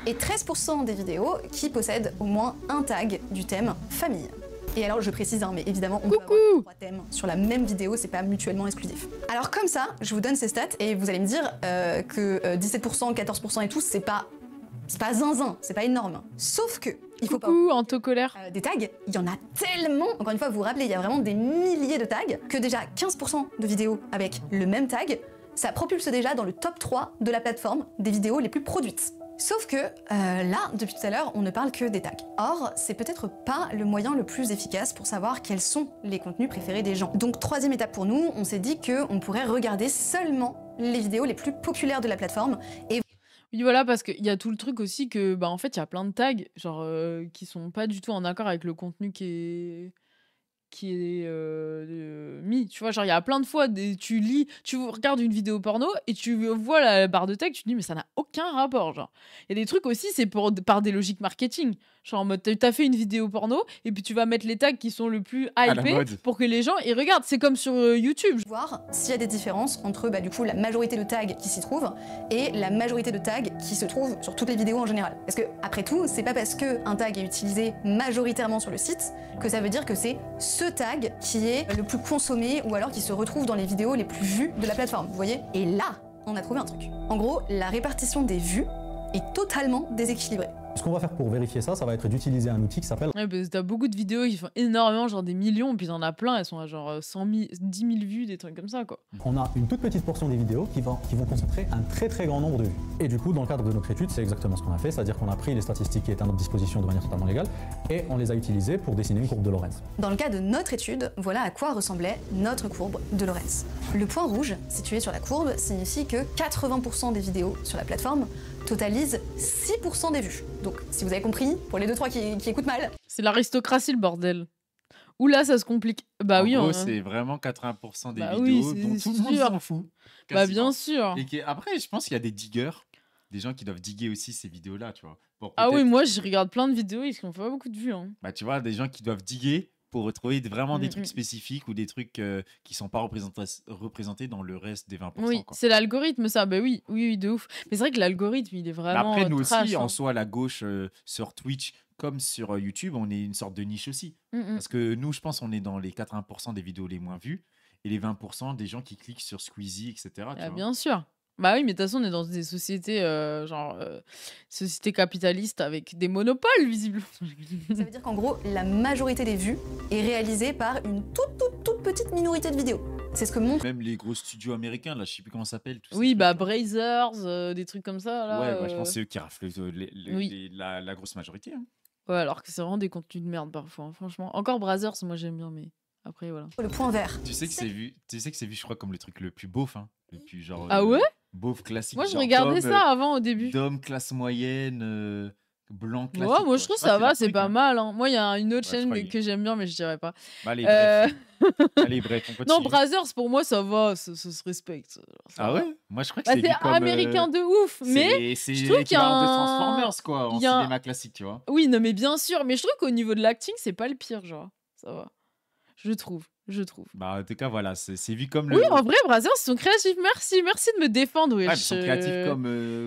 et 13% des vidéos qui possèdent au moins un tag du thème famille. Et alors je précise, mais évidemment on peut avoir 3 thèmes sur la même vidéo, c'est pas mutuellement exclusif. Alors comme ça, je vous donne ces stats et vous allez me dire que 17%, 14% et tout, c'est pas zinzin, c'est pas énorme. Sauf que il faut pas... Antocolère. Des tags, il y en a tellement. Encore une fois, vous vous rappelez, il y a vraiment des milliers de tags, que déjà 15% de vidéos avec le même tag ça propulse déjà dans le top 3 de la plateforme des vidéos les plus produites. Sauf que là, depuis tout à l'heure, on ne parle que des tags. Or, c'est peut-être pas le moyen le plus efficace pour savoir quels sont les contenus préférés des gens. Donc, troisième étape pour nous, on s'est dit qu'on pourrait regarder seulement les vidéos les plus populaires de la plateforme et oui, voilà, parce qu'il y a tout le truc aussi que, bah, en fait, il y a plein de tags, genre, qui sont pas du tout en accord avec le contenu qui est mis. Tu vois, genre, il y a plein de fois, tu regardes une vidéo porno et tu vois la barre de texte, tu te dis, mais ça n'a aucun rapport. Genre, il y a des trucs aussi, c'est par des logiques marketing. Genre, en mode, t'as fait une vidéo porno et puis tu vas mettre les tags qui sont le plus hypés pour que les gens ils regardent. C'est comme sur YouTube. Voir s'il y a des différences entre, du coup, la majorité de tags qui s'y trouvent et la majorité de tags qui se trouvent sur toutes les vidéos en général. Parce que, après tout, c'est pas parce qu'un tag est utilisé majoritairement sur le site que ça veut dire que c'est ce tag qui est le plus consommé ou alors qui se retrouve dans les vidéos les plus vues de la plateforme, vous voyez? Et là, on a trouvé un truc. En gros, la répartition des vues est totalement déséquilibrée. Ce qu'on va faire pour vérifier ça, ça va être d'utiliser un outil qui s'appelle... Ouais, parce que t'as beaucoup de vidéos qui font énormément, genre des millions, puis t'en as plein, elles sont à genre 100 000, 10 000 vues, des trucs comme ça, quoi. On a une toute petite portion des vidéos qui vont concentrer un très très grand nombre de vues. Et du coup, dans le cadre de notre étude, c'est exactement ce qu'on a fait, c'est-à-dire qu'on a pris les statistiques qui étaient à notre disposition de manière totalement légale et on les a utilisées pour dessiner une courbe de Lorenz. Dans le cas de notre étude, voilà à quoi ressemblait notre courbe de Lorenz. Le point rouge, situé sur la courbe, signifie que 80% des vidéos sur la plateforme totalisent 6% des vues. Donc, si vous avez compris, pour les 2-3 qui écoutent mal... C'est l'aristocratie, le bordel. Ou là, ça se complique. Bah en oui, gros, c'est vraiment 80% des vidéos oui, dont tout le monde s'en fout. Bah bien sûr. Et après, je pense qu'il y a des diggers, des gens qui doivent diguer aussi ces vidéos-là, tu vois. Ah oui, moi, je regarde plein de vidéos, ils font pas beaucoup de vues. Hein. Bah tu vois, des gens qui doivent diguer pour retrouver vraiment des trucs spécifiques ou des trucs qui sont pas représentés dans le reste des 20%. Oui, c'est l'algorithme, ça. Bah oui, de ouf. Mais c'est vrai que l'algorithme, il est vraiment après, nous trash, aussi, hein. en soi, la gauche sur Twitch comme sur YouTube, on est une sorte de niche aussi. Parce que nous, je pense, on est dans les 80% des vidéos les moins vues et les 20% des gens qui cliquent sur Squeezie, etc. Ah, bien sûr. Bah oui, mais de toute façon, on est dans des sociétés, sociétés capitalistes avec des monopoles, visiblement. Ça veut dire qu'en gros, la majorité des vues est réalisée par une toute petite minorité de vidéos. C'est ce que montre... Même les gros studios américains, là, je sais plus comment ça s'appelle. Oui, bah Brazzers, des trucs comme ça, là. Ouais, je pense que c'est eux qui raflent la grosse majorité. Hein. Ouais, alors que c'est vraiment des contenus de merde parfois, hein, franchement. Encore Brazzers, moi j'aime bien, mais après, voilà. Le point vert. Tu sais que c'est vu, je crois, comme le truc le plus beauf, hein. Le plus genre... Ah ouais? Beauf classique. Moi, je regardais ça avant, au début. D'homme classe moyenne, blanc classique. Ouais, moi, je trouve ça va, c'est pas mal. Hein. Moi, il y a une autre chaîne que j'aime bien, mais je dirais pas. Bah, allez, bref. Allez, bref, on continue. Non, Brazzers, pour moi, ça va, ça se respecte. Ah ouais? Moi, je crois que c'est comme, américain de ouf, mais je trouve qu'il y a de Transformers, quoi, en cinéma classique, tu vois. Oui, non, mais bien sûr, mais je trouve qu'au niveau de l'acting, c'est pas le pire, genre. Ça va. Je trouve. Bah, en tout cas, voilà, c'est vu comme le... Oui, en vrai, Brazzers, ils sont créatifs. Merci de me défendre. Ouais, ils sont créatifs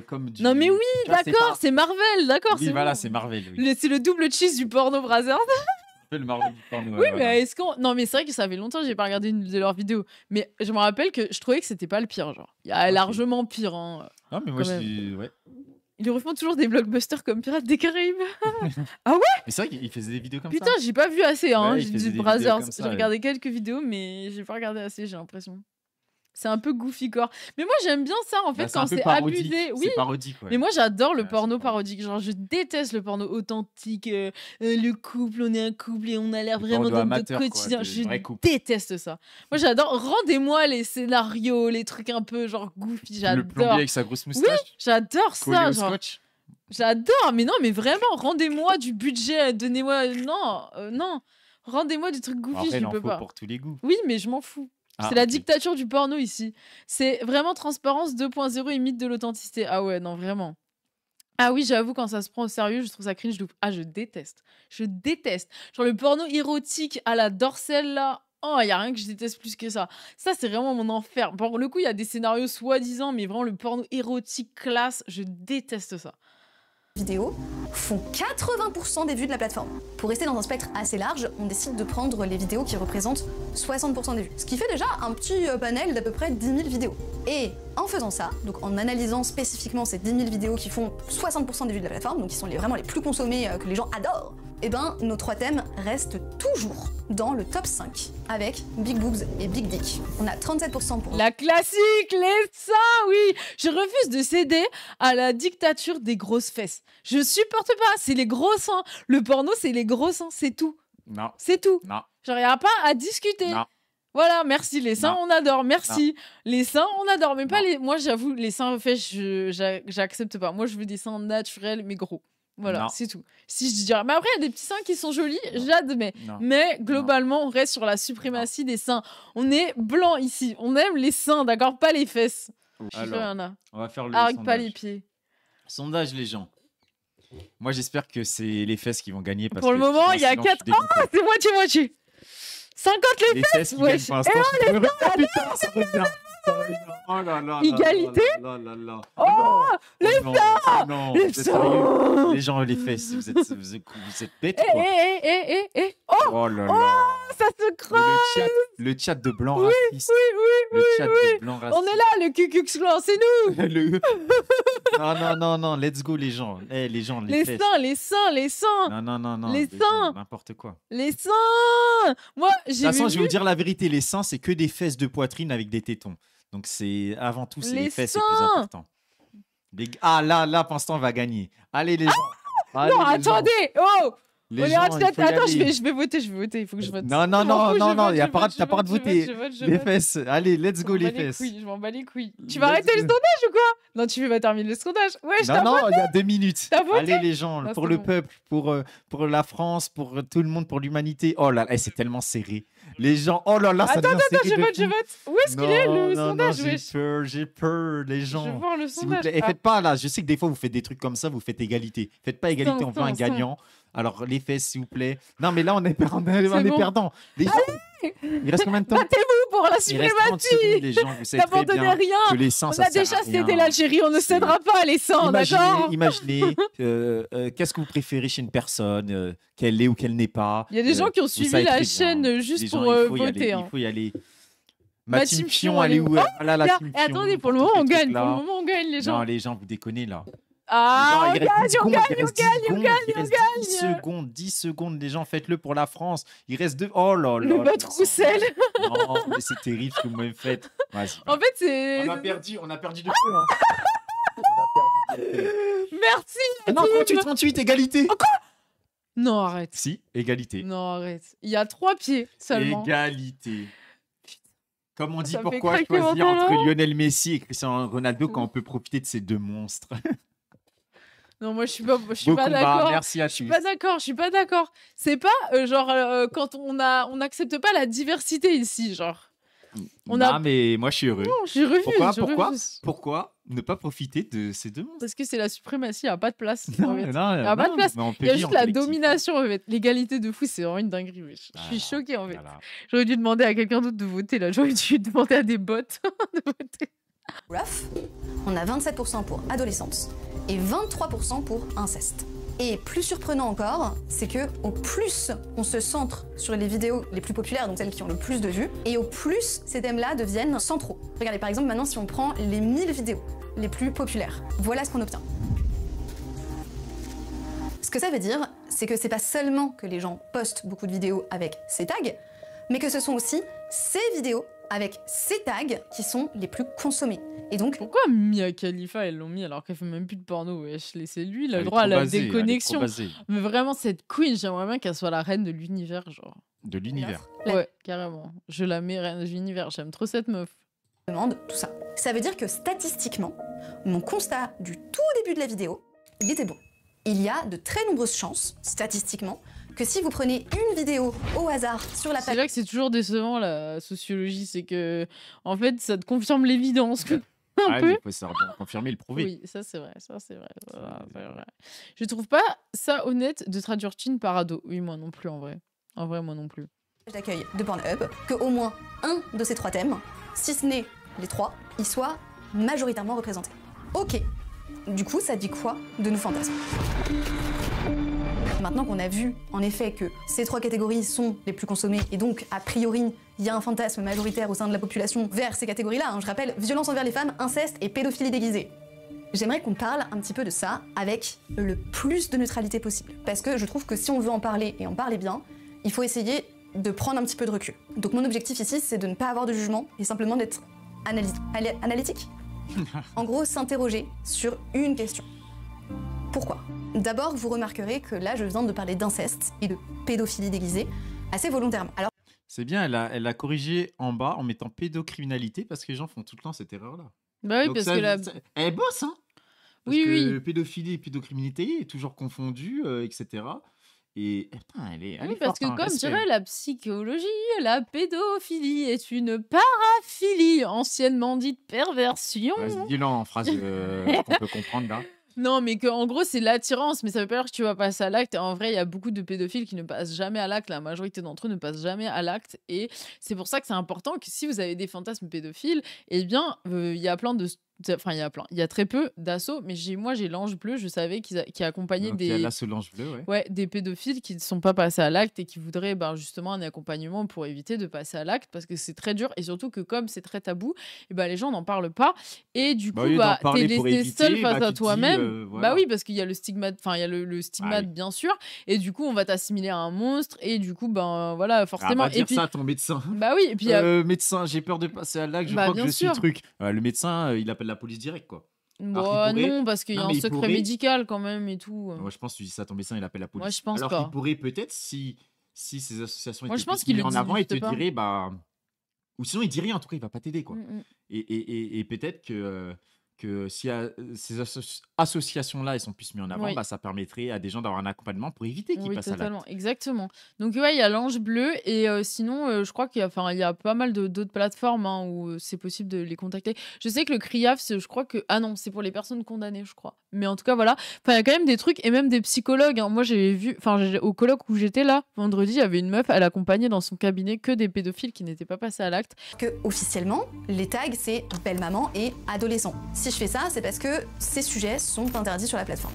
comme du... Non, mais oui, d'accord, c'est Marvel, d'accord. Oui, voilà, c'est Marvel. Oui. C'est le double cheese du porno, Brazzers. Le Marvel du porno. Oui, mais est-ce qu'on... Non, mais c'est vrai que ça fait longtemps que j'ai pas regardé une de leurs vidéos. Mais je me rappelle que je trouvais que c'était pas le pire, genre. Il y a largement pire, hein. Non, mais moi, ouais. Ils refont toujours des blockbusters comme Pirates des Caraïbes. Ah ouais? Mais c'est vrai qu'ils faisaient des vidéos comme ça. Putain, j'ai pas vu assez, hein. Ouais, J'ai dit Brazzers. J'ai regardé quelques vidéos, mais j'ai pas regardé assez, j'ai l'impression. C'est un peu goofy core. Mais moi, j'aime bien ça, en fait, quand c'est abusé. Oui, c'est parodique, ouais. Mais moi, j'adore le porno parodique. Genre, je déteste le porno authentique. Le couple, on est un couple et on a l'air vraiment dans notre quotidien. Je déteste ça. Moi, j'adore. Rendez-moi les scénarios, les trucs un peu genre goofy. J'adore. Le plombier avec sa grosse moustache. Oui, j'adore ça. Genre. J'adore. Mais non, mais vraiment, rendez-moi du budget. Donnez-moi. Non. Rendez-moi du truc goofy, après, je peux pas. Pour tous les goûts. Oui, mais je m'en fous. C'est la dictature du porno ici. C'est vraiment transparence 2.0 et mythe de l'authenticité. Ah ouais, non, vraiment. Ah oui, j'avoue, quand ça se prend au sérieux, je trouve ça cringe. Ah, je déteste. Genre le porno érotique à la Dorsel, là. Oh, il n'y a rien que je déteste plus que ça. Ça, c'est vraiment mon enfer. Pour le coup, il y a des scénarios soi-disant, mais vraiment le porno érotique classe, je déteste ça. vidéos font 80% des vues de la plateforme. Pour rester dans un spectre assez large, on décide de prendre les vidéos qui représentent 60% des vues. Ce qui fait déjà un petit panel d'à peu près 10 000 vidéos. Et en faisant ça, donc en analysant spécifiquement ces 10 000 vidéos qui font 60% des vues de la plateforme, donc qui sont vraiment les plus consommées, que les gens adorent, et ben nos 3 thèmes restent toujours dans le top 5 avec Big Boobs et Big Dick. On a 37% pour... La classique, les seins, oui. Je refuse de céder à la dictature des grosses fesses. Je supporte pas, c'est les gros seins. Le porno, c'est les gros seins, c'est tout. Non. C'est tout. Non. Genre, y a pas à discuter. Non. Voilà, merci. Les seins, Non. on adore. Merci. Non. Les seins, on adore. Mais pas Non. les... Moi, j'avoue, les seins fesses, j'accepte pas. Moi, je veux des seins naturels, mais gros. Voilà, c'est tout. Si je dirais... Mais après, il y a des petits seins qui sont jolis, j'admets. Mais globalement, on reste sur la suprématie des seins. On est blanc ici. On aime les seins, d'accord? Pas les fesses. Alors, on va faire le sondage. sondage. Pas les pieds. Sondage, les gens. Moi, j'espère que c'est les fesses qui vont gagner. Parce pour le moment, il y a 4... Oh, c'est moitié-moitié. 50 les fesses, ouais. Et oh, les putain, ça revient. Oh là là, égalité. Oh, les seins. Non, les seins. Les gens, les fesses, vous êtes bêtes, quoi. Oh là là. Ça se creuse. Le chat de blanc raciste. Le chat de blanc raciste. On est là, le Ku Klux Klan, c'est nous. Non, let's go, les gens. Les gens, les fesses. Les seins. Non. Les seins. N'importe quoi. Les seins. Moi, j'ai vu... De toute façon, je vais vous dire la vérité, les seins, c'est que des fesses de poitrine avec des tétons. Donc, c'est avant tout, c'est les fesses, c'est plus important. Ah, là, pour l'instant, on va gagner. Allez, les gens. Allez, non, attendez. Oh, attends, je vais voter. Il faut que je vote. Non, il n'y a pas de voter. Les fesses. Allez, let's go, les fesses. Je m'en bats les couilles. Tu vas arrêter le sondage ou quoi? Non, tu veux pas terminer le sondage? Ouais, non, il y a 2 minutes. Allez, les gens, non, pour le peuple, pour la France, pour tout le monde, pour l'humanité. Oh là là, c'est tellement serré. Les gens, oh là là, ça devient serré. Je vote. Où est-ce qu'il est le sondage? J'ai peur, les gens. Je veux voir le sondage. Et faites pas là, je sais que des fois vous faites des trucs comme ça, vous faites égalité. Faites pas égalité, on veut un gagnant. Alors les fesses, s'il vous plaît. Non, mais là on est perdant. Les gens, il reste combien de temps? Battez-vous pour la suprématie. Les gens, vous savez très bien que les seins, on a déjà cédé l'Algérie, on ne cédera pas les seins, d'accord? Imaginez, qu'est-ce que vous préférez chez une personne, qu'elle l'est ou qu'elle n'est pas. Il y a des gens qui ont suivi la chaîne juste pour voter. Il faut y aller. Ma team Fion, elle est où? Attendez, pour le moment on gagne. Les gens. Non, les gens, vous déconnez là. Ah, il reste on 10 10 secondes, les gens, faites-le pour la France. Il reste 2. Oh là là. Le vote Roussel. Non, mais c'est terrible ce que vous m'avez fait. En fait, c'est. On a perdu de peu. Merci. Non, 38, égalité. Quoi? Non, arrête. Si, égalité. Non, arrête. Il y a 3 pieds seulement. Égalité. Comme on dit, pourquoi choisir entre Lionel Messi et Cristiano Ronaldo quand on peut profiter de ces 2 monstres? Non, moi je suis pas d'accord. Merci à tous. Je suis pas d'accord. C'est pas quand on n'accepte pas la diversité ici, genre. Mais moi je suis heureux. Non, je refuse. Pourquoi ne pas profiter de ces 2 monstres? Parce que c'est la suprématie, il n'y a pas de place. Il n'y a pas de place. Il y a juste la domination. L'égalité de fou, c'est vraiment une dinguerie. Je suis choquée en fait. Voilà. J'aurais dû demander à quelqu'un d'autre de voter là. J'aurais dû demander à des bots de voter. Rough, on a 27% pour adolescence et 23% pour inceste. Et plus surprenant encore, c'est que au plus on se centre sur les vidéos les plus populaires, donc celles qui ont le plus de vues, et au plus ces thèmes-là deviennent centraux. Regardez par exemple maintenant si on prend les 1000 vidéos les plus populaires, voilà ce qu'on obtient. Ce que ça veut dire, c'est que c'est pas seulement que les gens postent beaucoup de vidéos avec ces tags, mais que ce sont aussi ces vidéos avec ces tags qui sont les plus consommés. Et donc... Pourquoi Mia Khalifa, elles l'ont mis alors qu'elle fait même plus de porno, wesh? Laissez lui, il a le droit à la déconnexion. Mais vraiment, cette queen, j'aimerais bien qu'elle soit la reine de l'univers, genre. De l'univers? Ouais, carrément. Je la mets reine de l'univers, j'aime trop cette meuf. Demande tout ça. Ça veut dire que statistiquement, mon constat du tout début de la vidéo, il était bon. Il y a de très nombreuses chances, statistiquement, que si vous prenez une vidéo au hasard sur la page... C'est là que c'est toujours décevant, la sociologie, c'est que, en fait, ça te confirme l'évidence. Un peu. Il faut ça confirmer, le prouver. Oui, ça c'est vrai, Je trouve pas ça honnête de traduire Chin par ado. Oui, moi non plus, en vrai. En vrai, moi non plus. D'accueil de Pornhub, que au moins un de ces 3 thèmes, si ce n'est les 3, il soit majoritairement représenté. Ok, Du coup, ça dit quoi de nos fantasmes? Maintenant qu'on a vu, en effet, que ces 3 catégories sont les plus consommées, et donc, a priori, il y a un fantasme majoritaire au sein de la population vers ces catégories-là, hein, je rappelle, violence envers les femmes, inceste et pédophilie déguisée. J'aimerais qu'on parle un petit peu de ça avec le plus de neutralité possible. Parce que je trouve que si on veut en parler, et en parler bien, il faut essayer de prendre un petit peu de recul. Donc mon objectif ici, c'est de ne pas avoir de jugement, et simplement d'être analytique. En gros, s'interroger sur une question. Pourquoi? D'abord, vous remarquerez que là, je viens de parler d'inceste et de pédophilie déguisée assez volontairement. Alors, c'est bien, elle a corrigé en bas en mettant pédocriminalité parce que les gens font tout le temps cette erreur-là. Bah oui, donc parce que elle bosse, hein. Parce oui, que oui. pédophilie et pédocriminalité est toujours confondu, etc. Et putain, elle est oui, forte, parce que hein, comme respect. dirait la psychologie, la pédophilie est une paraphilie, anciennement dite perversion. Vas-y, dis-le en phrase qu'on peut comprendre là. Non, mais qu'en gros, c'est l'attirance, mais ça veut pas dire que tu vas passer à l'acte. En vrai, il y a beaucoup de pédophiles qui ne passent jamais à l'acte. La majorité d'entre eux ne passent jamais à l'acte. Et c'est pour ça que c'est important que si vous avez des fantasmes pédophiles, eh bien, il y a plein de... Enfin, il y a très peu d'assauts, mais moi, j'ai l'Ange Bleu, je savais qui accompagnait Donc, des... il y a là ce l'Ange Bleu, ouais. Ouais, des pédophiles qui ne sont pas passés à l'acte et qui voudraient justement un accompagnement pour éviter de passer à l'acte, parce que c'est très dur, et surtout que comme c'est très tabou, et les gens n'en parlent pas, et du coup, t'es laissé seul face à toi-même. Voilà. Bah oui, parce qu'il y a le stigmate, enfin il y a le stigmate bien sûr, et du coup on va t'assimiler à un monstre, et du coup voilà forcément. Va dire et puis ça à ton médecin. Bah oui, et puis médecin, j'ai peur de passer à l'acte, je crois que je suis le truc. Le médecin, il appelle la police direct, quoi. Non, parce qu'il y a un secret médical quand même et tout. Moi, je pense que tu dis ça à ton médecin, il appelle la police. Moi, je pense alors pas. qu'il pourrait peut-être, si ces associations Moi, étaient plus mises en avant, il te dirait, ou sinon il dit rien, en tout cas, il va pas t'aider, quoi. Et peut-être que si ces associations-là elles sont plus mises en avant, ça permettrait à des gens d'avoir un accompagnement pour éviter qu'ils passent à l'acte. Exactement. Donc ouais, il y a l'Ange Bleu, et sinon je crois qu'il y a pas mal d'autres plateformes où c'est possible de les contacter. Je sais que le CRIAF, je crois que non, c'est pour les personnes condamnées, je crois. Mais en tout cas voilà, il y a quand même des trucs, et même des psychologues, hein. Moi j'ai vu, au colloque où j'étais là vendredi, il y avait une meuf, elle accompagnait dans son cabinet que des pédophiles qui n'étaient pas passés à l'acte. Que officiellement, les tags c'est belle maman et adolescent. Si je fais ça, c'est parce que ces sujets sont interdits sur la plateforme.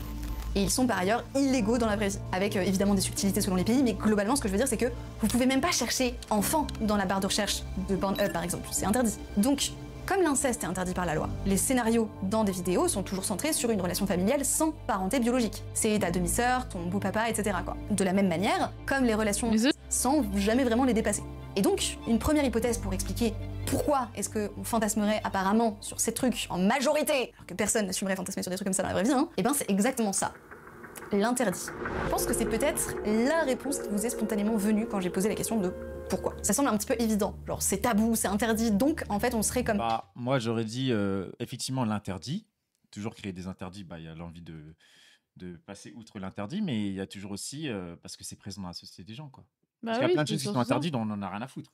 Et ils sont par ailleurs illégaux dans la vraie vie, avec évidemment des subtilités selon les pays, mais globalement ce que je veux dire c'est que vous pouvez même pas chercher enfant dans la barre de recherche de Pornhub par exemple, c'est interdit. Donc, comme l'inceste est interdit par la loi, les scénarios dans des vidéos sont toujours centrés sur une relation familiale sans parenté biologique. C'est ta demi-sœur, ton beau-papa, etc. quoi. De la même manière, comme les relations sans jamais vraiment les dépasser. Et donc, une première hypothèse pour expliquer pourquoi est-ce qu'on fantasmerait apparemment sur ces trucs en majorité, alors que personne n'assumerait fantasmer sur des trucs comme ça dans la vraie vie, et c'est exactement ça. L'interdit. Je pense que c'est peut-être la réponse qui vous est spontanément venue quand j'ai posé la question de pourquoi. Ça semble un petit peu évident, genre c'est tabou, c'est interdit, donc en fait on serait comme... Moi j'aurais dit effectivement l'interdit, toujours créer des interdits, il y a l'envie de passer outre l'interdit, mais il y a toujours aussi, parce que c'est présent dans la société des gens, quoi. Parce qu'il y a plein de choses qui sont interdites dont on n'en a rien à foutre.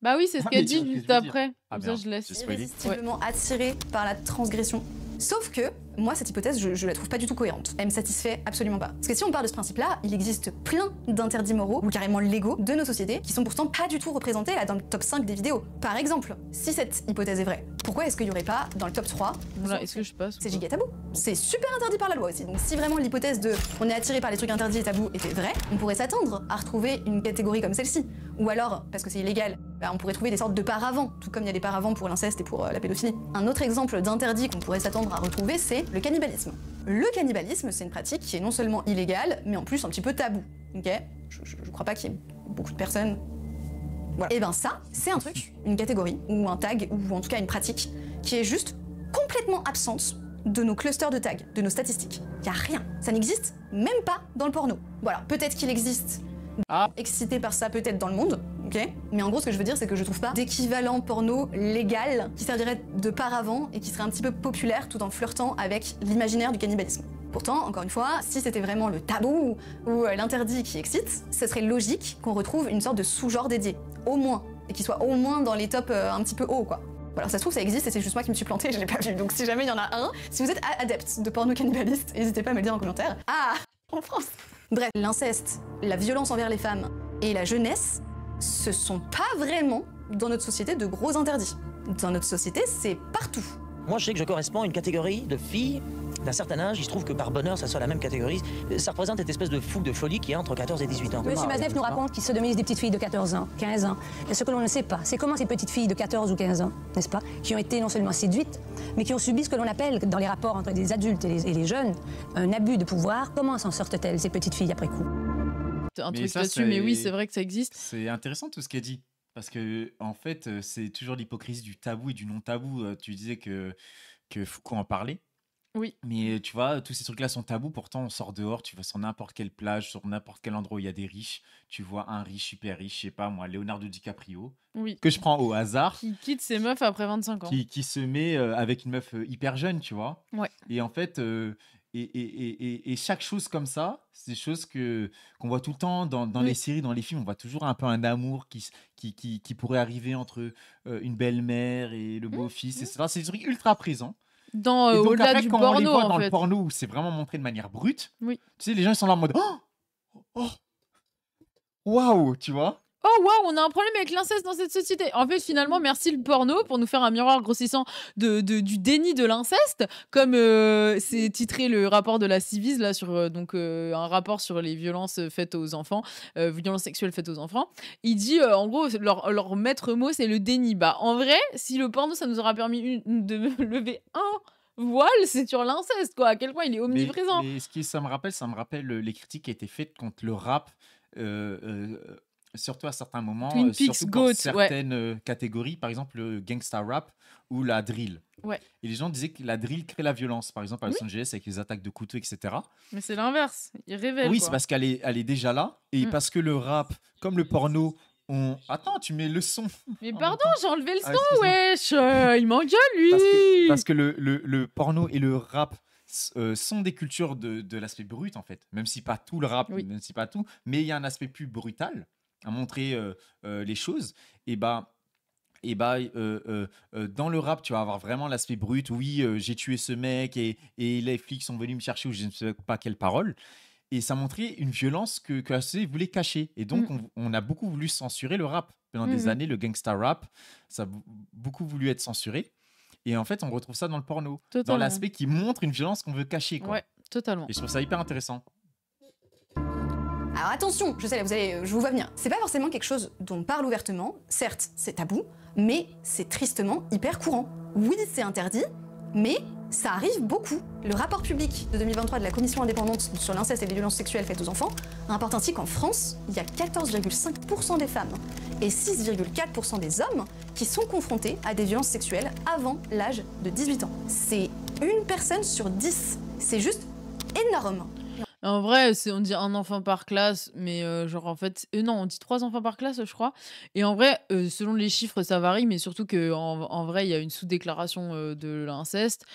Bah oui, c'est ce qu'elle dit juste après. Comme ça, je laisse. Irrésistiblement attiré par la transgression. Sauf que, moi, cette hypothèse, je la trouve pas du tout cohérente. Elle me satisfait absolument pas. Parce que si on parle de ce principe-là, il existe plein d'interdits moraux, ou carrément légaux, de nos sociétés, qui sont pourtant pas du tout représentés là dans le top 5 des vidéos. Par exemple, si cette hypothèse est vraie, pourquoi est-ce qu'il y aurait pas dans le top 3 est-ce que je passe? C'est giga tabou. C'est super interdit par la loi aussi. Donc si vraiment l'hypothèse de on est attiré par les trucs interdits et tabous était vraie, on pourrait s'attendre à retrouver une catégorie comme celle-ci. Ou alors, parce que c'est illégal, on pourrait trouver des sortes de paravents, tout comme il y a des paravents pour l'inceste et pour la pédophilie. Un autre exemple d'interdit qu'on pourrait s'attendre à retrouver, c'est le cannibalisme. Le cannibalisme, c'est une pratique qui est non seulement illégale, mais en plus un petit peu tabou. Ok ? Je crois pas qu'il y ait beaucoup de personnes. Voilà. Et ça, c'est un truc, une catégorie, ou un tag, ou en tout cas une pratique, qui est juste complètement absente de nos clusters de tags, de nos statistiques. Y a rien. Ça n'existe même pas dans le porno. Voilà, peut-être qu'il existe. Excité par ça peut-être dans le monde, ok. Mais en gros, ce que je veux dire, c'est que je trouve pas d'équivalent porno légal qui servirait de paravent et qui serait un petit peu populaire tout en flirtant avec l'imaginaire du cannibalisme. Pourtant, encore une fois, si c'était vraiment le tabou ou l'interdit qui excite, ce serait logique qu'on retrouve une sorte de sous-genre dédié, au moins, et qui soit au moins dans les tops un petit peu hauts, quoi. Alors ça se trouve ça existe et c'est juste moi qui me suis plantée, je l'ai pas vu. Donc si jamais il y en a un, si vous êtes adepte de porno cannibaliste, n'hésitez pas à me le dire en commentaire. En France. Bref, l'inceste, la violence envers les femmes et la jeunesse, ce sont pas vraiment dans notre société de gros interdits. Dans notre société, c'est partout. Moi, je sais que je corresponds à une catégorie de filles d'un certain âge. Il se trouve que par bonheur, ça soit la même catégorie. Ça représente cette espèce de fougue de folie qui est entre 14 et 18 ans. Monsieur Maznev nous raconte qu'il sodomise des petites filles de 14 ans, 15 ans. Et ce que l'on ne sait pas, c'est comment ces petites filles de 14 ou 15 ans, n'est-ce pas, qui ont été non seulement séduites, mais qui ont subi ce que l'on appelle, dans les rapports entre les adultes et les jeunes, un abus de pouvoir. Comment s'en sortent-elles, ces petites filles, après coup? Un truc là-dessus, mais oui, c'est vrai que ça existe. C'est intéressant tout ce qu'elle dit. Parce que, en fait, c'est toujours l'hypocrisie du tabou et du non-tabou. Tu disais que Foucault en parlait. Oui. Mais tu vois, tous ces trucs-là sont tabous. Pourtant, on sort dehors, tu vas sur n'importe quelle plage, sur n'importe quel endroit où il y a des riches. Tu vois un riche, super riche, je sais pas moi, Leonardo DiCaprio, que je prends au hasard. Qui quitte ses meufs après 25 ans. Qui se met avec une meuf hyper jeune, tu vois. Ouais. Et en fait, et chaque chose comme ça, c'est des choses qu'on voit tout le temps dans les séries, dans les films. On voit toujours un peu un amour qui pourrait arriver entre une belle-mère et le beau-fils, etc. C'est des trucs ultra présents. Au-delà du quand porno, on les voit en dans fait. le porno où c'est vraiment montré de manière brute, oui. Tu sais, les gens ils sont là en mode oh waouh, tu vois. Oh waouh, on a un problème avec l'inceste dans cette société. En fait, finalement, merci le porno pour nous faire un miroir grossissant du déni de l'inceste, comme c'est titré le rapport de la Civis là sur un rapport sur les violences faites aux enfants, violences sexuelles faites aux enfants. Il dit en gros leur maître mot c'est le déni. Bah en vrai, si le porno ça nous aura permis de lever un voile, c'est sur l'inceste quoi. À quel point il est omniprésent. Mais ça me rappelle les critiques qui étaient faites contre le rap. Surtout à certains moments, surtout pour certaines catégories, par exemple le gangsta rap ou la drill. Ouais. Et les gens disaient que la drill crée la violence, par exemple à Los Angeles avec les attaques de couteaux, etc. Mais c'est l'inverse, il révèle. Oui, c'est parce qu'elle est déjà là, et parce que le rap, comme le porno, Attends, tu mets le son. Mais pardon, j'ai enlevé le son, wesh. Il m'engueule, lui. Parce que le porno et le rap sont des cultures de l'aspect brut, en fait. Même si pas tout le rap, même si pas tout, mais il y a un aspect plus brutal à montrer les choses. Et dans le rap, tu vas avoir vraiment l'aspect brut. Oui, j'ai tué ce mec et les flics sont venus me chercher ou je ne sais pas quelle parole. Et ça montrait une violence que la société voulait cacher. Et donc, on a beaucoup voulu censurer le rap. Pendant des années, le gangsta rap, ça a beaucoup voulu être censuré. Et en fait, on retrouve ça dans le porno. Totalement. Dans l'aspect qui montre une violence qu'on veut cacher. Quoi. Ouais, totalement. Et je trouve ça hyper intéressant. Alors attention, je sais, je vous vois venir. C'est pas forcément quelque chose dont on parle ouvertement. Certes, c'est tabou, mais c'est tristement hyper courant. Oui, c'est interdit, mais ça arrive beaucoup. Le rapport public de 2023 de la Commission indépendante sur l'inceste et les violences sexuelles faites aux enfants rapporte ainsi qu'en France, il y a 14,5% des femmes et 6,4% des hommes qui sont confrontés à des violences sexuelles avant l'âge de 18 ans. C'est une personne sur 10. C'est juste énorme. En vrai, on dit un enfant par classe, mais en fait, non, on dit 3 enfants par classe, je crois. Et en vrai, selon les chiffres, ça varie, mais surtout qu'en vrai, il y a une sous-déclaration de l'inceste.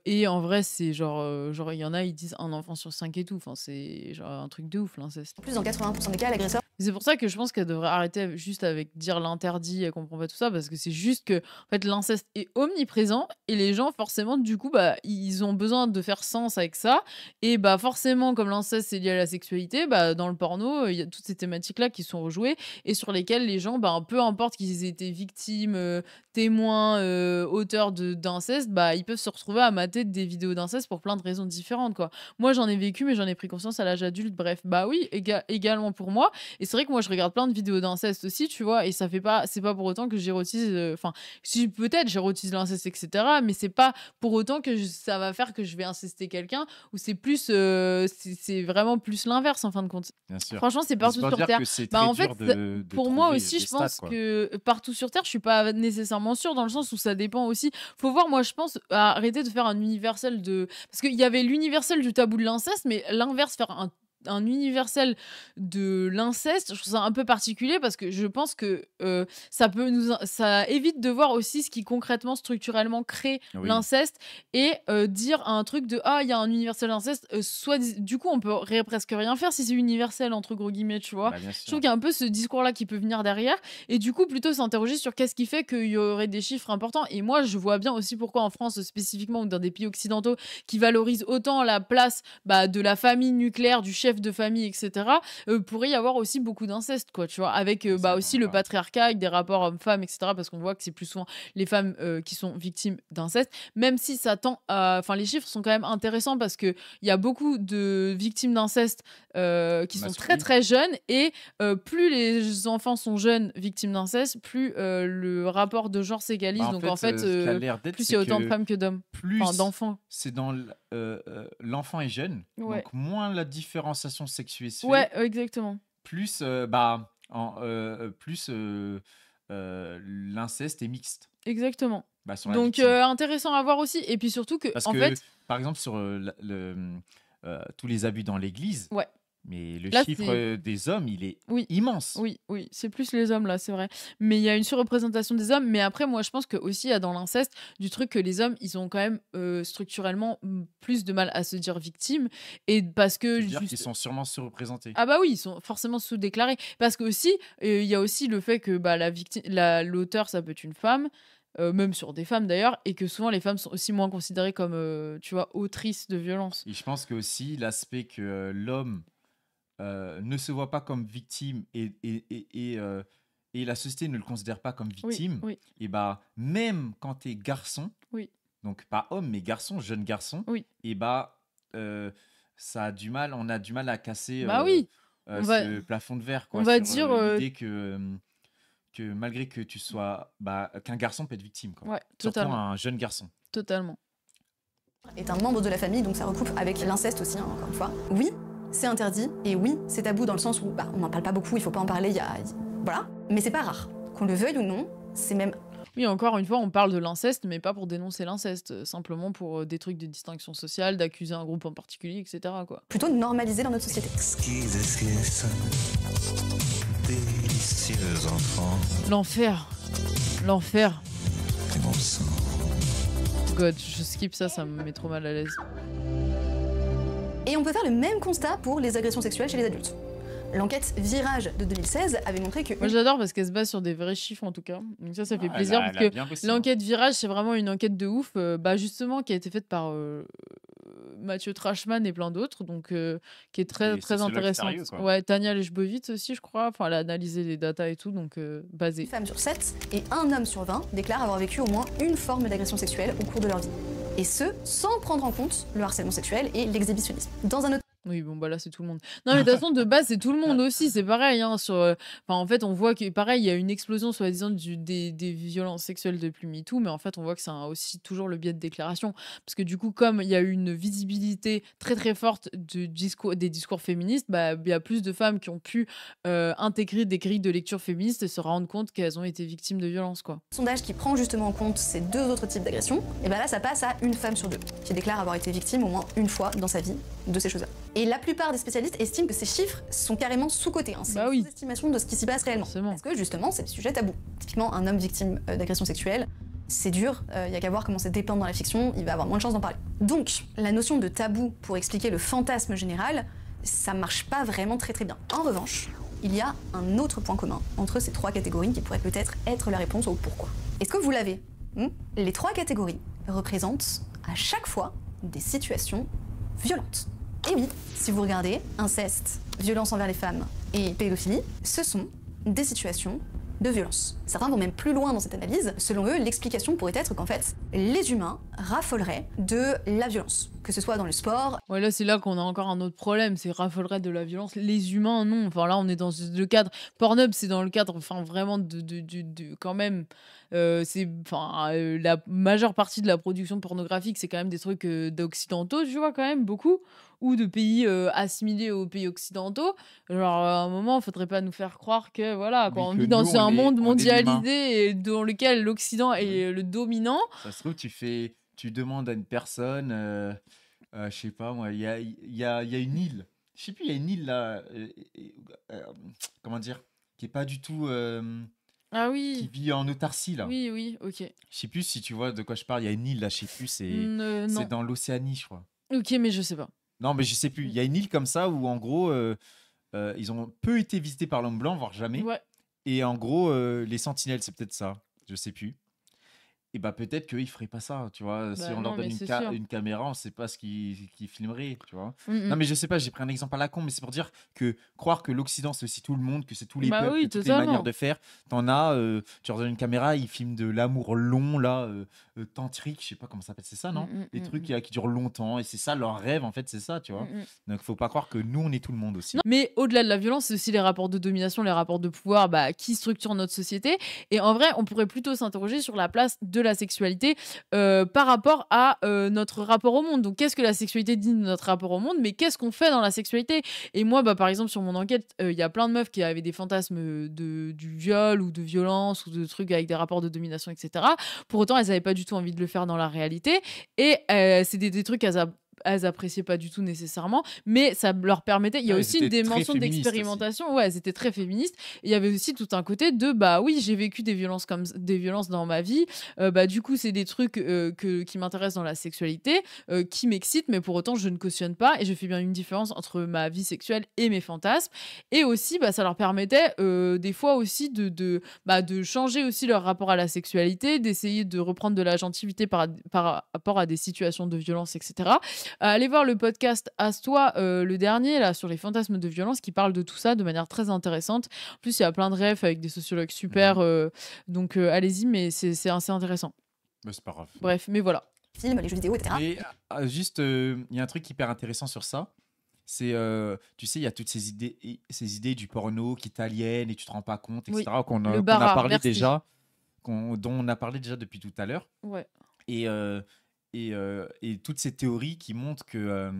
Et en vrai, c'est il y en a, ils disent un enfant sur 5 et tout. Enfin, c'est un truc de ouf, l'inceste. En plus, dans 80% des cas, l'agresseur. C'est pour ça que je pense qu'elle devrait arrêter juste avec dire l'interdit, elle comprend pas tout ça, parce que c'est juste que en fait, l'inceste est omniprésent et les gens, forcément, du coup, ils ont besoin de faire sens avec ça. Et forcément, comme l'inceste c'est lié à la sexualité, dans le porno, il y a toutes ces thématiques-là qui sont rejouées et sur lesquelles les gens, peu importe qu'ils aient été victimes, témoins, auteurs d'inceste, ils peuvent se retrouver à mater des vidéos d'inceste pour plein de raisons différentes, quoi. Moi, j'en ai vécu, mais j'en ai pris conscience à l'âge adulte. Bref, oui, également pour moi. Et c'est vrai que moi, je regarde plein de vidéos d'inceste aussi, tu vois, et c'est pas pour autant que j'érotise, si peut-être j'érotise l'inceste, etc., mais c'est pas pour autant que ça va faire que je vais incester quelqu'un, ou c'est plus, c'est vraiment plus l'inverse en fin de compte. Bien sûr. Franchement, c'est partout sur Terre. En fait, pour moi aussi, je pense que partout sur Terre, je suis pas nécessairement sûre, dans le sens où ça dépend aussi. Faut voir, moi, je pense, arrêter de faire un universel parce qu'il y avait l'universel du tabou de l'inceste, mais l'inverse, faire un universel de l'inceste, je trouve ça un peu particulier parce que je pense que ça évite de voir aussi ce qui concrètement structurellement crée l'inceste et dire un truc de il y a un universel d'inceste, du coup on peut presque rien faire si c'est universel entre gros guillemets, tu vois. Je trouve qu'il y a un peu ce discours là qui peut venir derrière et du coup plutôt s'interroger sur qu'est-ce qui fait qu'il y aurait des chiffres importants. Et moi je vois bien aussi pourquoi en France spécifiquement ou dans des pays occidentaux qui valorisent autant la place de la famille nucléaire, du chef chef de famille, etc., pourrait y avoir aussi beaucoup d'inceste, quoi, tu vois, avec aussi le patriarcat, avec des rapports hommes-femmes, etc., parce qu'on voit que c'est plus souvent les femmes qui sont victimes d'inceste, même si ça tend à... Enfin, les chiffres sont quand même intéressants parce qu'il y a beaucoup de victimes d'inceste qui sont très très jeunes, et plus les enfants sont jeunes victimes d'inceste, plus le rapport de genre s'égalise. Donc en fait, plus il y a autant de femmes que d'hommes, d'enfants. C'est dans l'enfant est jeune, donc moins la différenciation sexuée se fait. Ouais, exactement. Plus l'inceste est mixte. Exactement. Donc intéressant à voir aussi, et puis surtout que parce en que, fait, par exemple sur tous les abus dans l'église. Ouais. Mais le chiffre des hommes, il est immense. Oui, c'est plus les hommes là, c'est vrai. Mais il y a une surreprésentation des hommes. Mais après, moi, je pense que aussi il y a dans l'inceste du truc que les hommes, ils ont quand même structurellement plus de mal à se dire victimes, et parce que ils sont sûrement surreprésentés. Ah bah oui, ils sont forcément sous-déclarés. Parce que aussi, il y a aussi le fait que l'auteur, ça peut être une femme. Même sur des femmes d'ailleurs, et que souvent les femmes sont aussi moins considérées comme, tu vois, autrices de violence. Et je pense que aussi l'aspect que l'homme ne se voit pas comme victime et la société ne le considère pas comme victime, et même quand tu es garçon, donc pas homme mais garçon, jeune garçon, et ça a du mal, on a du mal à casser ce plafond de verre, quoi, on va dire l'idée que malgré que tu sois qu'un garçon peut être victime, quoi. Surtout un jeune garçon. Totalement. Est un membre de la famille, donc ça recoupe avec l'inceste aussi, hein, encore une fois. Oui, c'est interdit, et oui, c'est tabou dans le sens où on n'en parle pas beaucoup, il faut pas en parler, voilà. Mais c'est pas rare. Qu'on le veuille ou non, c'est même... Oui, encore une fois, on parle de l'inceste, mais pas pour dénoncer l'inceste, simplement pour des trucs de distinction sociale, d'accuser un groupe en particulier, etc., quoi. Plutôt normalisé dans notre société. L'enfer. God, je skip ça me met trop mal à l'aise. Et on peut faire le même constat pour les agressions sexuelles chez les adultes. L'enquête Virage de 2016 avait montré que... Moi j'adore parce qu'elle se base sur des vrais chiffres en tout cas. Donc ça fait plaisir parce que l'enquête Virage, c'est vraiment une enquête de ouf, justement qui a été faite par Mathieu Trashman et plein d'autres, donc qui est très intéressante. Ouais, Tania Lejbovitz aussi, je crois. Enfin, elle a analysé les datas et tout, donc basé. Une femme sur 7 et un homme sur 20 déclarent avoir vécu au moins une forme d'agression sexuelle au cours de leur vie. Et ce, sans prendre en compte le harcèlement sexuel et l'exhibitionnisme. Dans un autre... Oui, bon, là, c'est tout le monde. Non, mais de toute façon, de base, c'est tout le monde aussi. C'est pareil. Hein, en fait, on voit que, pareil, il y a une explosion, soi-disant, des violences sexuelles depuis MeToo, mais en fait, on voit que c'est aussi toujours le biais de déclaration. Parce que du coup, comme il y a eu une visibilité très, très forte des discours féministes, il y a plus de femmes qui ont pu intégrer des grilles de lecture féministes et se rendre compte qu'elles ont été victimes de violences, quoi. Sondage qui prend justement en compte ces deux autres types d'agressions, et là, ça passe à une femme sur deux qui déclare avoir été victime au moins une fois dans sa vie de ces choses-là. Et la plupart des spécialistes estiment que ces chiffres sont carrément sous-cotés. Hein. C'est une sous-estimation de ce qui s'y passe réellement. Parce que justement, c'est des sujets tabous. Typiquement, un homme victime d'agression sexuelle, c'est dur, il y a qu'à voir comment c'est dépeint dans la fiction, il va avoir moins de chances d'en parler. Donc, la notion de tabou pour expliquer le fantasme général, ça marche pas vraiment très très bien. En revanche, il y a un autre point commun entre ces trois catégories qui pourrait peut-être être la réponse au pourquoi. Est-ce que vous l'avez ? Les trois catégories représentent à chaque fois des situations violentes. Et oui, si vous regardez, inceste, violence envers les femmes et pédophilie, ce sont des situations de violence. Certains vont même plus loin dans cette analyse. Selon eux, l'explication pourrait être qu'en fait, les humains raffoleraient de la violence, que ce soit dans le sport. Ouais, là, c'est là qu'on a encore un autre problème, c'est raffoleraient de la violence. Les humains, non. Enfin, là, on est dans le cadre... Pornhub, c'est dans le cadre, vraiment, quand même... la majeure partie de la production pornographique, c'est quand même des trucs d'occidentaux, tu vois, quand même, beaucoup, ou de pays assimilés aux pays occidentaux. Genre, à un moment, il faudrait pas nous faire croire que, voilà, on vit dans un monde mondialisé et dans lequel l'Occident est le dominant. Ça se trouve, tu demandes à une personne, je sais pas moi, il y a une île, je sais plus, il y a une île là, comment dire, qui est pas du tout... Ah oui. Qui vit en autarcie, là. Oui, ok. Je sais plus si tu vois de quoi je parle. Il y a une île, là, je sais plus. C'est dans l'Océanie, je crois. Ok, mais je sais pas. Non, mais je sais plus. Il y a une île comme ça où, en gros, ils ont peu été visités par l'homme blanc, voire jamais. Ouais. Et en gros, les sentinelles, c'est peut-être ça. Je sais plus. et bah peut-être qu'ils feraient pas ça, tu vois. Si on leur donne une caméra, on sait pas ce qu'ils filmeraient, tu vois. Non, mais je sais pas, j'ai pris un exemple à la con, mais c'est pour dire que croire que l'Occident, c'est aussi tout le monde, que c'est tous les peuples, oui, toutes les manières de faire. T'en as, tu leur donnes une caméra, ils filment de l'amour long, là, tantrique, je sais pas comment ça s'appelle, c'est ça, non? Des trucs qui durent longtemps, et c'est ça leur rêve, en fait, c'est ça, tu vois. Donc, faut pas croire que nous, on est tout le monde aussi. Non, mais au-delà de la violence, c'est aussi les rapports de domination, les rapports de pouvoir qui structurent notre société. Et en vrai, on pourrait plutôt s'interroger sur la place de la sexualité par rapport à notre rapport au monde. Donc, qu'est-ce que la sexualité dit de notre rapport au monde, mais qu'est-ce qu'on fait dans la sexualité? Et moi, par exemple, sur mon enquête, il y a plein de meufs qui avaient des fantasmes du viol ou de violence ou de trucs avec des rapports de domination, etc. Pour autant, elles n'avaient pas du tout envie de le faire dans la réalité. Et c'est des trucs elles appréciaient pas du tout nécessairement, mais ça leur permettait. Il y a aussi une dimension d'expérimentation. Ouais, elles étaient très féministes. Il y avait aussi tout un côté de oui, j'ai vécu des violences dans ma vie. Du coup, c'est des trucs qui m'intéressent dans la sexualité, qui m'excitent, mais pour autant, je ne cautionne pas et je fais bien une différence entre ma vie sexuelle et mes fantasmes. Et aussi, ça leur permettait des fois aussi de changer aussi leur rapport à la sexualité, d'essayer de reprendre de la gentilité par rapport à des situations de violence, etc. Allez voir le podcast Asse-toi, le dernier, là, sur les fantasmes de violence, qui parle de tout ça de manière très intéressante. En plus, il y a plein de refs avec des sociologues super. Donc, allez-y, mais c'est assez intéressant. Mais c'est pas grave. Bref, mais voilà. Films, les jeux vidéo, etc. Et juste, il y a un truc hyper intéressant sur ça. C'est, tu sais, il y a toutes ces idées du porno qui t'aliènent et tu te rends pas compte, etc. Oui. Qu'on a parlé déjà, dont on a parlé déjà depuis tout à l'heure. Ouais. Et toutes ces théories qui montrent que,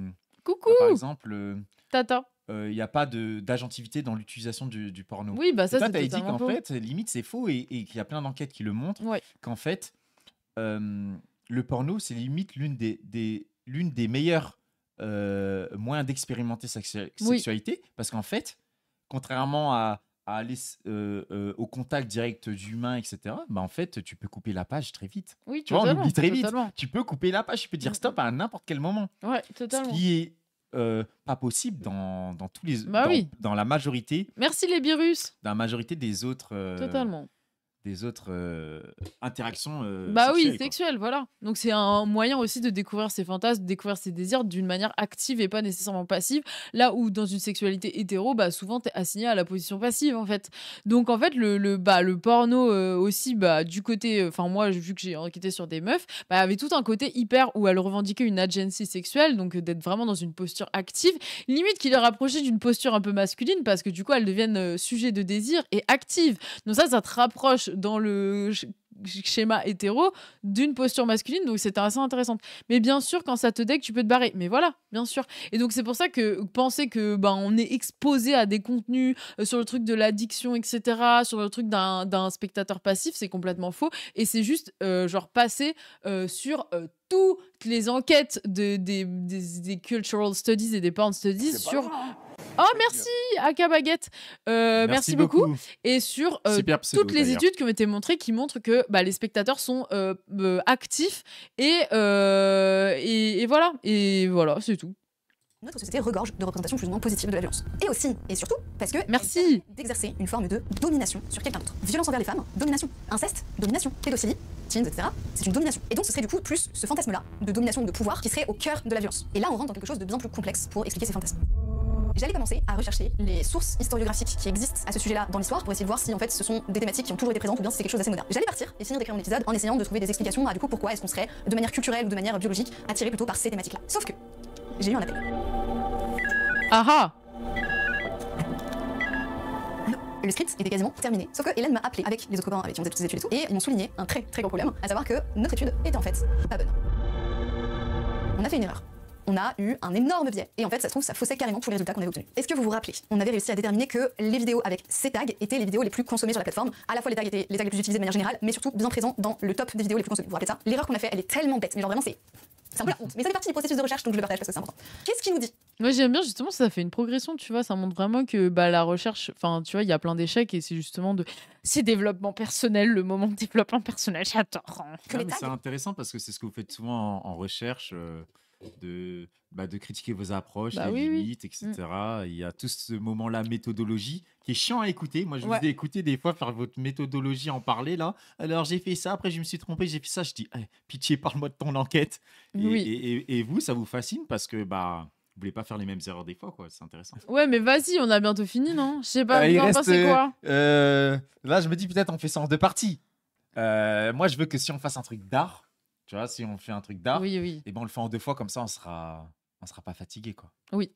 coucou, par exemple, Tata, il n'y a pas d'agentivité dans l'utilisation du porno. Oui, ça, toi, c'est t'avais dit totalement qu'en faux. fait, limite, c'est faux et qu'il y a plein d'enquêtes qui le montrent. Ouais. Qu'en fait, le porno, c'est limite l'une des meilleures moyens d'expérimenter sa sexualité. Parce qu'en fait, contrairement à aller au contact direct d'humains, etc., en fait, tu peux couper la page très vite. Oui, tu vois, on oublie très vite. Totalement. Tu peux couper la page, tu peux dire stop à n'importe quel moment. Ouais, totalement. Ce qui est pas possible dans tous les dans la majorité. Merci les virus. Dans la majorité des autres. Totalement. Des autres interactions sexuelles, voilà. Donc c'est un moyen aussi de découvrir ses fantasmes, de découvrir ses désirs d'une manière active et pas nécessairement passive, là où dans une sexualité hétéro, souvent t'es assigné à la position passive, en fait. Donc en fait, le porno aussi, du côté, moi, vu que j'ai enquêté sur des meufs, avait tout un côté hyper où elles revendiquaient une agency sexuelle, donc d'être vraiment dans une posture active, limite qui les rapprochait d'une posture un peu masculine, parce que du coup elles deviennent sujet de désir et actives. Donc ça te rapproche dans le schéma hétéro d'une posture masculine, donc c'était assez intéressant. Mais bien sûr, quand ça te deck, tu peux te barrer. Mais voilà, bien sûr. Et donc c'est pour ça que penser que on est exposé à des contenus sur le truc de l'addiction, etc., sur le truc d'un spectateur passif, c'est complètement faux. Et c'est juste passer sur toutes les enquêtes des cultural studies et des porn studies sur... Oh, merci, Aka Baguette. Merci beaucoup. Et sur toutes les études qui ont été montrées, qui montrent que les spectateurs sont actifs et voilà. Et voilà, c'est tout. Notre société regorge de représentations plus ou moins positives de la violence. Et aussi, et surtout, parce que... Merci. D'exercer une forme de domination sur quelqu'un d'autre. Violence envers les femmes, domination. Inceste, domination. Pédophilie, teens, etc. C'est une domination. Et donc ce serait du coup plus ce fantasme-là, de domination, de pouvoir, qui serait au cœur de la violence. Et là, on rentre dans quelque chose de bien plus complexe pour expliquer ces fantasmes. J'allais commencer à rechercher les sources historiographiques qui existent à ce sujet-là dans l'histoire pour essayer de voir si en fait ce sont des thématiques qui ont toujours été présentes ou bien si c'est quelque chose d'assez moderne. J'allais partir et finir d'écrire mon épisode en essayant de trouver des explications à du coup pourquoi est-ce qu'on serait de manière culturelle ou de manière biologique attiré plutôt par ces thématiques-là. Sauf que j'ai eu un appel. Aha. Le script était quasiment terminé. Sauf que Hélène m'a appelé avec les autres copains avec qui on faisait toutes ces études et tout, et ils m'ont souligné un très très gros problème, à savoir que notre étude était en fait pas bonne. On a fait une erreur. On a eu un énorme biais. Et en fait, ça se trouve, ça faussait carrément tous les résultats qu'on avait obtenus. Est-ce que vous vous rappelez? On avait réussi à déterminer que les vidéos avec ces tags étaient les vidéos les plus consommées sur la plateforme. À la fois, les tags étaient les tags les plus utilisés de manière générale, mais surtout bien présents dans le top des vidéos les plus consommées. Vous vous rappelez ça? L'erreur qu'on a fait, elle est tellement bête. Mais genre vraiment, c'est un peu la honte. Mais ça fait partie du processus de recherche, donc je le partage parce que c'est important. Qu'est-ce qu'il nous dit? Moi, j'aime bien, justement, ça fait une progression, tu vois. Ça montre vraiment que la recherche, tu vois, il y a plein d'échecs et c'est justement c'est développement personnel, le moment de développement personnel, j'adore. C'est intéressant parce que c'est ce que vous faites souvent en recherche. de critiquer vos approches, les limites, etc. Il y a tout ce moment-là, méthodologie, qui est chiant à écouter. Moi, je vous ai écouté des fois faire votre méthodologie, en parler là. Alors, j'ai fait ça, après, je me suis trompé, j'ai fait ça. Je dis, pitié, parle-moi de ton enquête. Et vous, ça vous fascine parce que vous voulez pas faire les mêmes erreurs des fois, quoi. C'est intéressant. Ouais, mais vas-y, on a bientôt fini, non? Je sais pas, il vous en pensez quoi? Là, je me dis peut-être on fait ça en 2 parties. Moi, je veux que si on fasse un truc d'art, tu vois, si on fait un truc d'art, et on le fait en 2 fois, comme ça, on sera pas fatigué, quoi. Oui,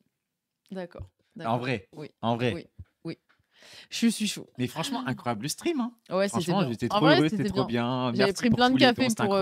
d'accord. En vrai, en vrai. Oui. Je suis chaud. Mais franchement, incroyable le stream. Hein. Ouais, c'était franchement, bien. j'étais trop heureux, c'était trop bien. J'avais pris plein de café pour